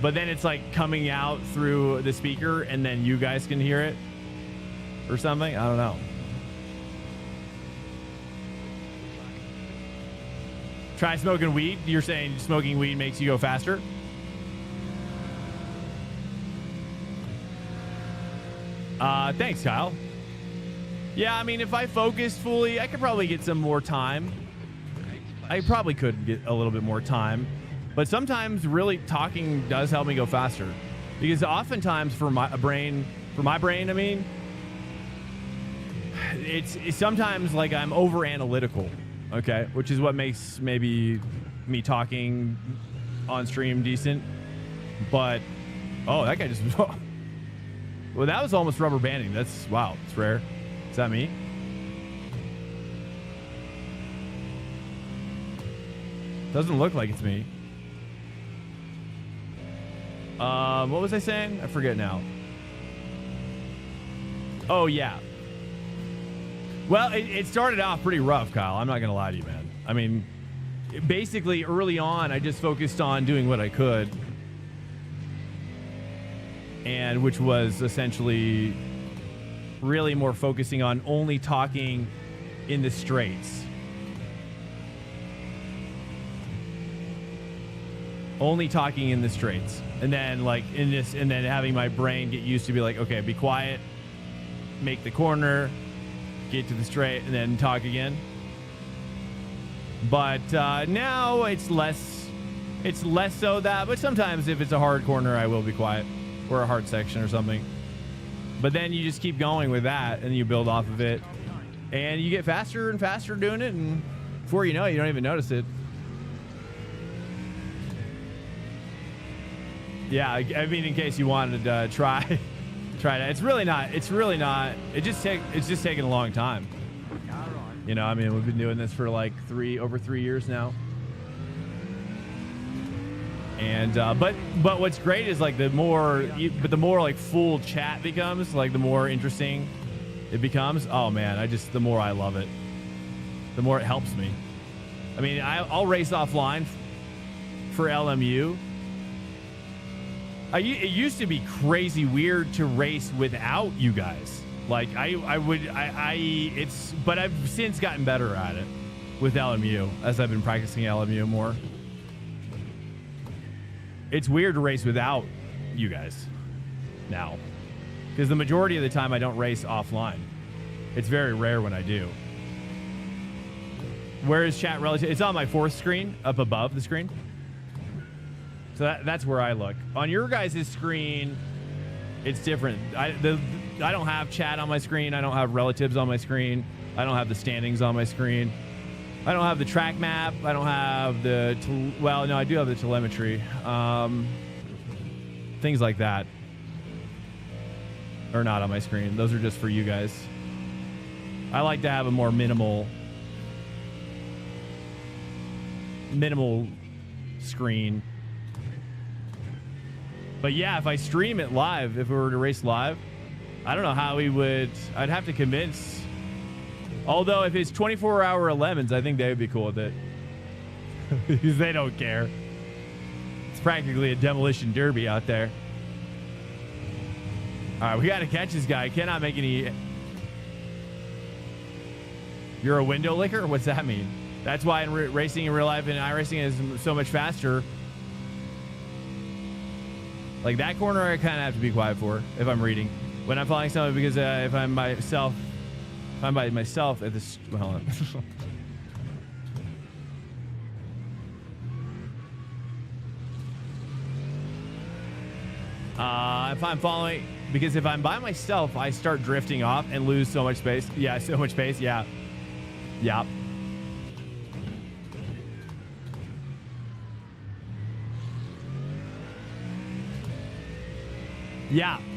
but then it's like coming out through the speaker and then you guys can hear it or something. I don't know. Try smoking weed. You're saying smoking weed makes you go faster? Thanks, Kyle. Yeah, I mean, if I focused fully, I could probably get some more time. I probably could get a little bit more time. But sometimes really talking does help me go faster. Because oftentimes for my brain, I mean, it's sometimes like I'm over analytical, okay? Which is what makes maybe me talking on stream decent. But, oh, that guy just, well, that was almost rubber banding. That's, wow, it's rare. Is that me? Doesn't look like it's me. What was I saying? I forget now. Oh, yeah. Well, it started off pretty rough, Kyle. I'm not going to lie to you, man. I mean, basically, early on, I just focused on doing what I could. And which was essentially really more focusing on only talking in the straights. Only talking in the straights. And then like in this, and then having my brain get used to be like, okay, be quiet, make the corner, get to the straight, and then talk again. But now it's less so that, but sometimes if it's a hard corner, I will be quiet, or a hard section or something. But then you just keep going with that, and you build off of it, and you get faster and faster doing it, and before you know it, you don't even notice it. Yeah, I mean, in case you wanted to try that, it's really not. It's just taking a long time. You know, I mean, we've been doing this for like over 3 years now. And but what's great is like the more like full chat becomes, like the more interesting it becomes. Oh man, the more I love it, the more it helps me. I mean, I'll race offline for LMU. It used to be crazy weird to race without you guys. Like but I've since gotten better at it with LMU as I've been practicing LMU more. It's weird to race without you guys now, because the majority of the time I don't race offline. It's very rare when I do. Where is chat relative? It's on my fourth screen up above the screen. So that's where I look. On your guys' screen, it's different. I don't have chat on my screen. I don't have relatives on my screen. I don't have the standings on my screen. I don't have the track map. I don't have well, no, I do have the telemetry. Things like that are not on my screen. Those are just for you guys. I like to have a more minimal screen. But yeah, if I stream it live, if we were to race live, I don't know how I'd have to convince. Although if it's 24-hour 11s, I think they would be cool with it. Because they don't care. It's practically a demolition derby out there. All right, we got to catch this guy. I cannot make any... You're a window licker? What's that mean? That's why racing in real life and iRacing is so much faster. Like that corner, I kind of have to be quiet for if I'm reading. When I'm following someone, because if I'm by myself at this... Well, hold on. If I'm following... Because if I'm by myself, I start drifting off and lose so much space. Yeah, so much space. Yeah. Yeah.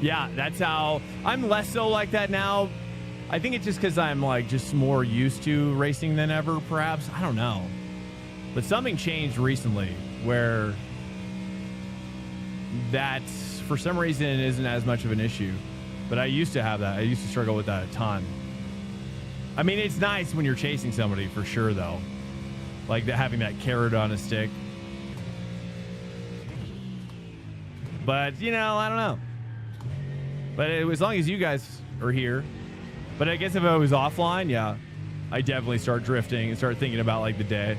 Yeah, that's how I'm less so like that now. I think it's just because I'm like just more used to racing than ever, perhaps. I don't know. But something changed recently where that, for some reason, isn't as much of an issue. But I used to have that. I used to struggle with that a ton. I mean, it's nice when you're chasing somebody, for sure, though. Like having that carrot on a stick. But, you know, I don't know. But as long as you guys are here. But I guess if I was offline, yeah, I definitely start drifting and start thinking about like the day.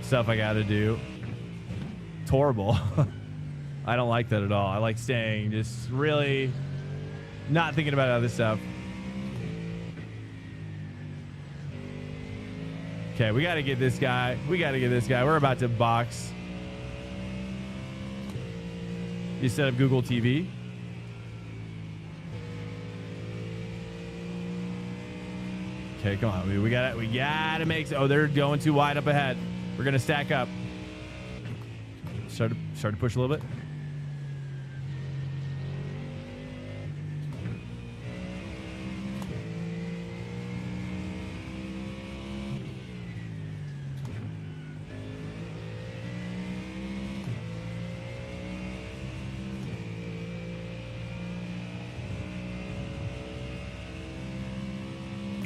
Stuff I got to do. It's horrible. I don't like that at all. I like staying, just really not thinking about other stuff. Okay, we got to get this guy. We're about to box. You set up Google TV. Okay, come on. We gotta make. Oh, they're going too wide up ahead. We're gonna stack up. Start to push a little bit.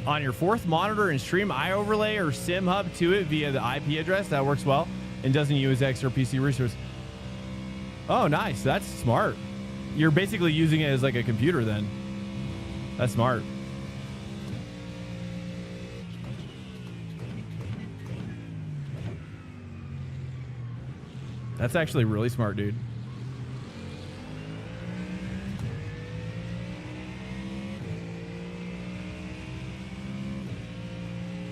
On your fourth monitor and stream iOverlay or Sim Hub to it via the IP address. That works well and doesn't use extra PC resource. Oh, nice. That's smart. You're basically using it as like a computer then. That's smart. That's actually really smart, dude.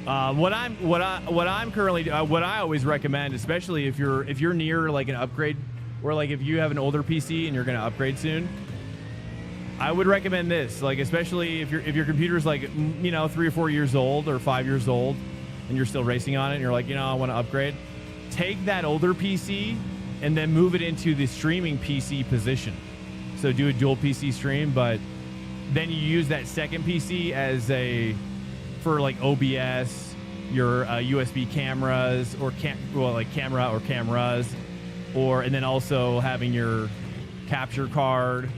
What I always recommend, especially if you're near like an upgrade, or like if you have an older PC and you're going to upgrade soon, I would recommend this. Like especially if your computer's like 3 or 4 years old or 5 years old, and you're still racing on it, and you're like, I want to upgrade. Take that older PC and then move it into the streaming PC position. So do a dual PC stream, but then you use that second PC as for like OBS, your USB cameras or camera or cameras, and then also having your capture card,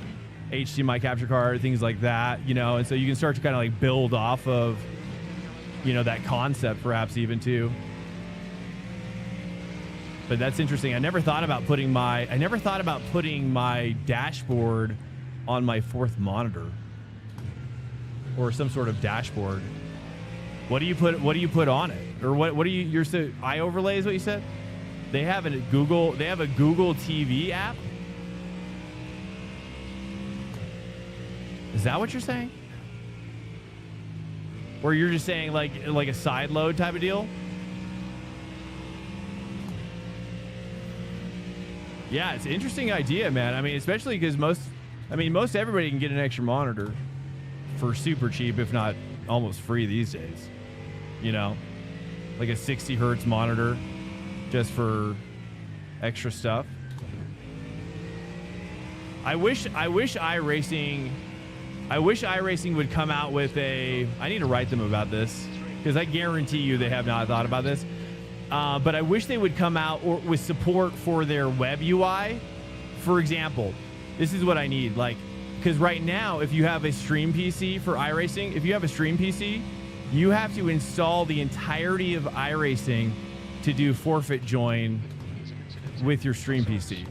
HDMI capture card, things like that, and so you can start to kind of like build off of, that concept perhaps even too. But that's interesting. I never thought about putting my dashboard on my fourth monitor or some sort of dashboard. What do you put on it? Or what do you eye overlay is what you said? They have a Google TV app? Is that what you're saying? Or you're just saying like a side load type of deal? Yeah, it's an interesting idea, man. I mean, especially because most everybody can get an extra monitor for super cheap, if not almost free these days. Like a 60 hertz monitor just for extra stuff. I wish iRacing would come out with I need to write them about this because I guarantee you they have not thought about this. But I wish they would come out with support for their web UI. For example, this is what I need. Because right now, if you have a stream PC for iRacing, you have to install the entirety of iRacing to do forfeit join with your stream PC.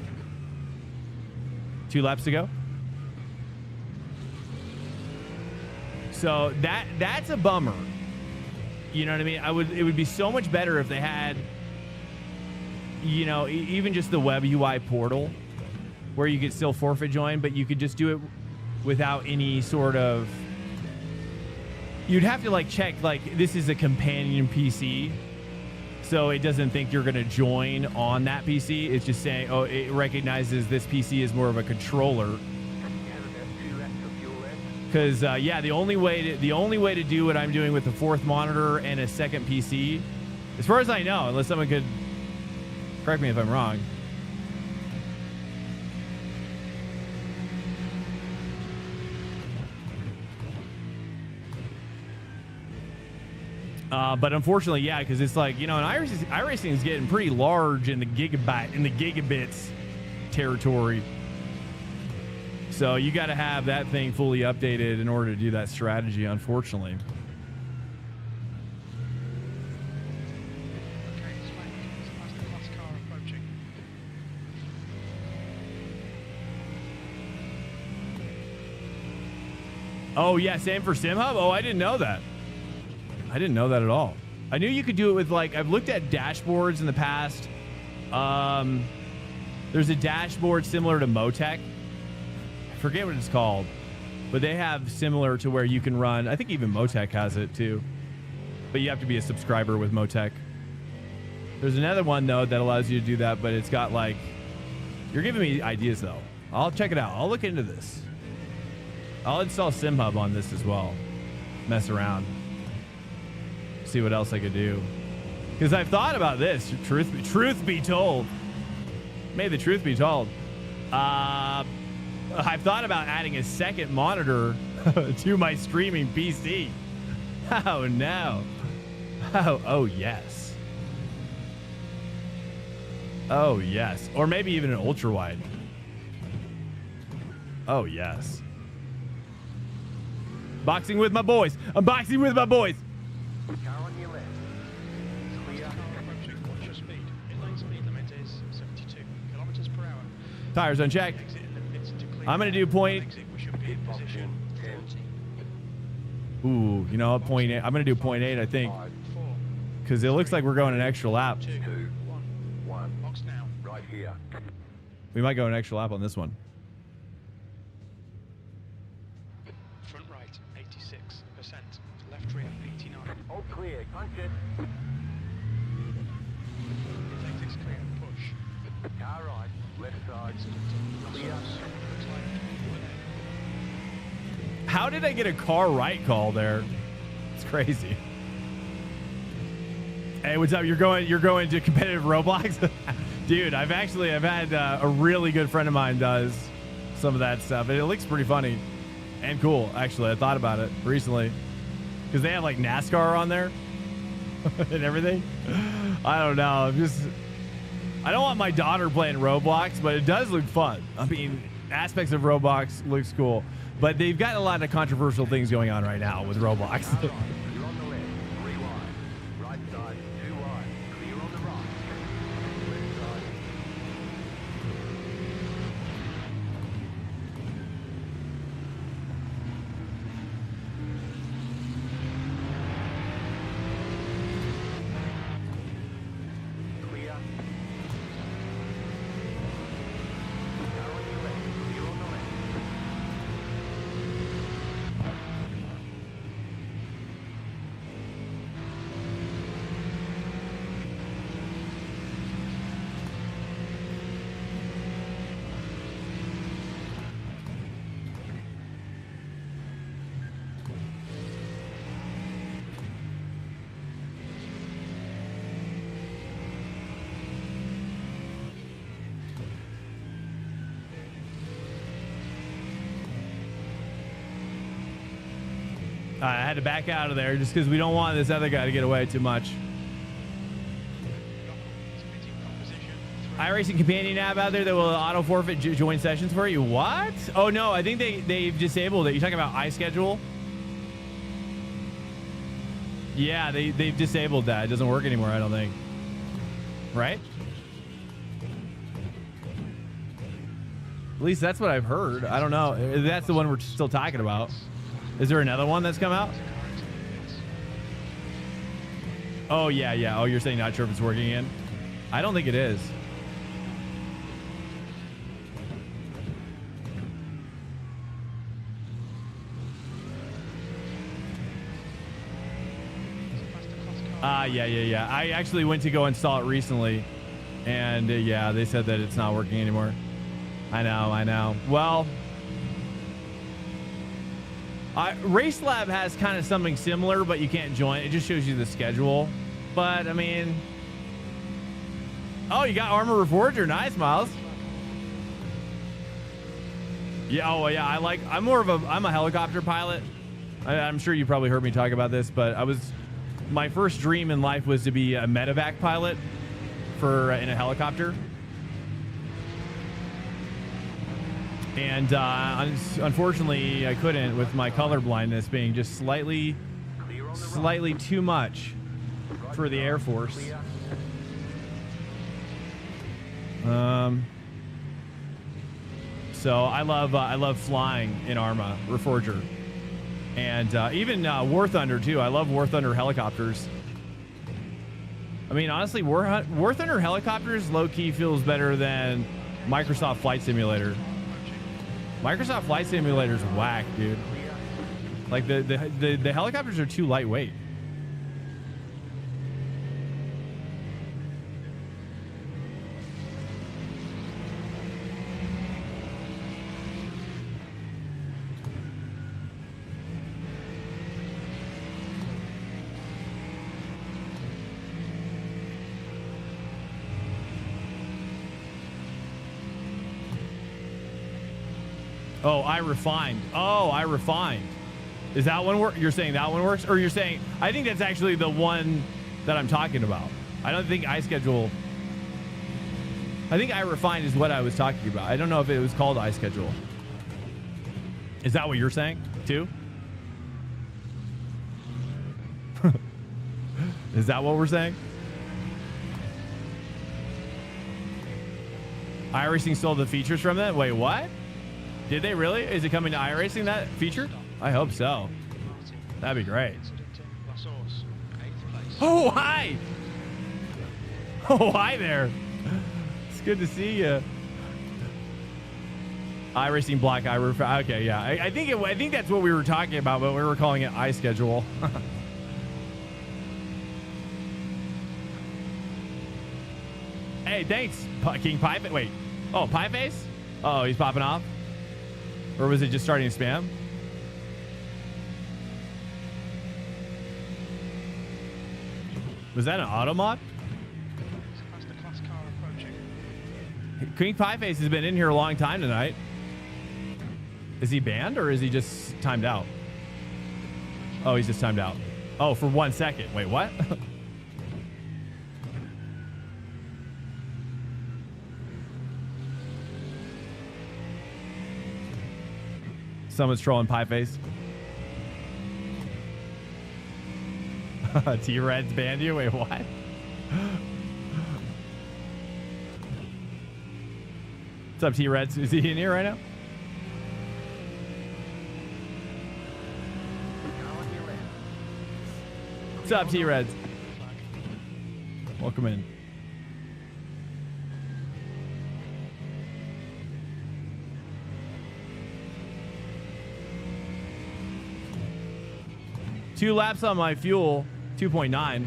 2 laps to go. So that's a bummer. You know what I mean? It would be so much better if they had, even just the web UI portal where you could still forfeit join, but you could just do it without any sort of, you'd have to check this is a companion PC. So it doesn't think you're going to join on that PC. It's just saying, it recognizes this PC is more of a controller. Because the only way to do what I'm doing with the fourth monitor and a second PC, as far as I know, unless someone could correct me if I'm wrong. But unfortunately, yeah, because it's like, and iRacing is getting pretty large in the gigabits territory. So you got to have that thing fully updated in order to do that strategy, unfortunately. Okay, it's past the class car approaching. Oh, yeah, same for SimHub? Oh, I didn't know that. I didn't know that at all. I knew you could do it with, I've looked at dashboards in the past. There's a dashboard similar to Motec. Forget what it's called, but they have similar to where you can run. I think even Motec has it too, but you have to be a subscriber with Motec. There's another one though that allows you to do that, but it's got you're giving me ideas though. I'll check it out. I'll look into this. I'll install SimHub on this as well. Mess around. See what else I could do. Because I've thought about this. Truth be told. May the truth be told. I've thought about adding a second monitor to my streaming PC. Oh, no. Oh, yes. Oh, yes. Or maybe even an ultra wide. Oh, yes. Boxing with my boys. I'm boxing with my boys. Car on your left. Clear. Car approaching. Watch your speed. Inline speed limit is 72 kilometers per hour. Tires unchecked. I'm going to do point. Ooh, you know, 0.8. I'm going to do 0.8, I think. Because it looks like we're going an extra lap. 2, 1. Box now. Right here. We might go an extra lap on this one. Front right, 86%. Left rear, 89. All clear. Punch it. If exit's clear, push. Car right. Left side. Clear. How did I get a car right call there? It's crazy. Hey, what's up? You're going to competitive Roblox? Dude, I've had a really good friend of mine does some of that stuff. It looks pretty funny and cool, actually. I thought about it recently because they have like NASCAR on there and everything. I don't know. I don't want my daughter playing Roblox, but it does look fun. I mean, aspects of Roblox looks cool, but they've got a lot of controversial things going on right now with Roblox. You're on the left. 3 wide. Right side. 2 wide. Clear on the right. Left side. Clear. Car on your left. Clear on the left. I had to back out of there just because we don't want this other guy to get away too much. iRacing companion app out there that will auto forfeit join sessions for you. What? Oh no, I think they've disabled it. You're talking about iSchedule? Yeah, they've disabled that. It doesn't work anymore, I don't think. Right? At least that's what I've heard. I don't know. That's the one we're still talking about. Is there another one that's come out? Oh, yeah. Oh, you're saying not sure if it's working again? I don't think it is. Yeah. I actually went to go install it recently, and yeah, they said that it's not working anymore. I know. Well, Race Lab has kind of something similar, but you can't join. It just shows you the schedule. But I mean, oh, you got Armor Reforger. Nice, Miles. Yeah. Oh, yeah. I'm a helicopter pilot. I'm sure you probably heard me talk about this, but my first dream in life was to be a medevac pilot in a helicopter. And unfortunately, I couldn't with my color blindness being just slightly too much for the Air Force. So I love flying in Arma Reforger, and even War Thunder too. I love War Thunder helicopters. I mean, honestly, War Thunder helicopters low key feels better than Microsoft Flight Simulator. Microsoft Flight Simulator's whack, dude. Like the helicopters are too lightweight. Oh, I refined. Is that one work? You're saying that one works? Or you're saying, I think that's actually the one that I'm talking about. I don't think iSchedule. I think iRefined is what I was talking about. I don't know if it was called iSchedule. Is that what you're saying too? Is that what we're saying? iRacing stole the features from that? Wait, what? Did they really? Is it coming to iRacing, that feature? I hope so. That'd be great. Oh, hi! Oh, hi there. It's good to see you. iRacing Black Okay, yeah. I think that's what we were talking about, but we were calling it iSchedule. Hey, thanks, King Pie. Wait. Oh, Pie Face? Oh, he's popping off? Or was it just starting to spam? Was that an auto mod? That's the class car approaching. King Pie Face has been in here a long time tonight. Is he banned or is he just timed out? Oh, he's just timed out. Oh, for 1 second. Wait, what? Someone's trolling Pie Face. T-Red's banned you? Wait, what? What's up, T-Reds? Is he in here right now? What's up, T-Reds? Welcome in. Two laps on my fuel, 2.9.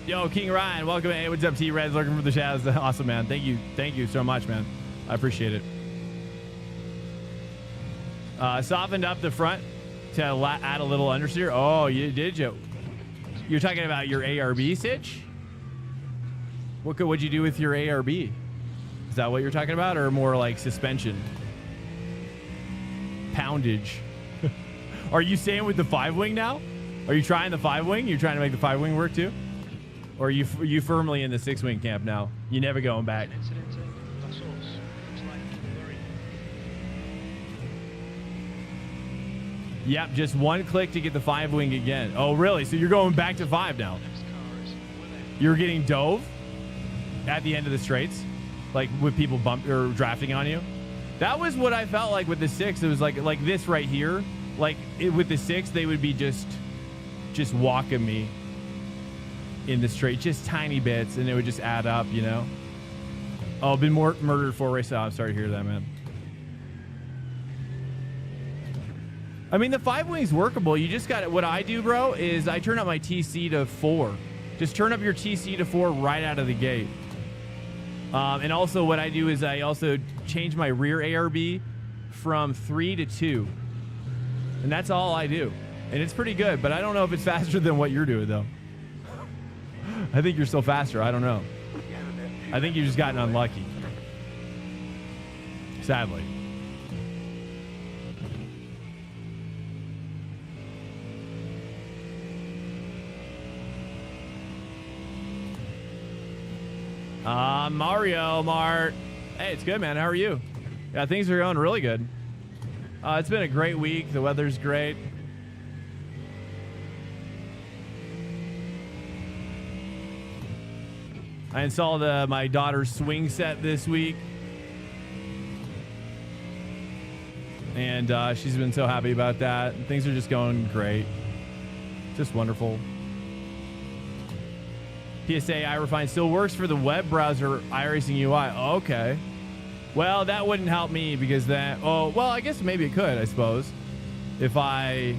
Yo, King Ryan, welcome in. Hey, what's up, T-Reds? Looking for the shadows. Awesome, man. Thank you so much, man. I appreciate it. Softened up the front to add a little understeer. Oh, you did you? You're talking about your ARB sitch? What'd you do with your ARB? Is that what you're talking about, or more like suspension? Poundage. Are you staying with the 5-wing now? Are you trying the 5-wing? You're trying to make the 5-wing work too? Or are you firmly in the 6-wing camp now? You never going back? Yep, just one click to get the 5-wing again. Oh, really? So you're going back to 5 now? You're getting dove at the end of the straights? Like with people bump or drafting on you? That was what I felt like with the 6. It was like this right here. Like with the 6, they would be just walking me in the straight, just tiny bits, and it would just add up, you know? Oh, been murdered 4 races. Oh, I'm sorry to hear that, man. I mean, the 5-wing's workable. You just got it. What I do, bro, is I turn up my TC to 4. Just turn up your TC to 4 right out of the gate. And also what I do is I also change my rear ARB from 3 to 2. And that's all I do. And it's pretty good, but I don't know if it's faster than what you're doing, though. I think you're still faster. I don't know. I think you've just gotten unlucky. Sadly. Mario Mart. Hey, it's good, man. How are you? Yeah, things are going really good. It's been a great week. The weather's great. I installed my daughter's swing set this week. And she's been so happy about that. Things are just going great. Just wonderful. PSA iRefine still works for the web browser iRacing UI. Okay. Well, that wouldn't help me because that... Oh, well, I guess maybe it could, I suppose. If I...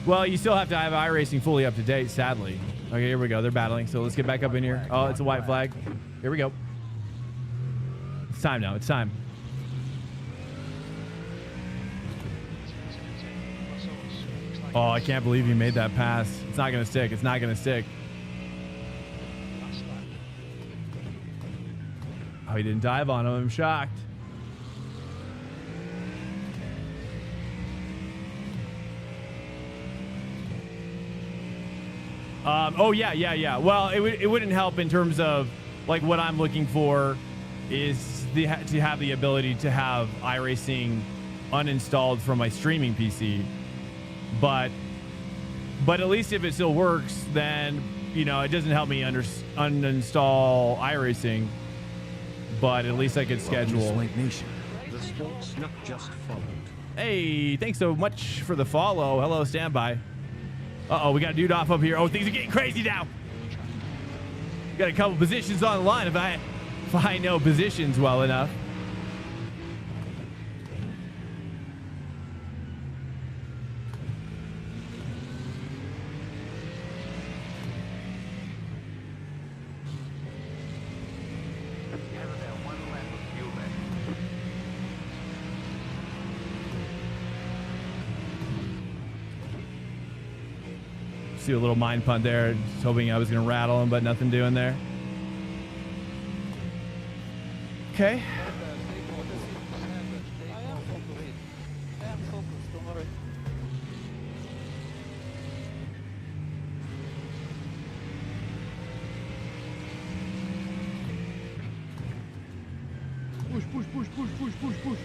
Well, you still have to have iRacing fully up to date, sadly. Okay, here we go. They're battling. So let's get back up in here. Oh, it's a white flag. Here we go. It's time now. It's time. Oh, I can't believe you made that pass. It's not going to stick. It's not going to stick. Oh, he didn't dive on him. I'm shocked. Oh, yeah. Well, it wouldn't help in terms of, like, what I'm looking for is to have the ability to have iRacing uninstalled from my streaming PC. But at least if it still works, then, you know, it doesn't help me uninstall iRacing. But at least I could schedule. The Sports Snuck just followed. Hey, thanks so much for the follow. Hello, standby. Uh-oh, we got a dude off up here. Oh, things are getting crazy now. Got a couple positions on the line. If I know positions well enough. See a little mind punt there. Just hoping I was going to rattle him, but nothing doing there. Okay. Push, push, push, push, push, push, push.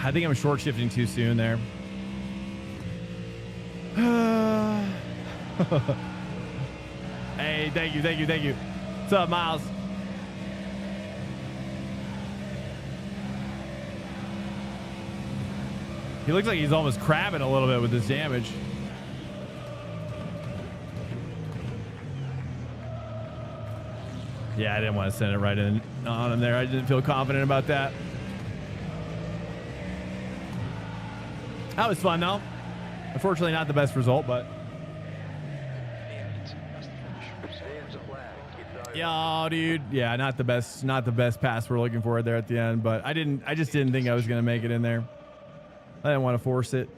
I think I'm short shifting too soon there. Hey, thank you, thank you, thank you. What's up, Miles? He looks like he's almost crabbing a little bit with this damage. Yeah, I didn't want to send it right in on him there. I didn't feel confident about that. That was fun though. Unfortunately, not the best result, but. Yo, dude. Yeah, not the best pass we're looking for there at the end, but I just didn't think I was gonna make it in there. I didn't want to force it.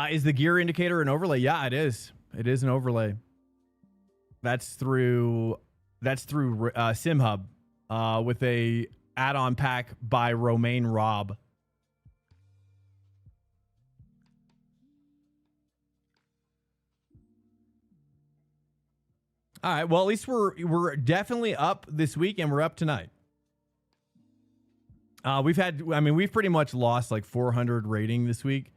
Is the gear indicator an overlay? Yeah, it is. It is an overlay. That's through SimHub with a add-on pack by Romaine Robb. All right. Well, at least we're definitely up this week, and we're up tonight. We've pretty much lost like 400 rating this week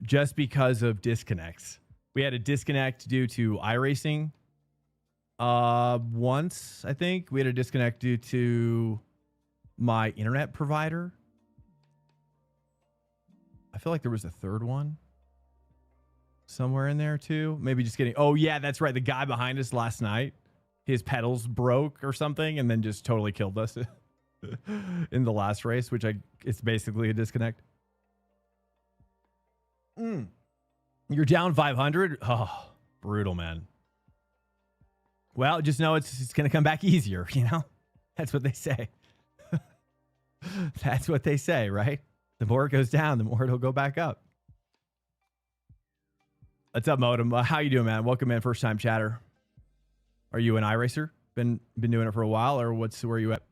just because of disconnects. We had a disconnect due to iRacing. Once, I think. We had a disconnect due to my internet provider. I feel like there was a third one somewhere in there too. Maybe just kidding. Oh yeah, that's right. The guy behind us last night, his pedals broke or something and then just totally killed us in the last race, which it's basically a disconnect. You're down 500. Oh, brutal, man. Well, just know it's going to come back easier, you know? That's what they say. That's what they say, right? The more it goes down, the more it'll go back up. What's up, Modem? How you doing, man? Welcome in, first time chatter. Are you an iRacer? Been doing it for a while, or where are you at?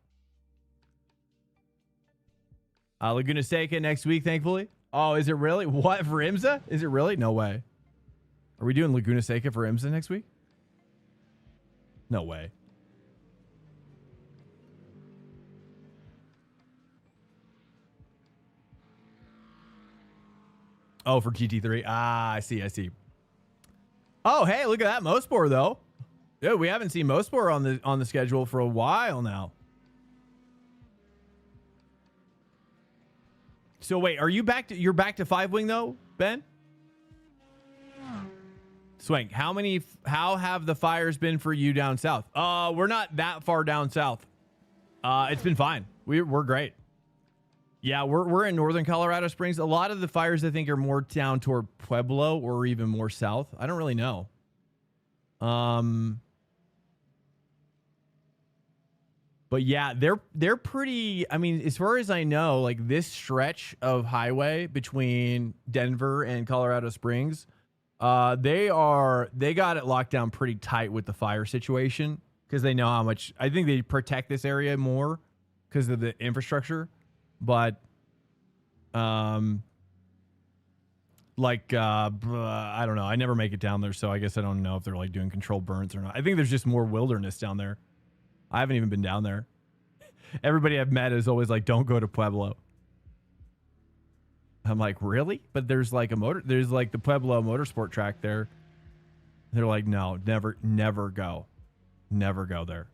Laguna Seca next week, thankfully. Oh, is it really? What, for IMSA? Is it really? No way. Are we doing Laguna Seca for IMSA next week? No way. Oh, for GT3. Ah, I see. Oh, hey, look at that Mospor though. Dude, we haven't seen Mospor on the schedule for a while now. So wait, you're back to 5-wing though, Ben? Swank, how have the fires been for you down south? We're not that far down south. It's been fine. We're great. Yeah, we're in northern Colorado Springs. A lot of the fires I think are more down toward Pueblo or even more south. I don't really know. But yeah, they're pretty, I mean, as far as I know, like this stretch of highway between Denver and Colorado Springs, they got it locked down pretty tight with the fire situation because they know how much, I think they protect this area more because of the infrastructure. But, I don't know. I never make it down there, so I guess I don't know if they're like doing controlled burns or not. I think there's just more wilderness down there. I haven't even been down there. Everybody I've met is always like, don't go to Pueblo. I'm like, really? But there's like the Pueblo motorsport track there. They're like, no, never go. Never go there.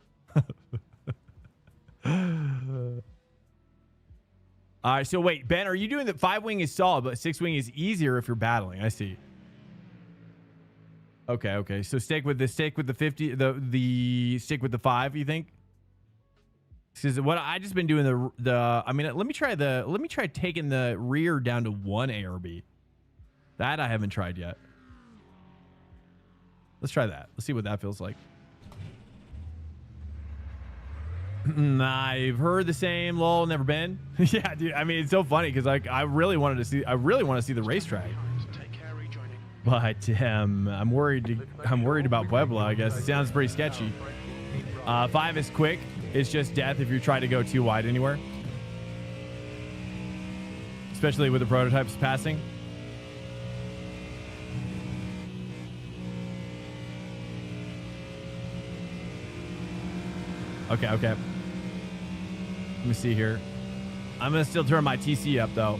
All right, so wait, Ben, are you doing that 5-wing is solid, but 6-wing is easier if you're battling? I see. Okay. So stick with the 50, the stick with the 5, you think? Because what I just been doing I mean, let me try taking the rear down to 1 ARB. That I haven't tried yet. Let's try that. Let's see what that feels like. I've heard the same. Lol, never been. Yeah, dude. I mean, it's so funny because like I really want to see the racetrack. But I'm worried about Puebla. I guess it sounds pretty sketchy. 5 is quick. It's just death if you try to go too wide anywhere, especially with the prototypes passing. Okay. Let me see here. I'm gonna still turn my TC up though.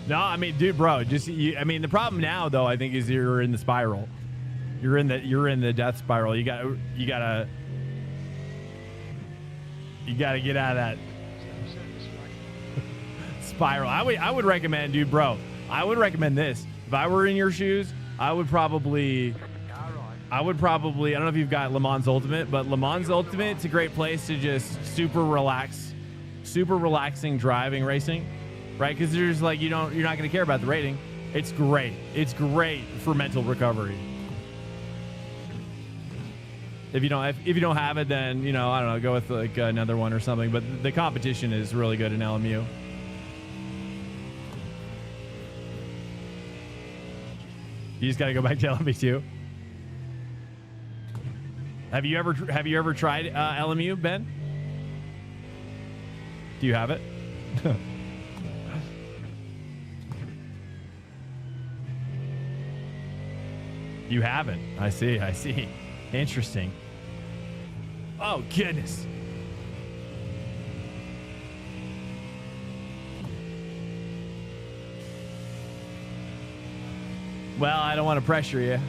No, I mean, dude, bro, I mean, the problem now though, I think, is you're in the spiral. You're in the death spiral. You gotta get out of that spiral. I would recommend, dude, bro. I would recommend this. If I were in your shoes, I would probably, I don't know if you've got Le Mans Ultimate, but Le Mans Ultimate, it's a great place to just super relaxing driving racing, right? Because there's like, you're not going to care about the rating. It's great. It's great for mental recovery. If you don't have it, then, I don't know, go with like another one or something. But the competition is really good in LMU. You just got to go back to LMU2. Have you ever tried LMU, Ben? Do you have it? You haven't. I see. Interesting. Oh, goodness. Well, I don't want to pressure you.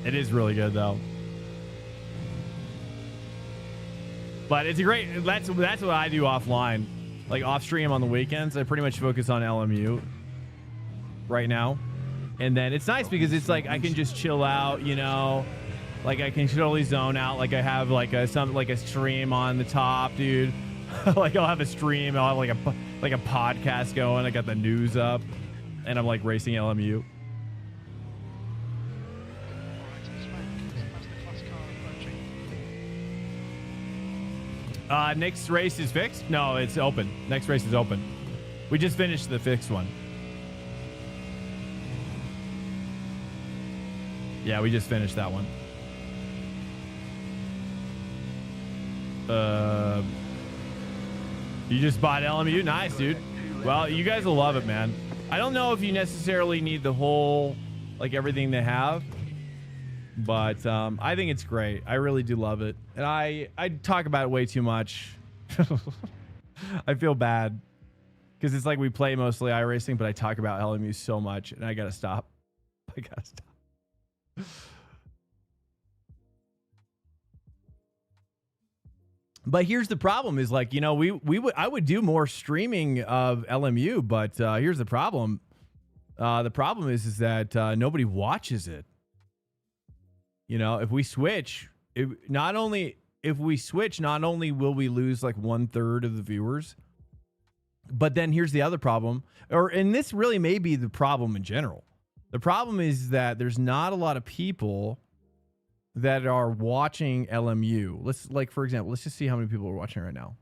It is really good, though. But it's a great... That's what I do offline. Like, off-stream on the weekends, I pretty much focus on LMU right now. And then it's nice because it's like I can just chill out, Like, I can totally zone out. Like, I have, like, a stream on the top, dude. Like, I'll have a stream. I'll have, like a podcast going. I got the news up. And I'm, like, racing LMU. Next race is fixed? No, it's open. Next race is open. We just finished the fixed one. Yeah, we just finished that one. You just bought LMU? Nice, dude. Well, you guys will love it, man. I don't know if you necessarily need the whole, like, everything they have. But I think it's great. I really do love it. And I talk about it way too much. I feel bad. Because it's like we play mostly iRacing, but I talk about LMU so much. And I got to stop. But here's the problem is, like, I would do more streaming of LMU, but here's the problem. The problem is that nobody watches it. If we switch, not only will we lose like 1/3 of the viewers, but then here's the other problem, and this really may be the problem in general. The problem is that there's not a lot of people that are watching LMU. For example, let's just see how many people are watching right now.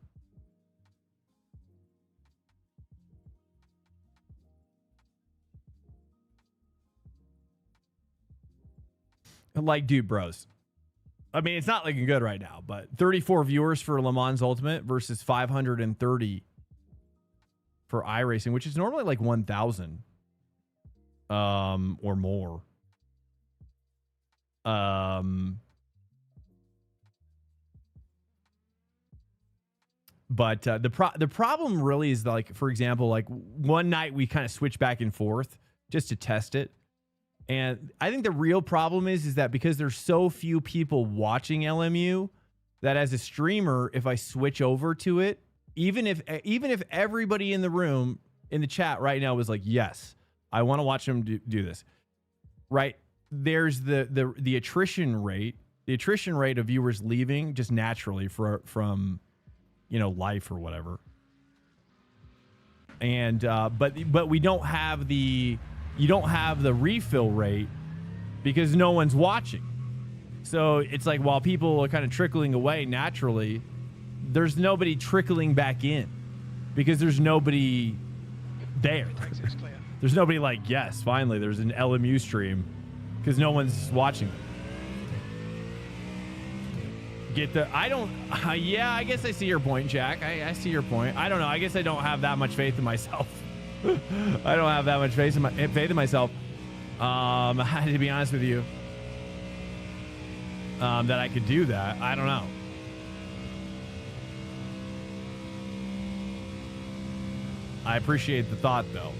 Like, dude, bros. I mean, it's not looking good right now, but 34 viewers for Le Mans Ultimate versus 530 for iRacing, which is normally like 1,000 or more. But the problem really is like, for example, like one night we kind of switch back and forth just to test it. And I think the real problem is that because there's so few people watching LMU, that as a streamer, if I switch over to it, even if everybody in the room in the chat right now was like, yes, I want to watch them do this, right? There's the attrition rate. The attrition rate of viewers leaving just naturally from life or whatever. And but we don't have the refill rate because no one's watching. So it's like while people are kind of trickling away naturally, there's nobody trickling back in because there's nobody there. There's nobody like, yes, finally there's an LMU stream because no one's watching. Yeah, I guess I see your point, Jack. I see your point. I don't know. I guess I don't have that much faith in myself. I don't have that much faith in myself. To be honest with you, that I could do that. I don't know. I appreciate the thought though.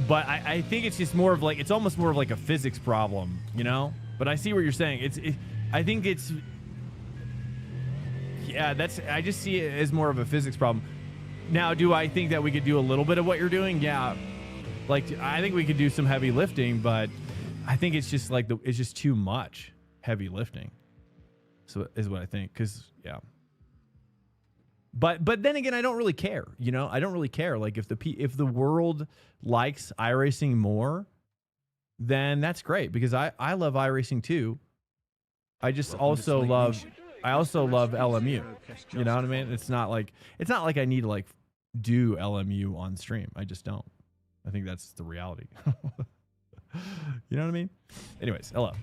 But I think it's just more of like, it's almost more of like a physics problem, you know? But I see what you're saying. I think it's, yeah, I just see it as more of a physics problem. Now, do I think that we could do a little bit of what you're doing? Yeah. Like, I think we could do some heavy lifting, but I think it's just like, it's just too much heavy lifting. So is what I think. Cause yeah. But then again, I don't really care. You know, I don't really care. Like if the world likes iRacing more, then that's great because I love iRacing too. I just also love LMU. You know what I mean? It's not like I need to like do LMU on stream. I just don't. I think that's the reality. You know what I mean? Anyways, hello.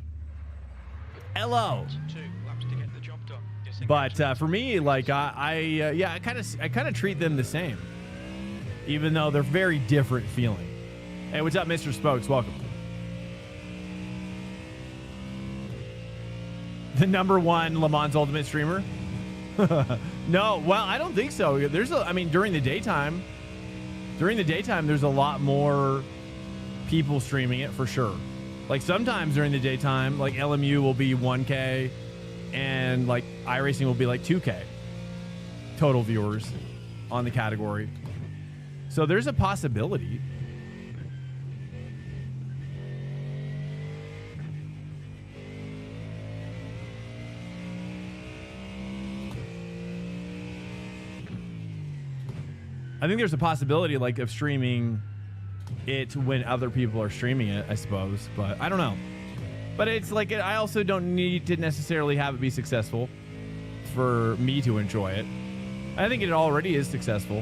But for me, like I kind of treat them the same, even though they're very different feeling. Hey, what's up, Mr. Spokes? Welcome. The #1 Le Mans Ultimate streamer? No, well, I don't think so. During the daytime, there's a lot more people streaming it for sure. Like sometimes during the daytime, like LMU will be 1K and like iRacing will be like 2K total viewers on the category. So there's a possibility. I think there's a possibility like of streaming it when other people are streaming it, I suppose, but I don't know. But it's like, I also don't need to necessarily have it be successful for me to enjoy it. I think it already is successful.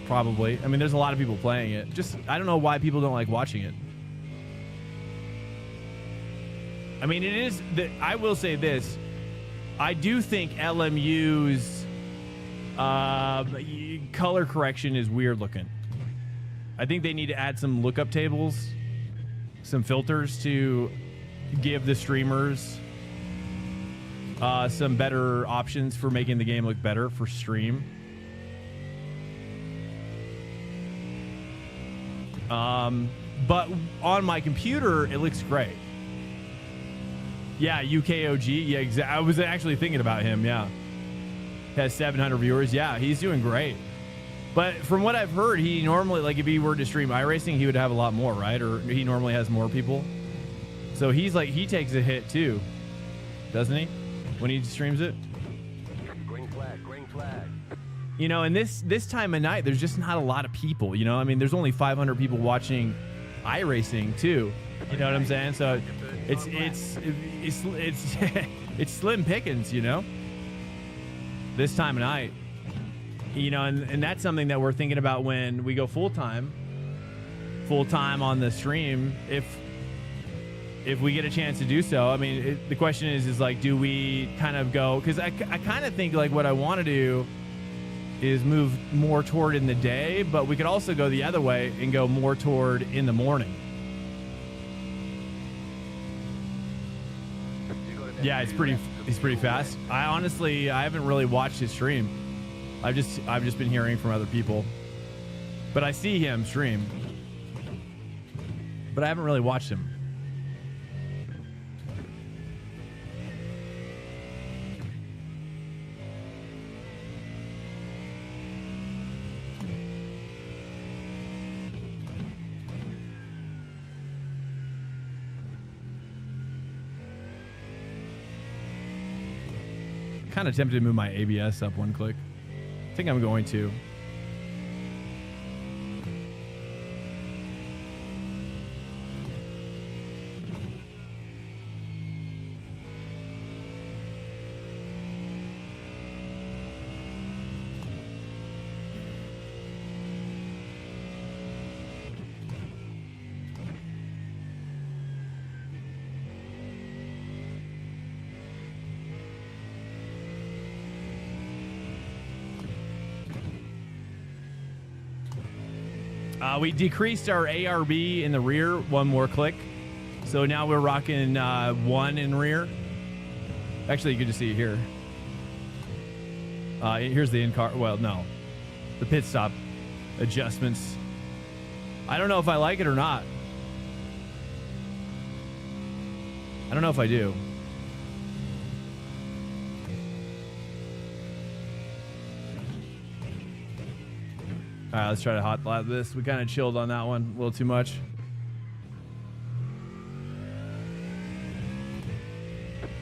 Probably. I mean, there's a lot of people playing it. Just, I don't know why people don't like watching it. I mean, it is, I will say this. I do think LMU's color correction is weird looking. I think they need to add some lookup tables, some filters to give the streamers some better options for making the game look better for stream. But on my computer, it looks great. Yeah, UKOG. Yeah, exactly. I was actually thinking about him. Yeah. Has 700 viewers. Yeah, he's doing great. But from what I've heard, he normally, like if he were to stream iRacing, he would have a lot more, right? Or he normally has more people. So he's like, he takes a hit too, doesn't he? When he streams it. Green flag, green flag. You know, and this time of night, there's just not a lot of people, you know? I mean, there's only 500 people watching iRacing too. You know what I'm saying? So it's it's slim pickings, you know? This time of night. You know, and that's something that we're thinking about when we go full-time on the stream, if we get a chance to do so. I mean, the question is like, do we kind of go, because I kind of think like what I want to do is move more toward in the day, but we could also go the other way and go more toward in the morning. Yeah, he's pretty fast. I haven't really watched his stream. I've just been hearing from other people. But I see him stream. But I haven't really watched him. Kind of tempted to move my ABS up one click. I think I'm going to. We decreased our ARB in the rear one more click. So now we're rocking 1 in rear. Actually, you can just see it here. Here's the in-car. Well, no. The pit stop adjustments. I don't know if I like it or not. I don't know if I do. All right, let's try to hot lap this. We kind of chilled on that one a little too much.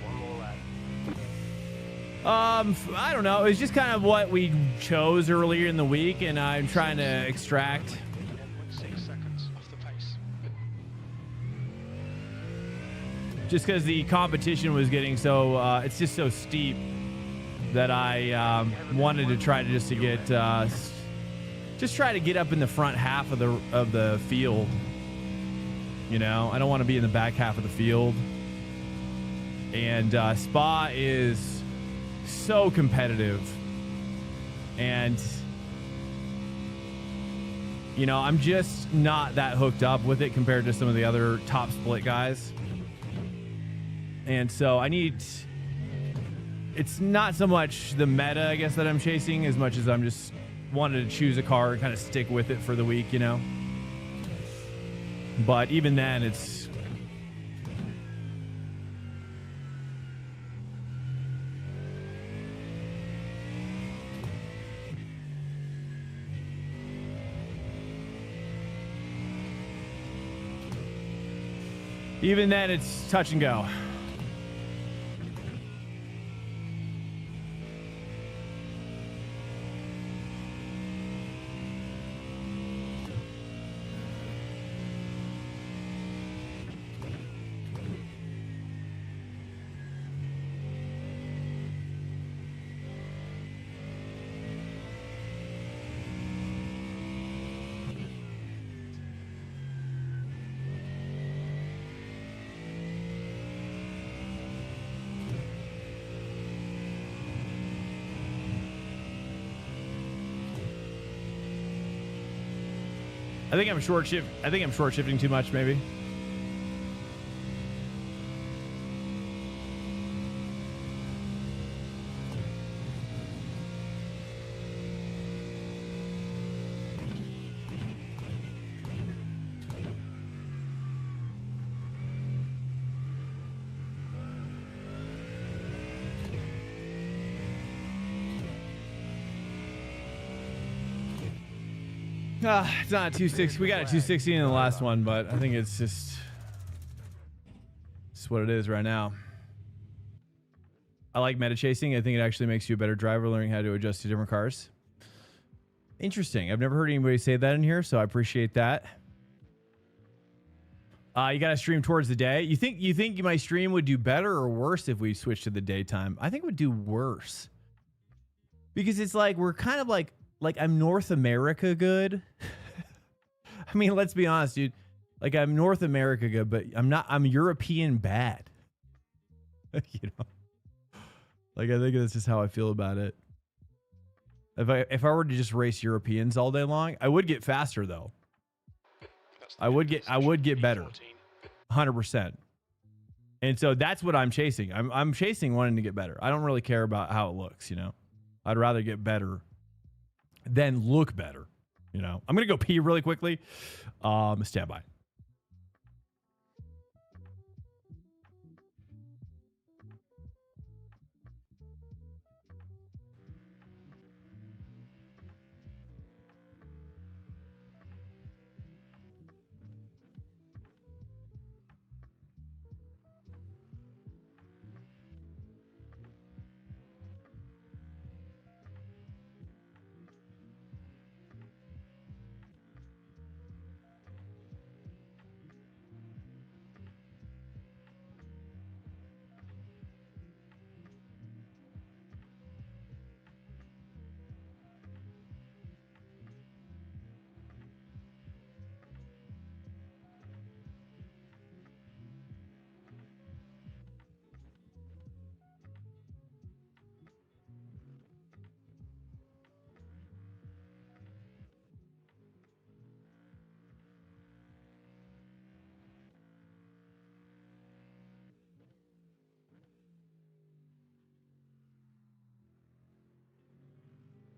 One more lap. I don't know. It's just kind of what we chose earlier in the week, and I'm trying to extract. 1.6 seconds off the pace. Just because the competition was getting so, it's just so steep that I wanted to try to just to get. Just try to get up in the front half of the field. You know, I don't want to be in the back half of the field. And Spa is so competitive. And, you know, I'm just not that hooked up with it compared to some of the other top split guys. And so it's not so much the meta, I guess, that I'm chasing as much as I'm just wanted to choose a car and kind of stick with it for the week, you know. But even then, it's touch and go. I think I'm short shifting too much, maybe. It's not a 260. We got a 260 in the last one, but I think it's just what it is right now. I like meta chasing. I think it actually makes you a better driver, learning how to adjust to different cars. Interesting. I've never heard anybody say that in here, so I appreciate that. You got to stream towards the day. You think my stream would do better or worse if we switched to the daytime? I think it would do worse. Because it's like we're kind of like I'm North America good. I mean, let's be honest, dude. Like I'm North America good, but I'm European bad. You know? Like I think that's just how I feel about it. If I were to just race Europeans all day long, I would get faster though. I would get better. 100%. And so that's what I'm chasing. I'm chasing wanting to get better. I don't really care about how it looks, you know. I'd rather get better than look better, you know. I'm going to go pee really quickly. Stand by.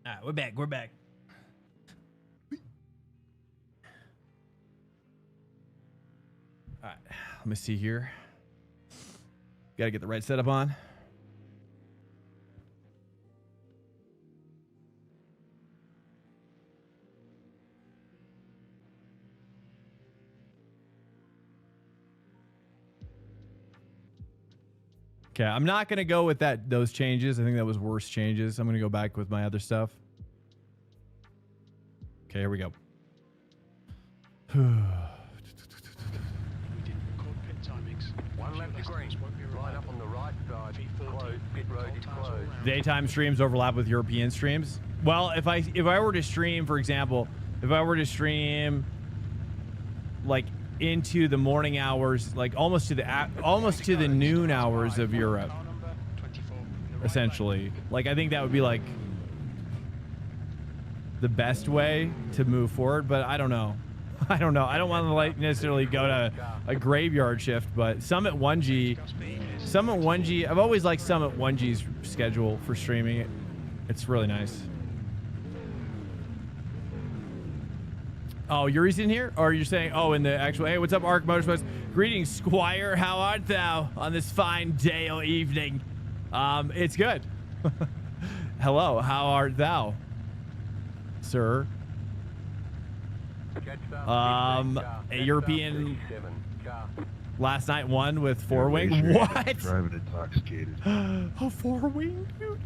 All right, we're back. We're back. All right, let me see here. Got to get the right setup on. Okay, I'm not going to go with those changes. I think that was worse changes. I'm going to go back with my other stuff. Okay, here we go. We didn't record pit timings. One left to green. Line up on the right side. Closed. Pit road is closed. Daytime streams overlap with European streams. Well, if I were to stream, for example, if I were to stream like into the morning hours, like almost to the noon hours of Europe, essentially, like I think that would be like the best way to move forward. But I don't know. I don't want to like necessarily go to a graveyard shift, but Summit 1G, I've always liked Summit 1G's schedule for streaming. It's really nice. Oh, Yuri's in here? Or you're saying, oh, in the actual, hey, what's up, Arc Motorsports? Greetings, Squire. How art thou on this fine day or evening? It's good. Hello, how art thou, sir? A European last night won with four-wing. What? Driving intoxicated. A four-wing, dude?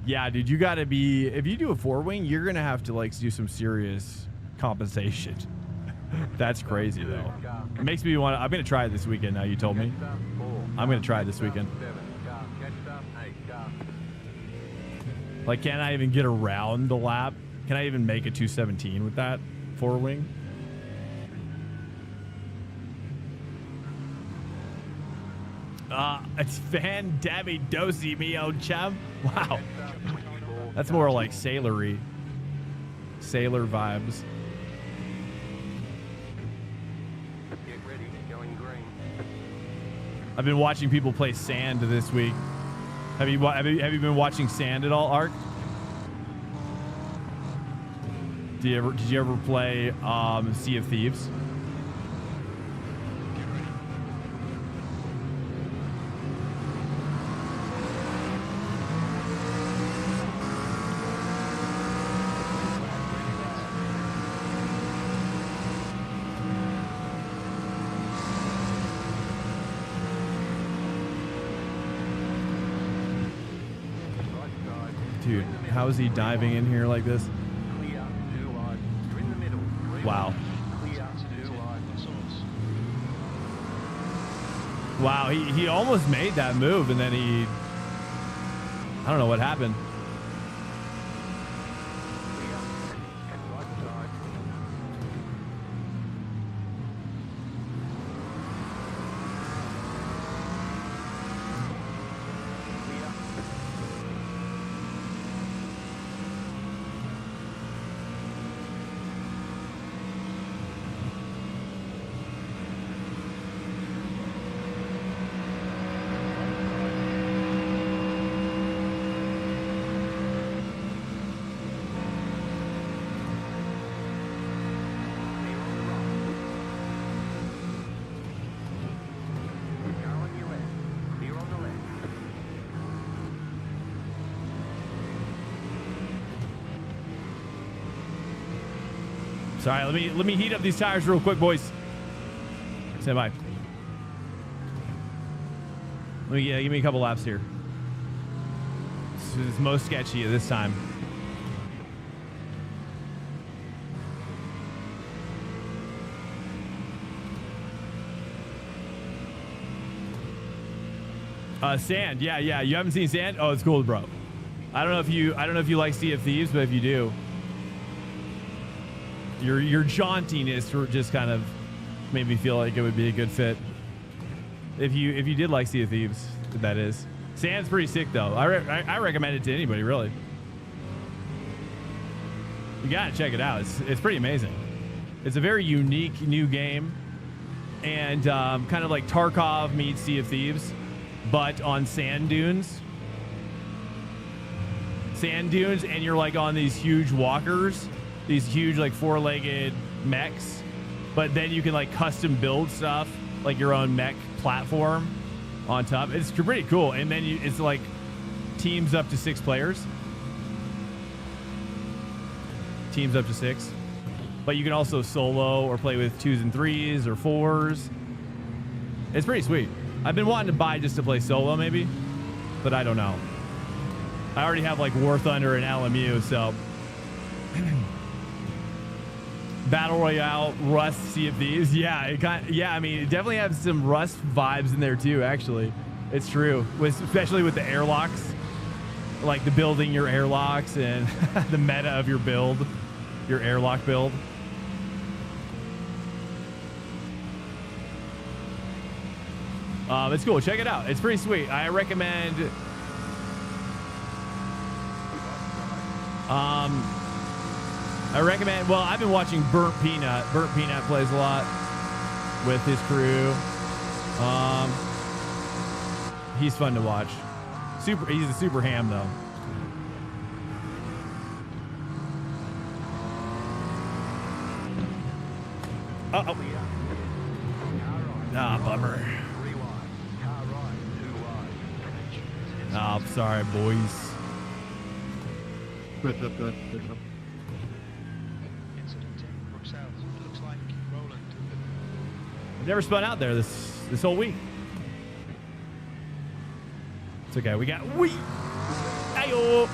Yeah, dude, you gotta be, if you do a four-wing, you're gonna have to like do some serious compensation. That's crazy though. It makes me want to, I'm gonna try it this weekend now you told me. I'm gonna try it this weekend. Like, can I even get around the lap? Can I even make a 217 with that four-wing? It's Van Dabby Dosey, me old chum. Wow. That's more like sailory. Sailor vibes. Get ready, going green. I've been watching people play Sand this week. Have you been watching Sand at all, Ark? Did you ever play Sea of Thieves? Dude, how is he diving in here like this? Wow. Wow, he almost made that move and then I don't know what happened. Sorry, let me heat up these tires real quick, boys. Stand by. Give me a couple laps here. This is most sketchy at this time. Sand, yeah. You haven't seen sand? Oh, it's cool, bro. I don't know if you like Sea of Thieves, but if you do, your jauntiness just kind of made me feel like it would be a good fit. If you did like Sea of Thieves, that is. Sand's pretty sick though. I recommend it to anybody really. You gotta check it out. It's pretty amazing. It's a very unique new game, and kind of like Tarkov meets Sea of Thieves, but on sand dunes. Sand dunes, and you're like on these huge walkers, these huge like four-legged mechs, but then you can like custom build stuff, like your own mech platform on top. It's pretty cool. And then it's like teams up to 6 players. Teams up to 6. But you can also solo or play with 2s and 3s or 4s. It's pretty sweet. I've been wanting to buy just to play solo maybe, but I don't know. I already have like War Thunder and LMU, so Battle Royale, Rust, Sea of Thieves. Yeah, I mean, it definitely has some Rust vibes in there too, actually. It's true, especially with the airlocks, like the building your airlocks and the meta of your build, your airlock build. It's cool. Check it out. It's pretty sweet. I recommend. Well, I've been watching Burnt Peanut. Burnt Peanut plays a lot with his crew. He's fun to watch. He's a super ham though. Uh-oh. Ah, bummer. Oh, I'm sorry, boys. Incident in Brook South. It looks like Roland. I've never spun out there this whole week. It's okay. We got Ayo.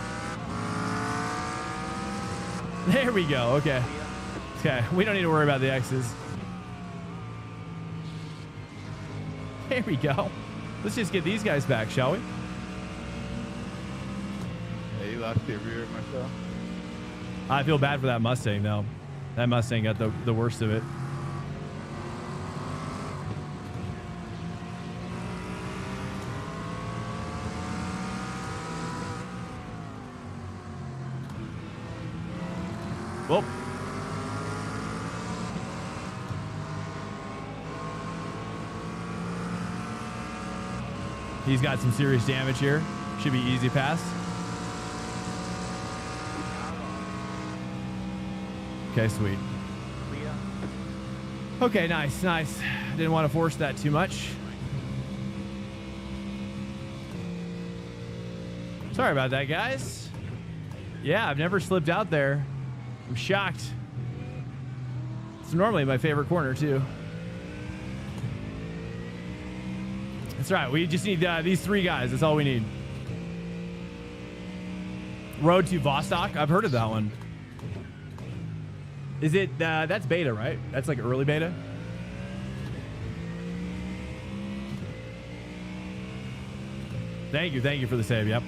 There we go. Okay. Okay. We don't need to worry about the X's. There we go. Let's just get these guys back, shall we? Hey, you lost the rear, Marcel. I feel bad for that Mustang, though. That Mustang got the worst of it. Whoop. He's got some serious damage here. Should be easy pass. Okay, sweet. Okay, nice. Didn't want to force that too much. Sorry about that, guys. Yeah, I've never slipped out there. I'm shocked. It's normally my favorite corner, too. That's right. We just need these 3 guys. That's all we need. Road to Vostok. I've heard of that one. Is it, that's beta, right? That's like early beta? Thank you for the save, yep.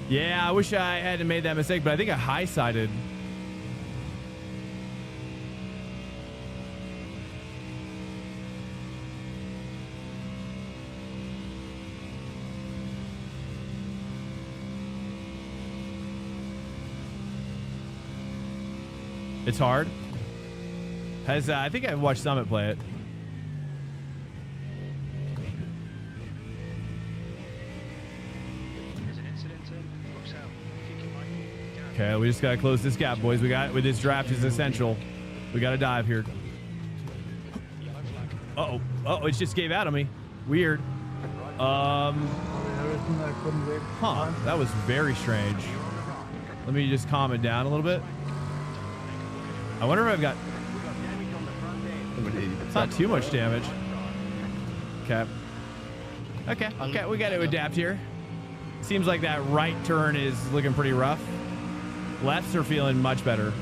Yeah, I wish I hadn't made that mistake, but I think I high-sided. It's hard. I think I've watched Summit play it. Okay, we just gotta close this gap, boys. With this draft is essential. We gotta dive here. Uh-oh. Oh, it just gave out on me. Weird. Huh, that was very strange. Let me just calm it down a little bit. I wonder if I've got... We got damage on the front end. It's not too much damage. Okay. Okay, we got to adapt here. Seems like that right turn is looking pretty rough. Lefts are feeling much better.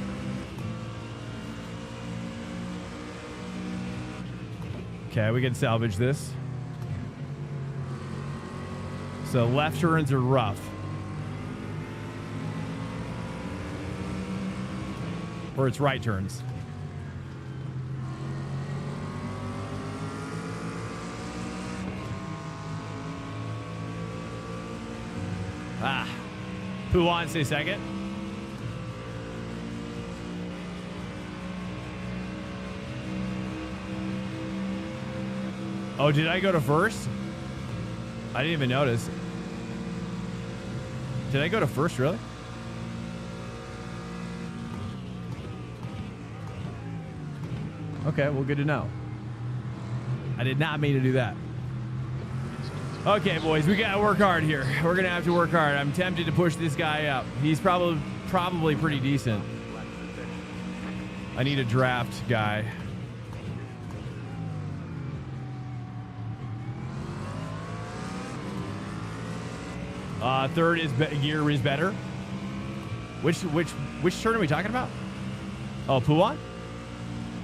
Okay, we can salvage this. So left turns are rough. Or it's right turns. Ah. Who wants to say second? Oh, did I go to first? I didn't even notice. Did I go to first, really? Okay, well, good to know. I did not mean to do that. Okay, boys, we gotta work hard here. We're gonna have to work hard. I'm tempted to push this guy up. He's probably pretty decent. I need a draft guy. Third is gear is better. Which turn are we talking about? Oh, Puan?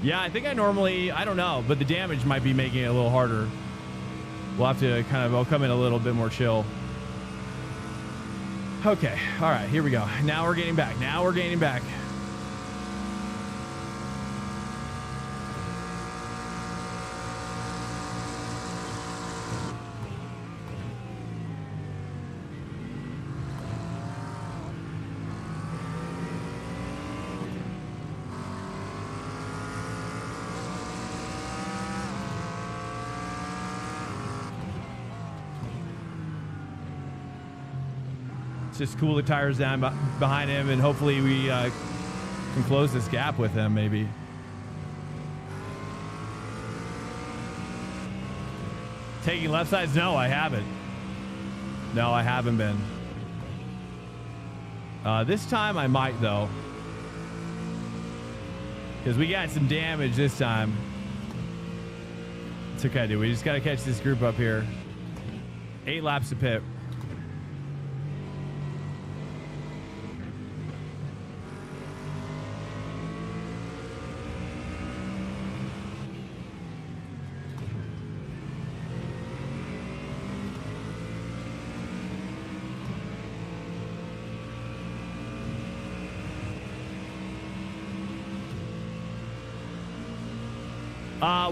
Yeah, I think I don't know, but the damage might be making it a little harder. We'll have to I'll come in a little bit more chill. Okay, all right, here we go. Now we're getting back. Just cool the tires down behind him, and hopefully we can close this gap with him, maybe. Taking left sides? No, I haven't. No, I haven't been. This time I might, though. Because we got some damage this time. It's okay, dude. We just got to catch this group up here. 8 laps to pit.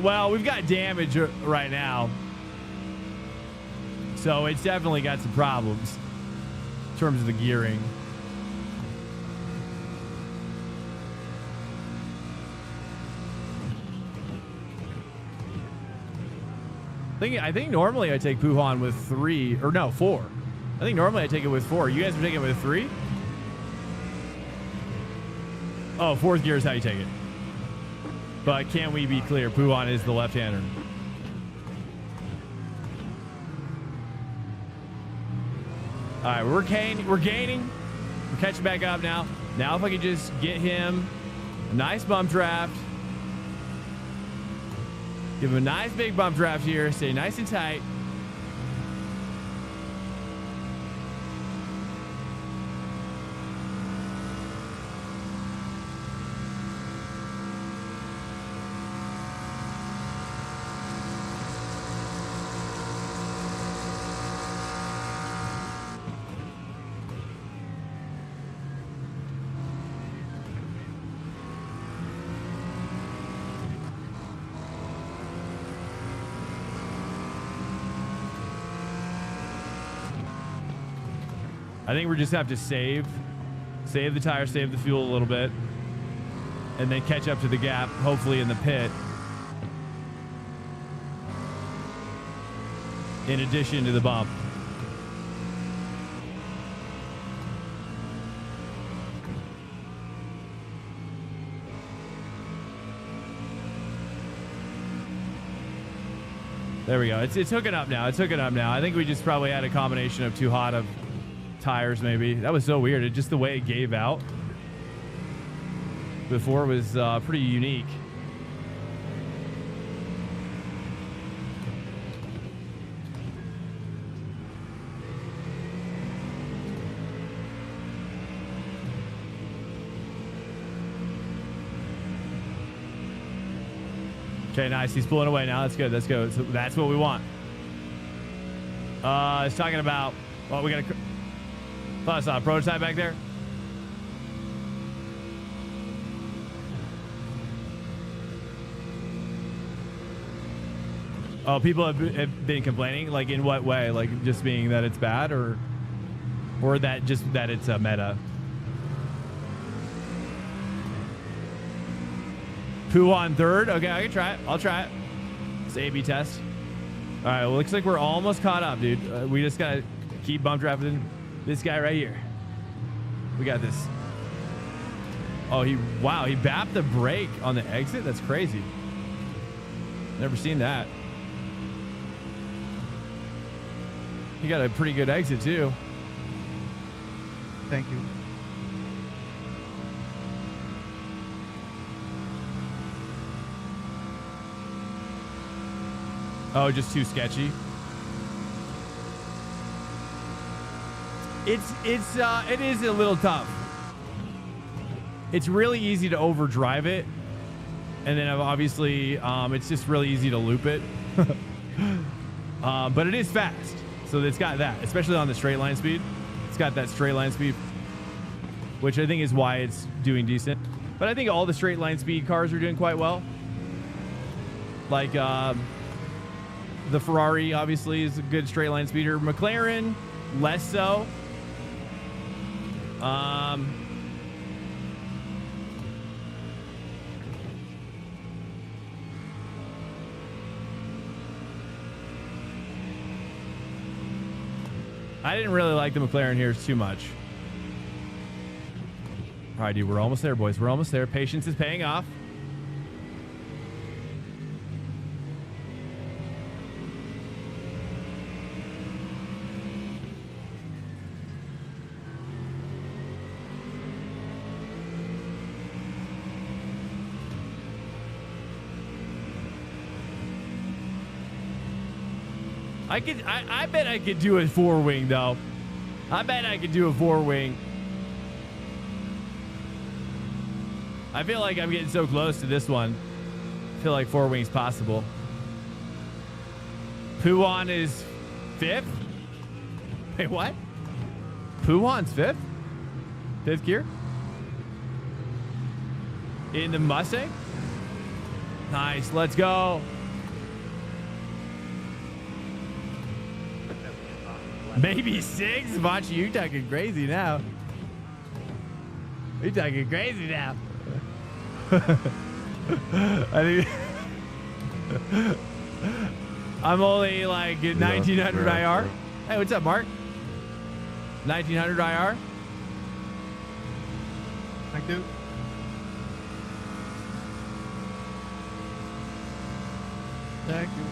Well, we've got damage right now. So it's definitely got some problems in terms of the gearing. I think normally I take Puhan with 3, or no, 4. I think normally I take it with 4. You guys are taking it with 3? Oh, 4th gear is how you take it. But can we be clear? Puhan is the left-hander. All right, we're gaining. We're catching back up now. Now if I could just get him a nice bump draft. Give him a nice big bump draft here. Stay nice and tight. I think we just have to save the tire, save the fuel a little bit, and then catch up to the gap, hopefully in the pit. In addition to the bump. There we go. It's hooking up now. I think we just probably had a combination of too hot of tires, maybe. That was so weird. Just the way it gave out. before was pretty unique. Okay, nice. He's pulling away now. That's good. That's good. So that's what we want. It's talking about. Well, we got a. Thought I saw a prototype back there. Oh, people have been complaining. Like in what way? Like just being that it's bad, or that just that it's a meta. Poo on third. Okay, I can try it. I'll try it. It's an A/B test. All right. Well, looks like we're almost caught up, dude. We just gotta keep bump drafting this guy right here. We got this. Oh, wow. He bapped the brake on the exit. That's crazy. Never seen that. He got a pretty good exit too. Thank you. Oh, just too sketchy. It is a little tough. It's really easy to overdrive it, and then obviously it's just really easy to loop it. But it is fast, so it's got that, especially on the straight line speed. It's got that straight line speed, which I think is why it's doing decent. But I think all the straight line speed cars are doing quite well. Like the Ferrari obviously is a good straight line speeder. McLaren, less so. I didn't really like the McLaren here too much. All right, dude, we're almost there, boys. We're almost there. Patience is paying off. I bet I could do a four wing though. I bet I could do a four wing. I feel like I'm getting so close to this one. I feel like four wings possible. Puan is fifth. Wait, what? Puan's fifth? Fifth gear? In the Mustang? Nice, let's go. Maybe six? Vachi, you talking crazy now. You talking crazy now. I think I'm only like 1900 IR. Hey, what's up, Mark? 1900 IR. Thank you. Thank you.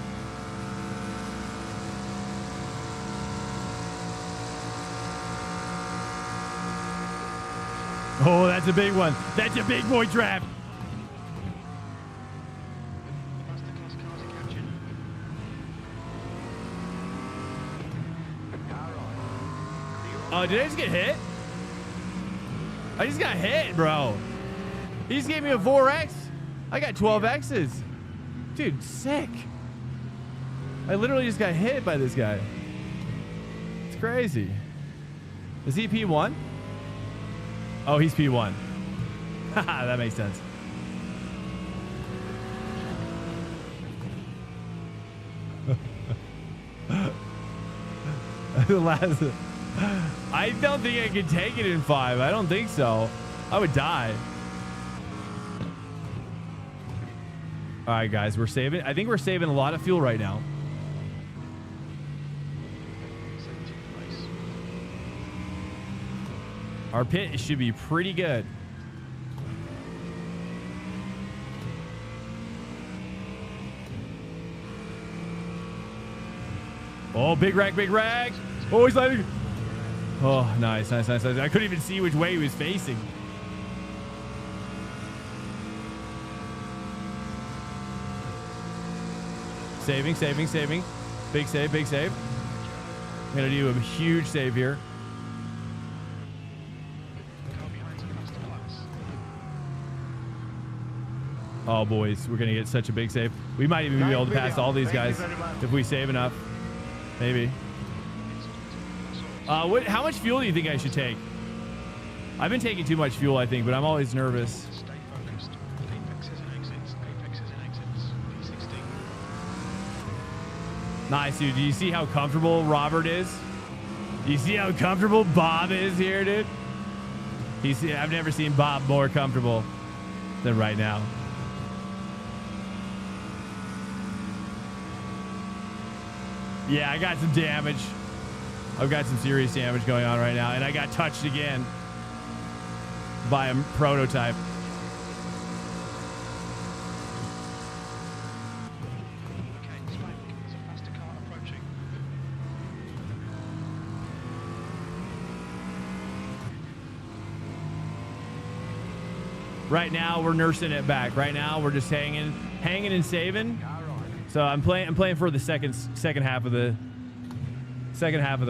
Oh, that's a big one. That's a big boy trap. Oh, did I just get hit? I just got hit, bro. He just gave me a 4X. I got 12 X's. Dude, sick. I literally just got hit by this guy. It's crazy. Is he P1? Oh, he's P1. Haha, that makes sense. I don't think I could take it in 5. I don't think so. I would die. All right, guys, we're saving. I think we're saving a lot of fuel right now. Our pit should be pretty good. Oh, big rack, big rack. Oh, he's landing. Oh, nice, nice, nice, nice. I couldn't even see which way he was facing. Saving. Big save. I'm gonna do a huge save here. Oh, boys, we're gonna get such a big save. We might even be able to pass all these guys if we save enough. Maybe. How much fuel do you think I should take? I've been taking too much fuel, I think, but I'm always nervous. Stay focused. Apexes and exits. Apexes and exits. P16. Nice, dude. Do you see how comfortable Robert is? Do you see how comfortable Bob is here, dude? I've never seen Bob more comfortable than right now. Yeah, I got some damage. I've got some serious damage going on right now, and I got touched again by a prototype. Okay, Swank, there's a faster car approaching. Right now, we're nursing it back. Right now, we're just hanging and saving. So I'm playing for the second half of the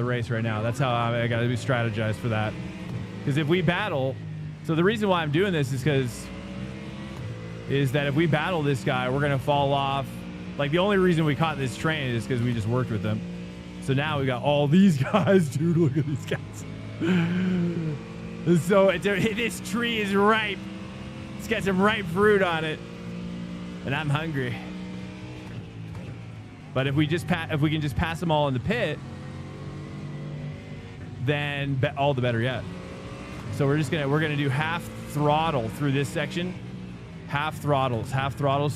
race right now. That's how I got to be strategized for that. Because if we battle, so the reason why I'm doing this is that if we battle this guy, we're gonna fall off. Like, the only reason we caught this train is because we just worked with them. So now we got all these guys, dude. Look at these guys. So this tree is ripe. It's got some ripe fruit on it, and I'm hungry. But if we can just pass them all in the pit, then all the better yet. So we're gonna do half throttle through this section, half throttles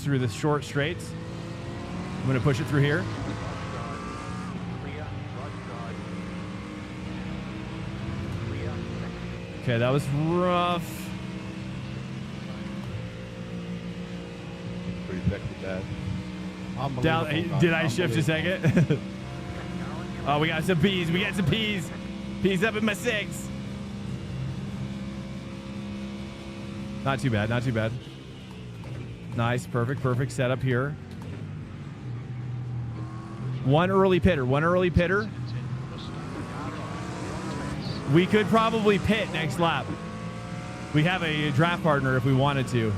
through the short straights. I'm gonna push it through here. Okay, that was rough. Pretty sexy, Dad. Down, did I shift a second? Oh, we got some peas. Peas up in my 6. Not too bad. Nice, perfect setup here. One early pitter. We could probably pit next lap. We have a draft partner if we wanted to.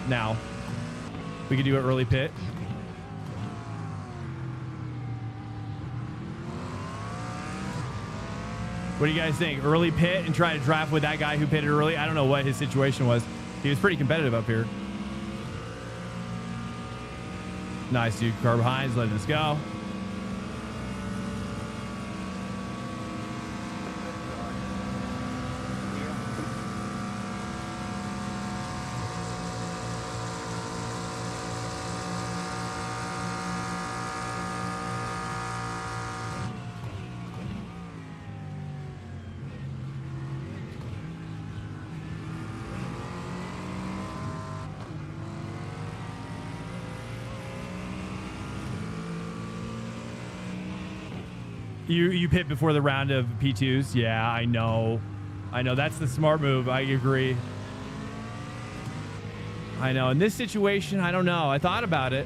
Now, we could do an early pit. What do you guys think? Early pit and try to draft with that guy who pitted early? I don't know what his situation was. He was pretty competitive up here. Nice, dude. Car behind, letting us go. You pit before the round of P2s? Yeah, I know. That's the smart move. I agree. I know. In this situation, I don't know. I thought about it,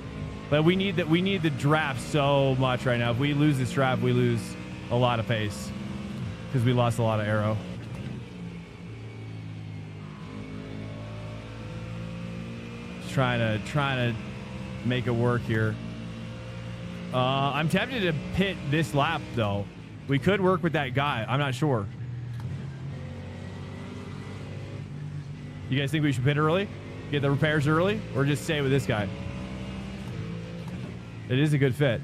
but we need the draft so much right now. If we lose this draft, we lose a lot of pace because we lost a lot of aero. Just trying to make it work here. I'm tempted to pit this lap, though. We could work with that guy. I'm not sure. You guys think we should pit early? Get the repairs early? Or just stay with this guy? It is a good fit.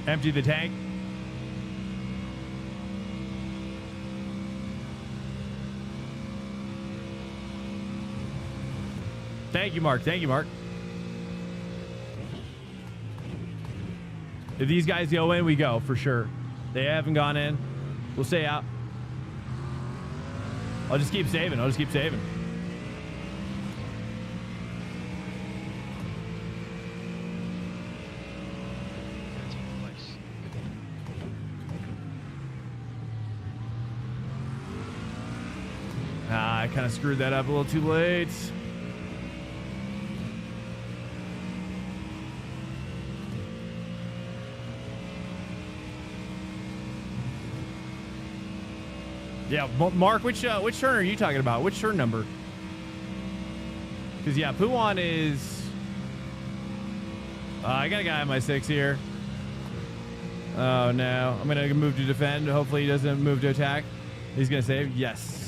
Empty the tank. Thank you, Mark. If these guys go in, we go for sure. They haven't gone in. We'll stay out. I'll just keep saving. kind of screwed that up a little too late. Yeah, Mark, which turn are you talking about? Which turn number? Because, yeah, Puwan is... I got a guy on my 6 here. Oh, no. I'm going to move to defend. Hopefully he doesn't move to attack. He's going to save. Yes.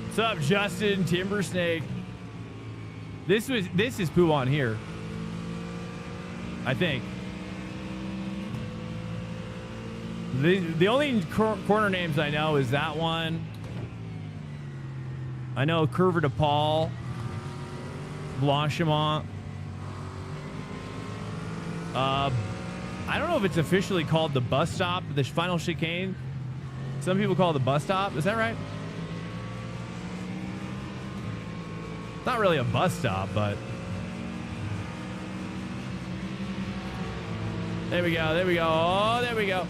What's up, Justin Timbersnake? This is Puwan here, I think. The only corner names I know is that one. I know Curver de Paul, Blanchimont. I don't know if it's officially called the bus stop, the final chicane. Some people call it the bus stop. Is that right? Not really a bus stop, but there we go. There we go. Oh, there we go.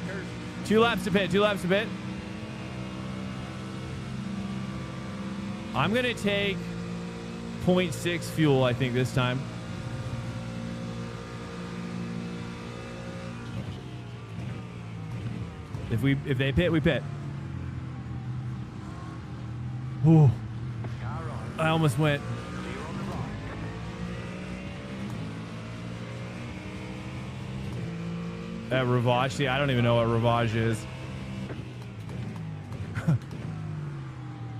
2 laps to pit. 2 laps to pit. I'm going to take 0.6 fuel, I think, this time. If they pit, we pit. Ooh. I almost went. Ravage. See, I don't even know what Ravage is.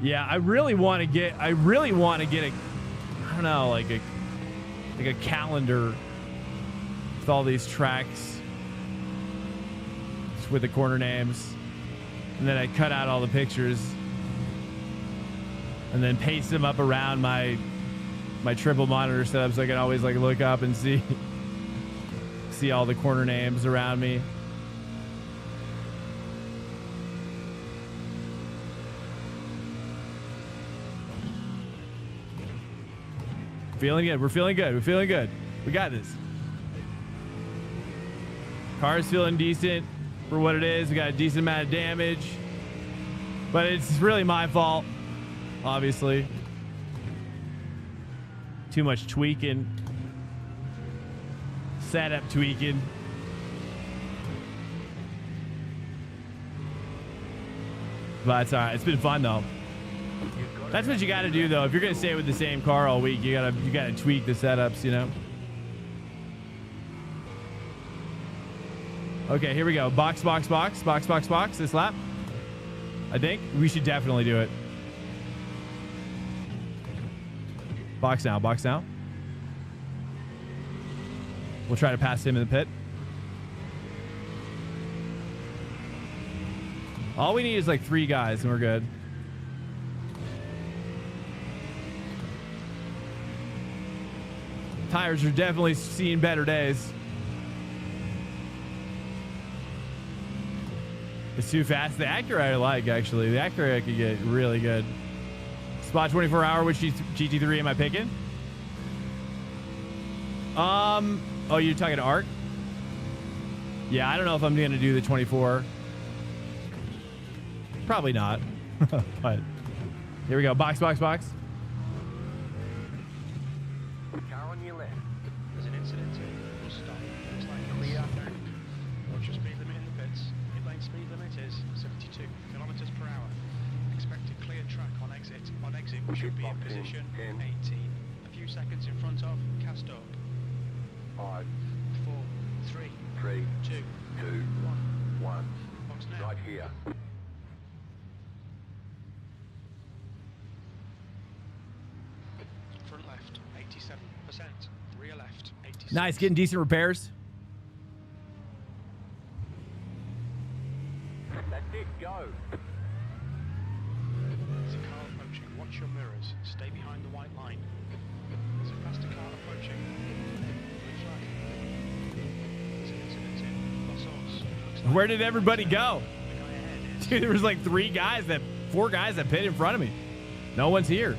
Yeah, I really want to get a, I don't know, like a calendar with all these tracks with the corner names, and then I cut out all the pictures and then paste them up around my triple monitor setup so I can always like look up and see all the corner names around me. Feeling good. We're feeling good. We're feeling good. We got this. Car's feeling decent for what it is. We got a decent amount of damage, but it's really my fault, obviously. Too much tweaking. Setup tweaking. But it's all right. It's been fun though. That's what you got to do though. If you're gonna stay with the same car all week, you gotta tweak the setups, you know. Okay, here we go. Box, box, box, box, box, box. This lap. I think we should definitely do it. Box now. Box now. We'll try to pass him in the pit. All we need is like 3 guys and we're good. Tires are definitely seeing better days. It's too fast. The Acura I like, actually. The Acura could get really good. Spot 24 hour, which GT3 am I picking? Oh, you're talking to Arc? Yeah, I don't know if I'm going to do the 24. Probably not. But here we go. Box, box, box. Car on your left. There's an incident here. We'll stop. Looks like clear. Watch your speed limit in the pits. Pit lane speed limit is 72 kilometers per hour. Expected clear track on exit. On exit, we should be in position 18. A few seconds in front of cast up. 5, 4, 3, 3, 2, 2, 1. box now. Right here. Front left, 87%. Rear left, 87%. Nice, getting decent repairs. That's it, go. There's a car approaching. Watch your mirrors. Where did everybody go? Dude, there was like four guys that pit in front of me. No one's here.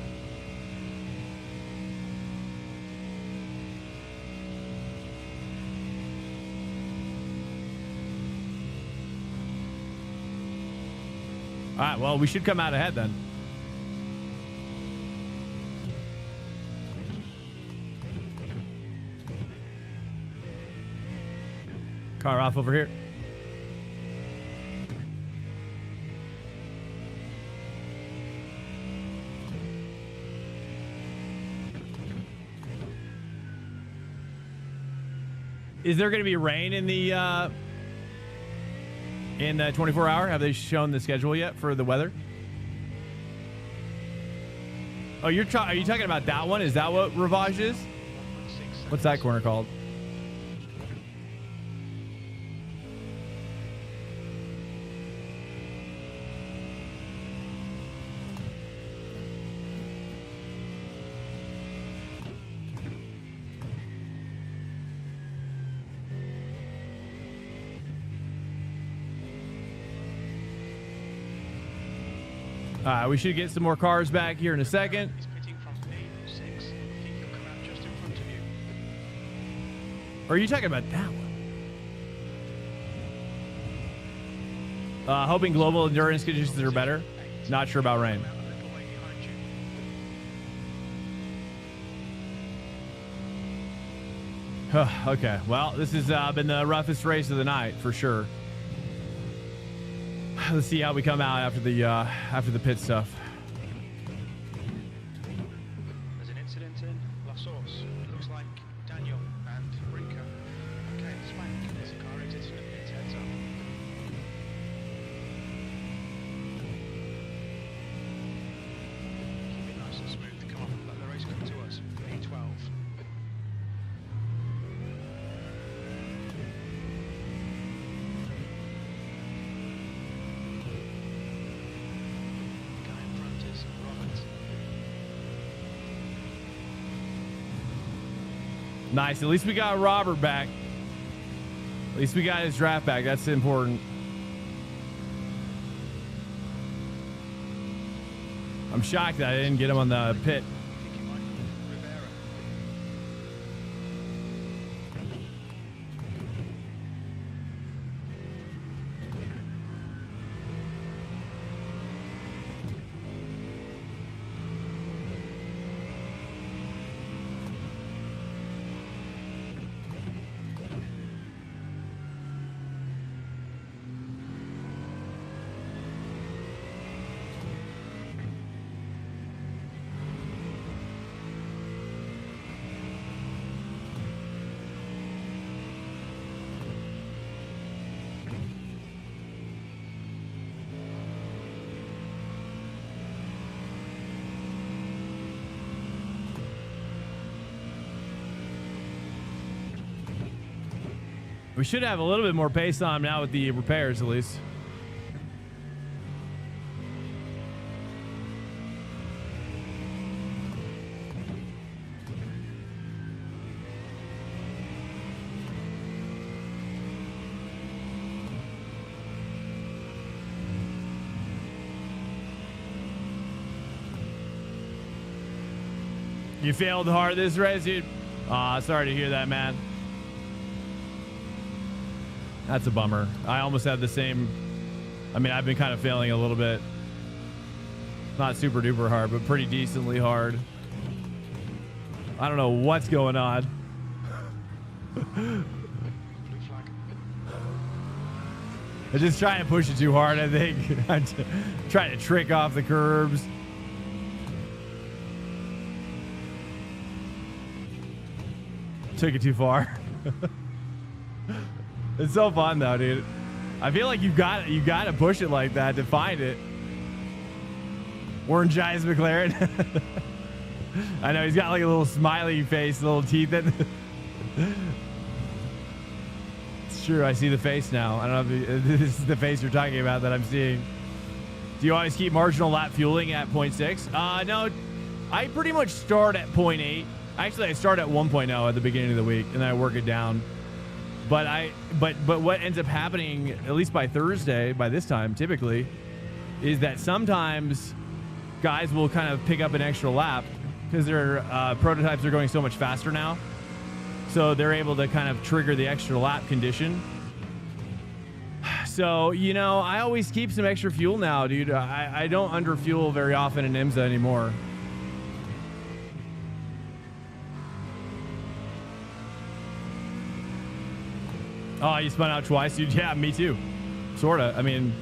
All right, well, we should come out ahead then. Car off over here. Is there going to be rain in the 24 hour? Have they shown the schedule yet for the weather? Oh, are you talking about that one? Is that what Ravage is? What's that corner called? We should get some more cars back here in a second. He's pitting from A6. I think he'll come out just in front of you. Or are you talking about that one? Hoping global endurance conditions are better. Not sure about rain. Okay, well, this has been the roughest race of the night for sure. Let's see how we come out after the pit stuff. There's an incident in La Source. It looks like Daniel and Brinker. Okay, Swank. There's a car exiting the pit. Heads up. Keep it nice and smooth. Come on, let the race come to us. A12. Nice. At least we got Robert back. At least we got his draft back. That's important. I'm shocked that I didn't get him on the pit. We should have a little bit more pace on him now with the repairs, at least. You failed hard this race, dude. Sorry to hear that, man. That's a bummer. I almost had the same. I mean, I've been kind of failing a little bit. Not super duper hard, but pretty decently hard. I don't know what's going on. I'm just trying to push it too hard, I think. I'm trying to trick off the curbs. Took it too far. It's so fun though, dude. I feel like you got to push it like that to find it. Orange Eyes McLaren. I know he's got like a little smiley face, little teeth. It's true. I see the face now. I don't know if this is the face you're talking about that I'm seeing. Do you always keep marginal lap fueling at 0.6? No, I pretty much start at 0.8. Actually, I start at 1.0 at the beginning of the week, and then I work it down. But what ends up happening, at least by Thursday, by this time, typically, is that sometimes guys will kind of pick up an extra lap because their prototypes are going so much faster now. So they're able to kind of trigger the extra lap condition. So, you know, I always keep some extra fuel now, dude. I don't underfuel very often in IMSA anymore. Oh, you spun out twice, dude? Yeah, me too. Sorta. I mean,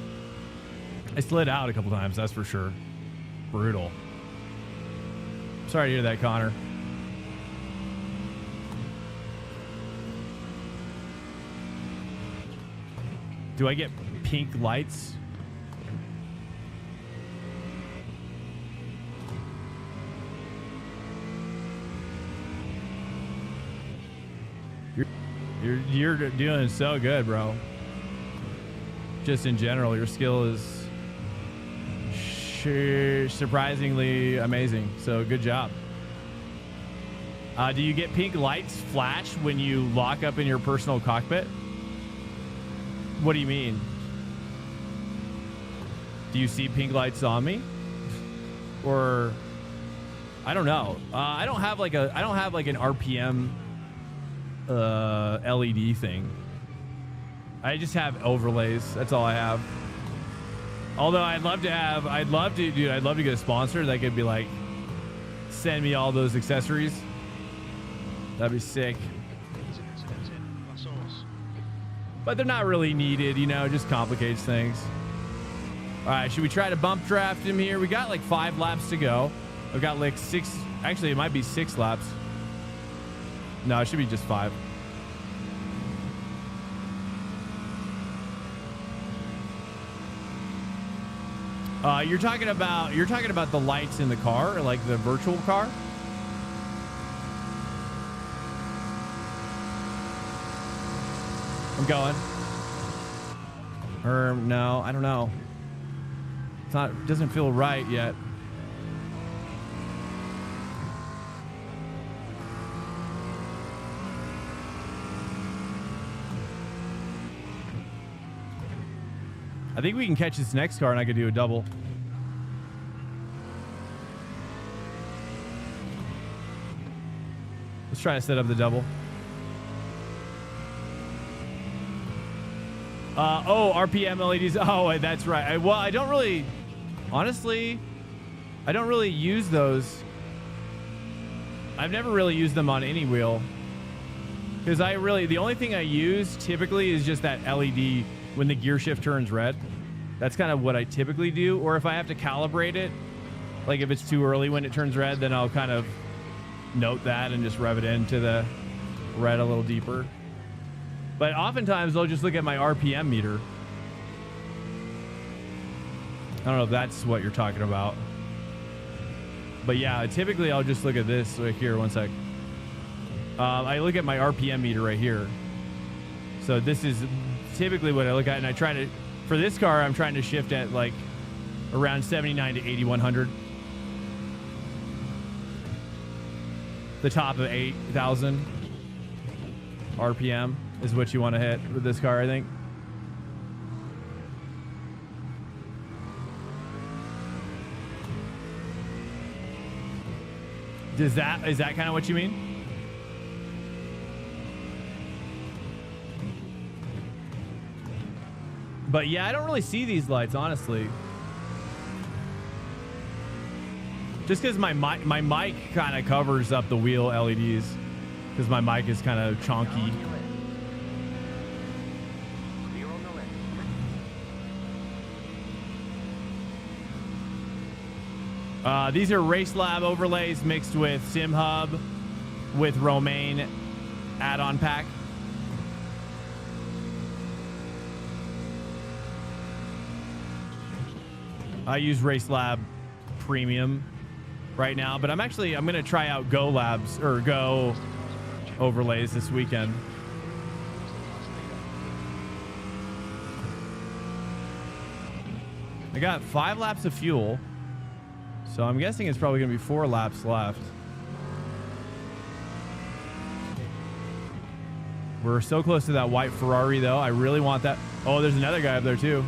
I slid out a couple times, that's for sure. Brutal. Sorry to hear that, Connor. Do I get pink lights? You're doing so good, bro. Just in general, your skill is surprisingly amazing. So good job. Do you get pink lights flash when you lock up in your personal cockpit? What do you mean? Do you see pink lights on me? Or I don't know. I don't have like an RPM LED thing. I just have overlays. That's all I have. Although I'd love to get a sponsor that could be like, send me all those accessories. That'd be sick. But they're not really needed, you know, it just complicates things. All right, should we try to bump draft him here? We got like 5 laps to go. I've got like 6, actually it might be 6 laps. No, it should be just 5. You're talking about the lights in the car, like the virtual car? I'm going. Or no, I don't know. It's not, it doesn't feel right yet. I think we can catch this next car and I could do a double. Let's try to set up the double. Oh, RPM LEDs. Oh, that's right. Well, I don't really, honestly, I don't really use those. I've never really used them on any wheel. Because the only thing I use typically is just that LED when the gear shift turns red. That's kind of what I typically do. Or if I have to calibrate it, like if it's too early when it turns red, then I'll kind of note that and just rev it into the red a little deeper. But oftentimes I'll just look at my RPM meter. I don't know if that's what you're talking about. But yeah, typically I'll just look at this right here. One sec. I look at my RPM meter right here. So this is typically what I look at, and I try to, for this car, I'm trying to shift at like around 79 to 8100. The top of 8,000 RPM is what you want to hit with this car, I think. Is that kind of what you mean? But yeah, I don't really see these lights, honestly. Just because my mic kind of covers up the wheel LEDs. Because my mic is kind of chonky. These are Race Lab overlays mixed with Sim Hub with Romaine add-on pack. I use Race Lab Premium right now, but I'm going to try out Go Labs or Go overlays this weekend. I got 5 laps of fuel, so I'm guessing it's probably going to be 4 laps left. We're so close to that white Ferrari, though. I really want that. Oh, there's another guy up there, too.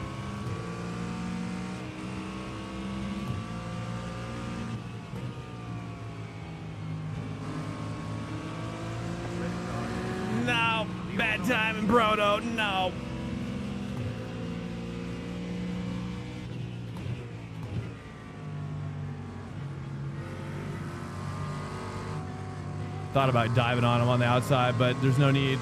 No. Bad timing, Brodo. No. Thought about diving on him on the outside, but there's no need.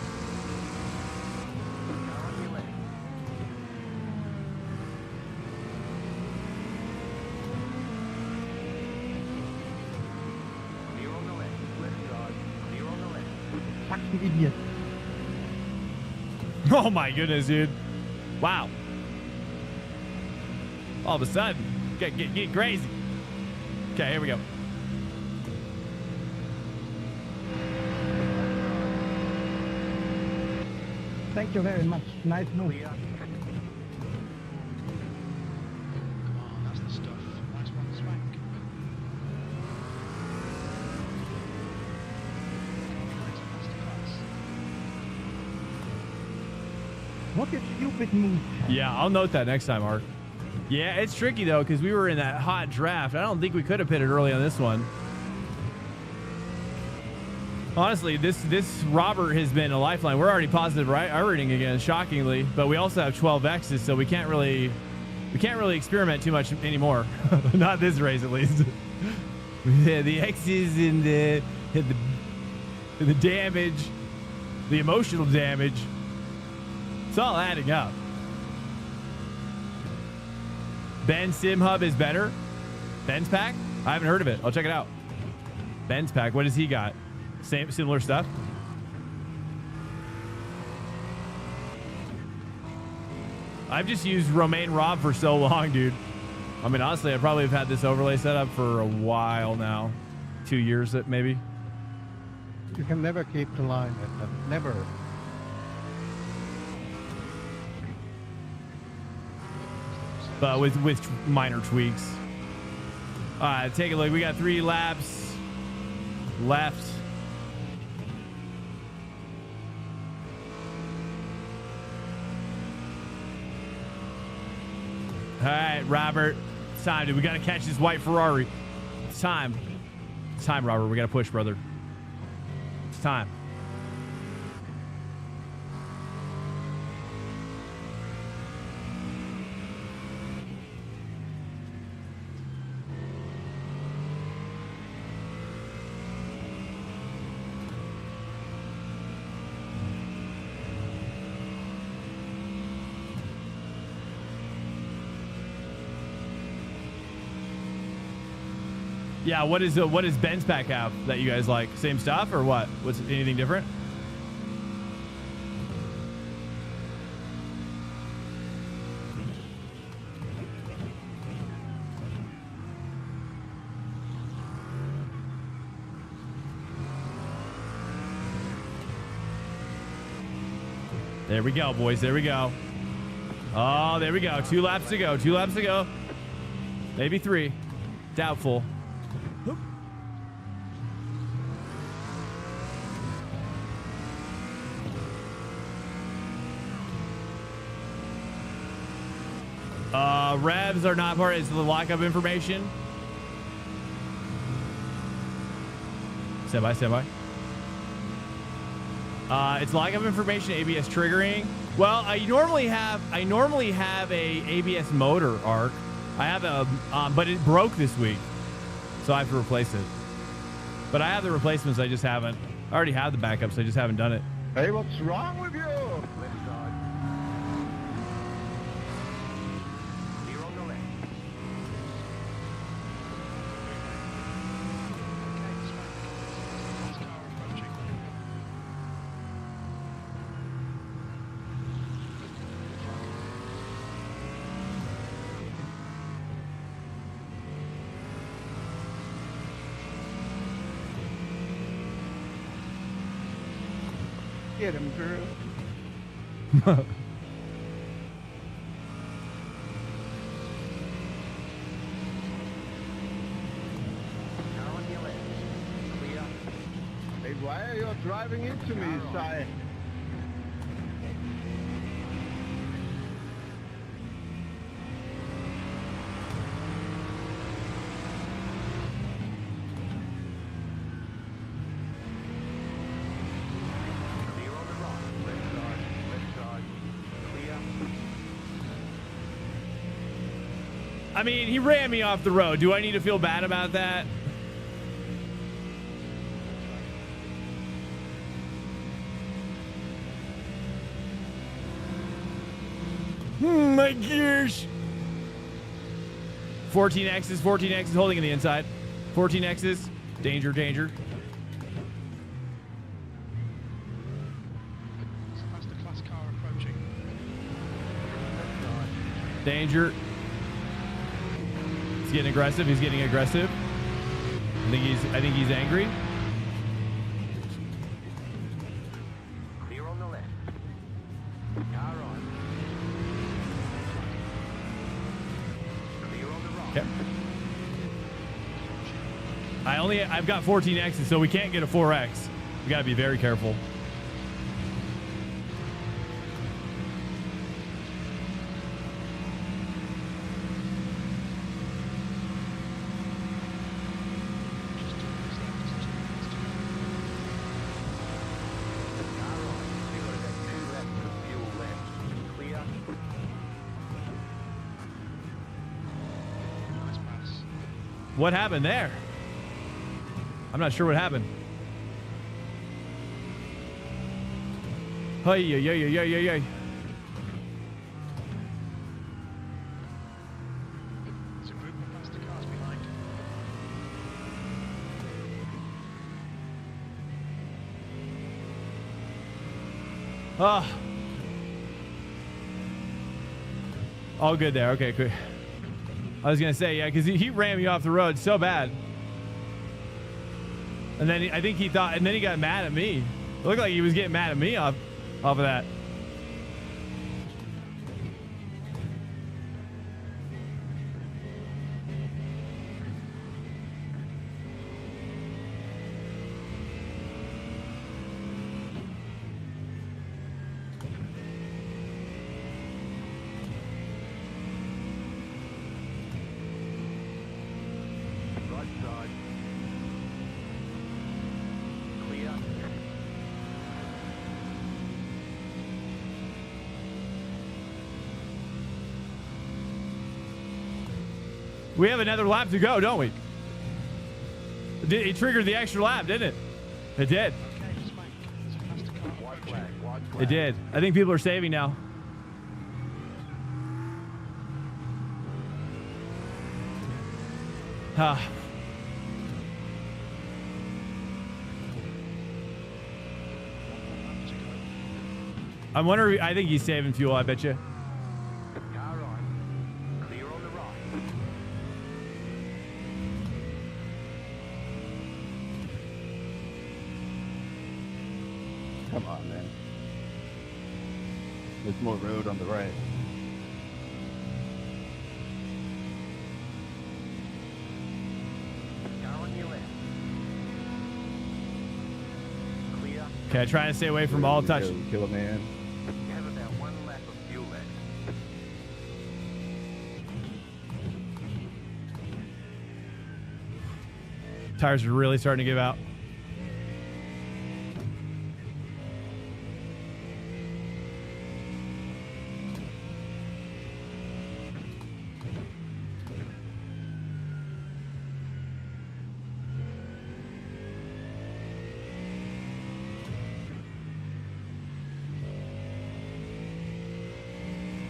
Fucking idiot. Oh my goodness, dude. Wow. All of a sudden, get crazy. Okay, here we go. Thank you very much. Nice move. Come on, that's the stuff. Nice one, Swank. What a stupid move. Yeah, I'll note that next time, Mark. Yeah, it's tricky, though, because we were in that hot draft. I don't think we could have pitted early on this one. Honestly, this Robert has been a lifeline. We're already positive iRacing again, shockingly, but we also have 12 X's, so we can't really experiment too much anymore. Not this race, at least. Yeah, the X's and the damage, the emotional damage. It's all adding up. Ben Sim Hub is better. Ben's pack? I haven't heard of it. I'll check it out. Ben's pack. What has he got? Similar stuff? I've just used Romaine Rob for so long, dude. I mean, honestly, I probably have had this overlay set up for a while now. 2 years, maybe. You can never keep the line. Never. But with minor tweaks. All right, take a look. We got 3 laps left. All right, Robert. It's time, dude. We got to catch this white Ferrari. It's time. It's time, Robert. We got to push, brother. It's time. Yeah, what does Ben's pack have that you guys like? Same stuff or what? What's anything different? There we go, boys. There we go. Oh, there we go. 2 laps to go. 2 laps to go. Maybe 3. Doubtful. Revs are not part of the lockup information. Stand by, stand by. It's lockup information, ABS triggering. Well, I normally have a ABS motor arc. I have a, but it broke this week, so I have to replace it. But I have the replacements. I just haven't. I already have the backups. I just haven't done it. Hey, what's wrong with you? Get him, girl. Hey, why are you driving into me, Si? I mean, he ran me off the road. Do I need to feel bad about that? My gears. 14X's holding in the inside. 14X's. Danger, danger. That's the class car approaching. Danger. He's getting aggressive. He's getting aggressive. I think he's angry. Clear on the left. Car on. Clear on the right. Okay. I've got 14X's, so we can't get a 4X. We got to be very careful. What happened there? I'm not sure what happened. Hey, yeah. There's a group of faster cars behind. Oh. All good there. Okay, cool. I was going to say, yeah, because he ran me off the road so bad. And then I think he thought, and then he got mad at me. It looked like he was getting mad at me off of that. Right side. Clear. We have another lap to go, don't we? It triggered the extra lap, didn't it? It did. Okay, just make. There's a faster car White approaching. flag. White flag. It did. I think people are saving now. Ah. I'm wondering, I think he's saving fuel, I bet you. Car on. Clear on the right. Come on, man. There's more road on the right. Car on your left. Clear. Okay, trying to stay away from all touch. Kill a man. You have about one lap of fuel left. Tires are really starting to give out.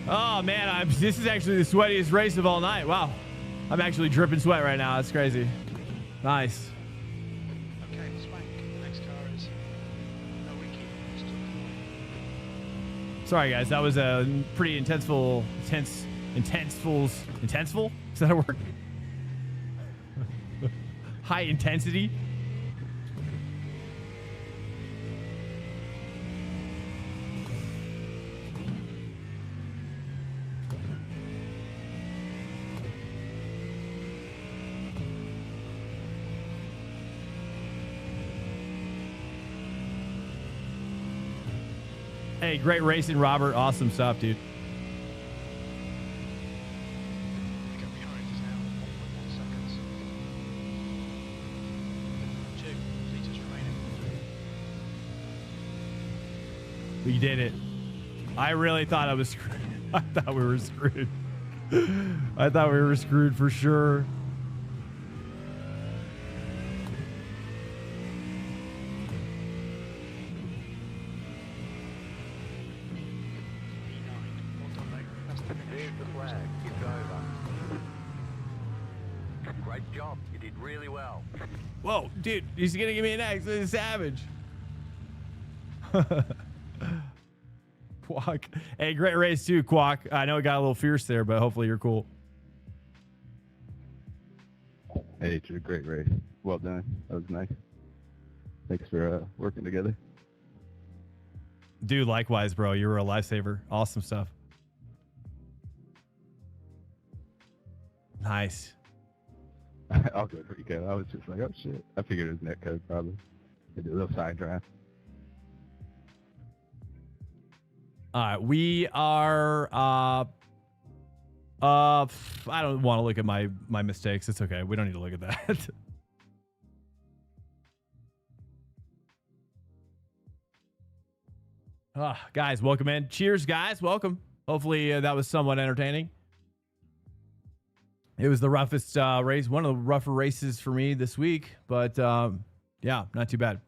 Oh man, this is actually the sweatiest race of all night. Wow. I'm actually dripping sweat right now. That's crazy. Nice. Okay, spank. The next car is no wiki. Sorry guys, that was a pretty intenseful? Is that a word? High intensity. Hey, great racing, Robert. Awesome stuff, dude. We got behind us now. 1.1 seconds. 2 litres remaining. We did it. I really thought I was screwed. I thought we were screwed. I thought we were screwed for sure. There's the flag. It's over. Great job. You did really well. Whoa, dude, he's gonna give me an X. This is savage. Quack. Hey, great race too, Quack. I know it got a little fierce there, but hopefully you're cool. Hey, it's a great race. Well done. That was nice. Thanks for working together. Dude, likewise, bro. You were a lifesaver. Awesome stuff. Nice. I'll go pretty good. I was just like, oh shit. I figured it was netcode probably. I did a little side drive. All right, we are. I don't want to look at my mistakes. It's okay. We don't need to look at that. Guys, welcome in. Cheers, guys. Welcome. Hopefully that was somewhat entertaining. It was the roughest race, one of the rougher races for me this week, but yeah, not too bad.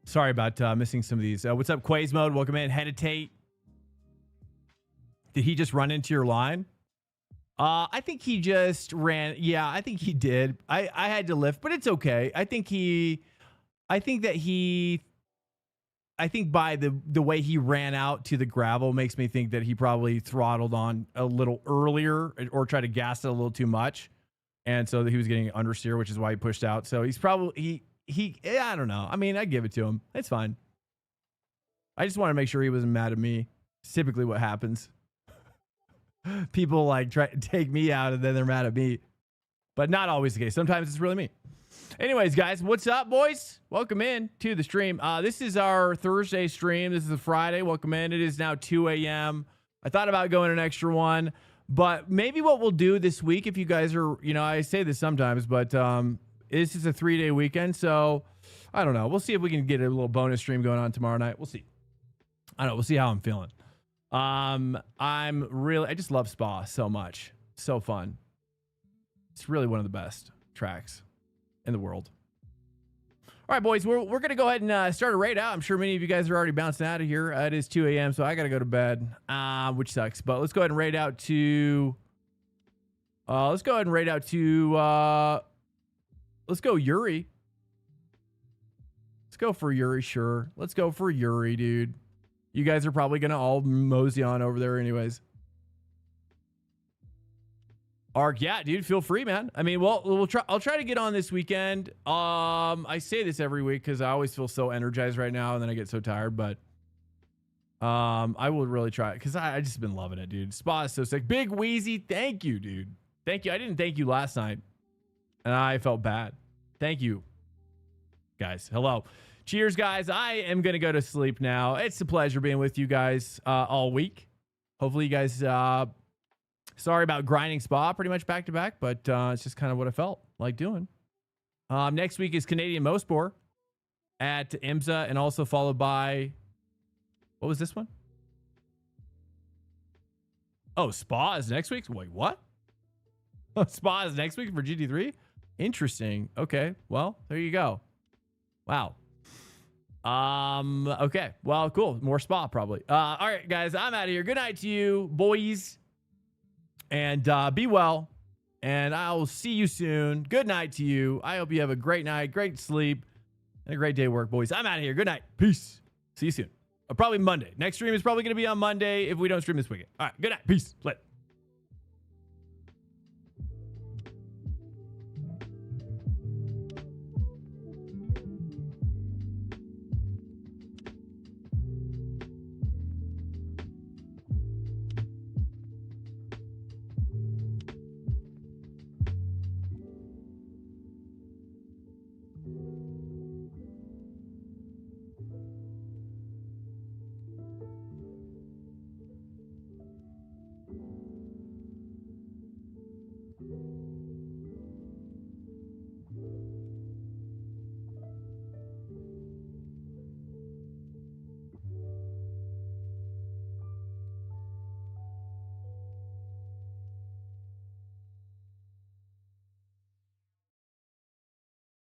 Sorry about missing some of these. What's up, Quaze Mode? Welcome in. Heditate. Did he just run into your line? I think he just ran. Yeah, I think he did. I had to lift, but it's okay. I think by the way he ran out to the gravel makes me think that he probably throttled on a little earlier or tried to gas it a little too much. And so that he was getting understeer, which is why he pushed out. So he's probably, I don't know. I mean, I give it to him. It's fine. I just want to make sure he wasn't mad at me. It's typically what happens. People like try to take me out and then they're mad at me. But not always the case. Sometimes it's really me. Anyways, guys, what's up, boys? Welcome in to the stream. This is our Thursday stream. This is a Friday. Welcome in. It is now 2 a.m. I thought about going an extra one, but maybe what we'll do this week, if you guys are, I say this sometimes, but this is a 3-day weekend, so I don't know. We'll see if we can get a little bonus stream going on tomorrow night. We'll see. I don't know. We'll see how I'm feeling. I just love Spa so much. So fun. It's really one of the best tracks in the world. All right, boys, we're going to go ahead and start a raid out. I'm sure many of you guys are already bouncing out of here. It is 2 a.m., so I got to go to bed, which sucks. But let's go ahead and raid out to... let's go Yuri. Let's go for Yuri, sure. Let's go for Yuri, dude. You guys are probably going to all mosey on over there anyways. Ark, yeah, dude, feel free, man. I mean, we'll try. I'll try to get on this weekend. I say this every week because I always feel so energized right now, and then I get so tired. But I will really try it because I just been loving it, dude. Spa is so sick. Big Wheezy, thank you, dude. Thank you. I didn't thank you last night, and I felt bad. Thank you, guys. Hello. Cheers, guys. I am gonna go to sleep now. It's a pleasure being with you guys all week. Hopefully, you guys. Sorry about grinding Spa pretty much back to back, but it's just kind of what I felt like doing. Next week is Canadian Mospor at IMSA, and also followed by, what was this one? Oh, Spa is next week? Wait, what? Spa is next week for GT3? Interesting. Okay, well, there you go. Wow. Okay, well, cool. More Spa probably. All right, guys, I'm out of here. Good night to you, boys. And be well, and I'll see you soon. Good night to you. I hope you have a great night, great sleep, and a great day at work, boys. I'm out of here. Good night. Peace. See you soon. Probably Monday. Next stream is probably going to be on Monday if we don't stream this weekend. All right. Good night. Peace. Later.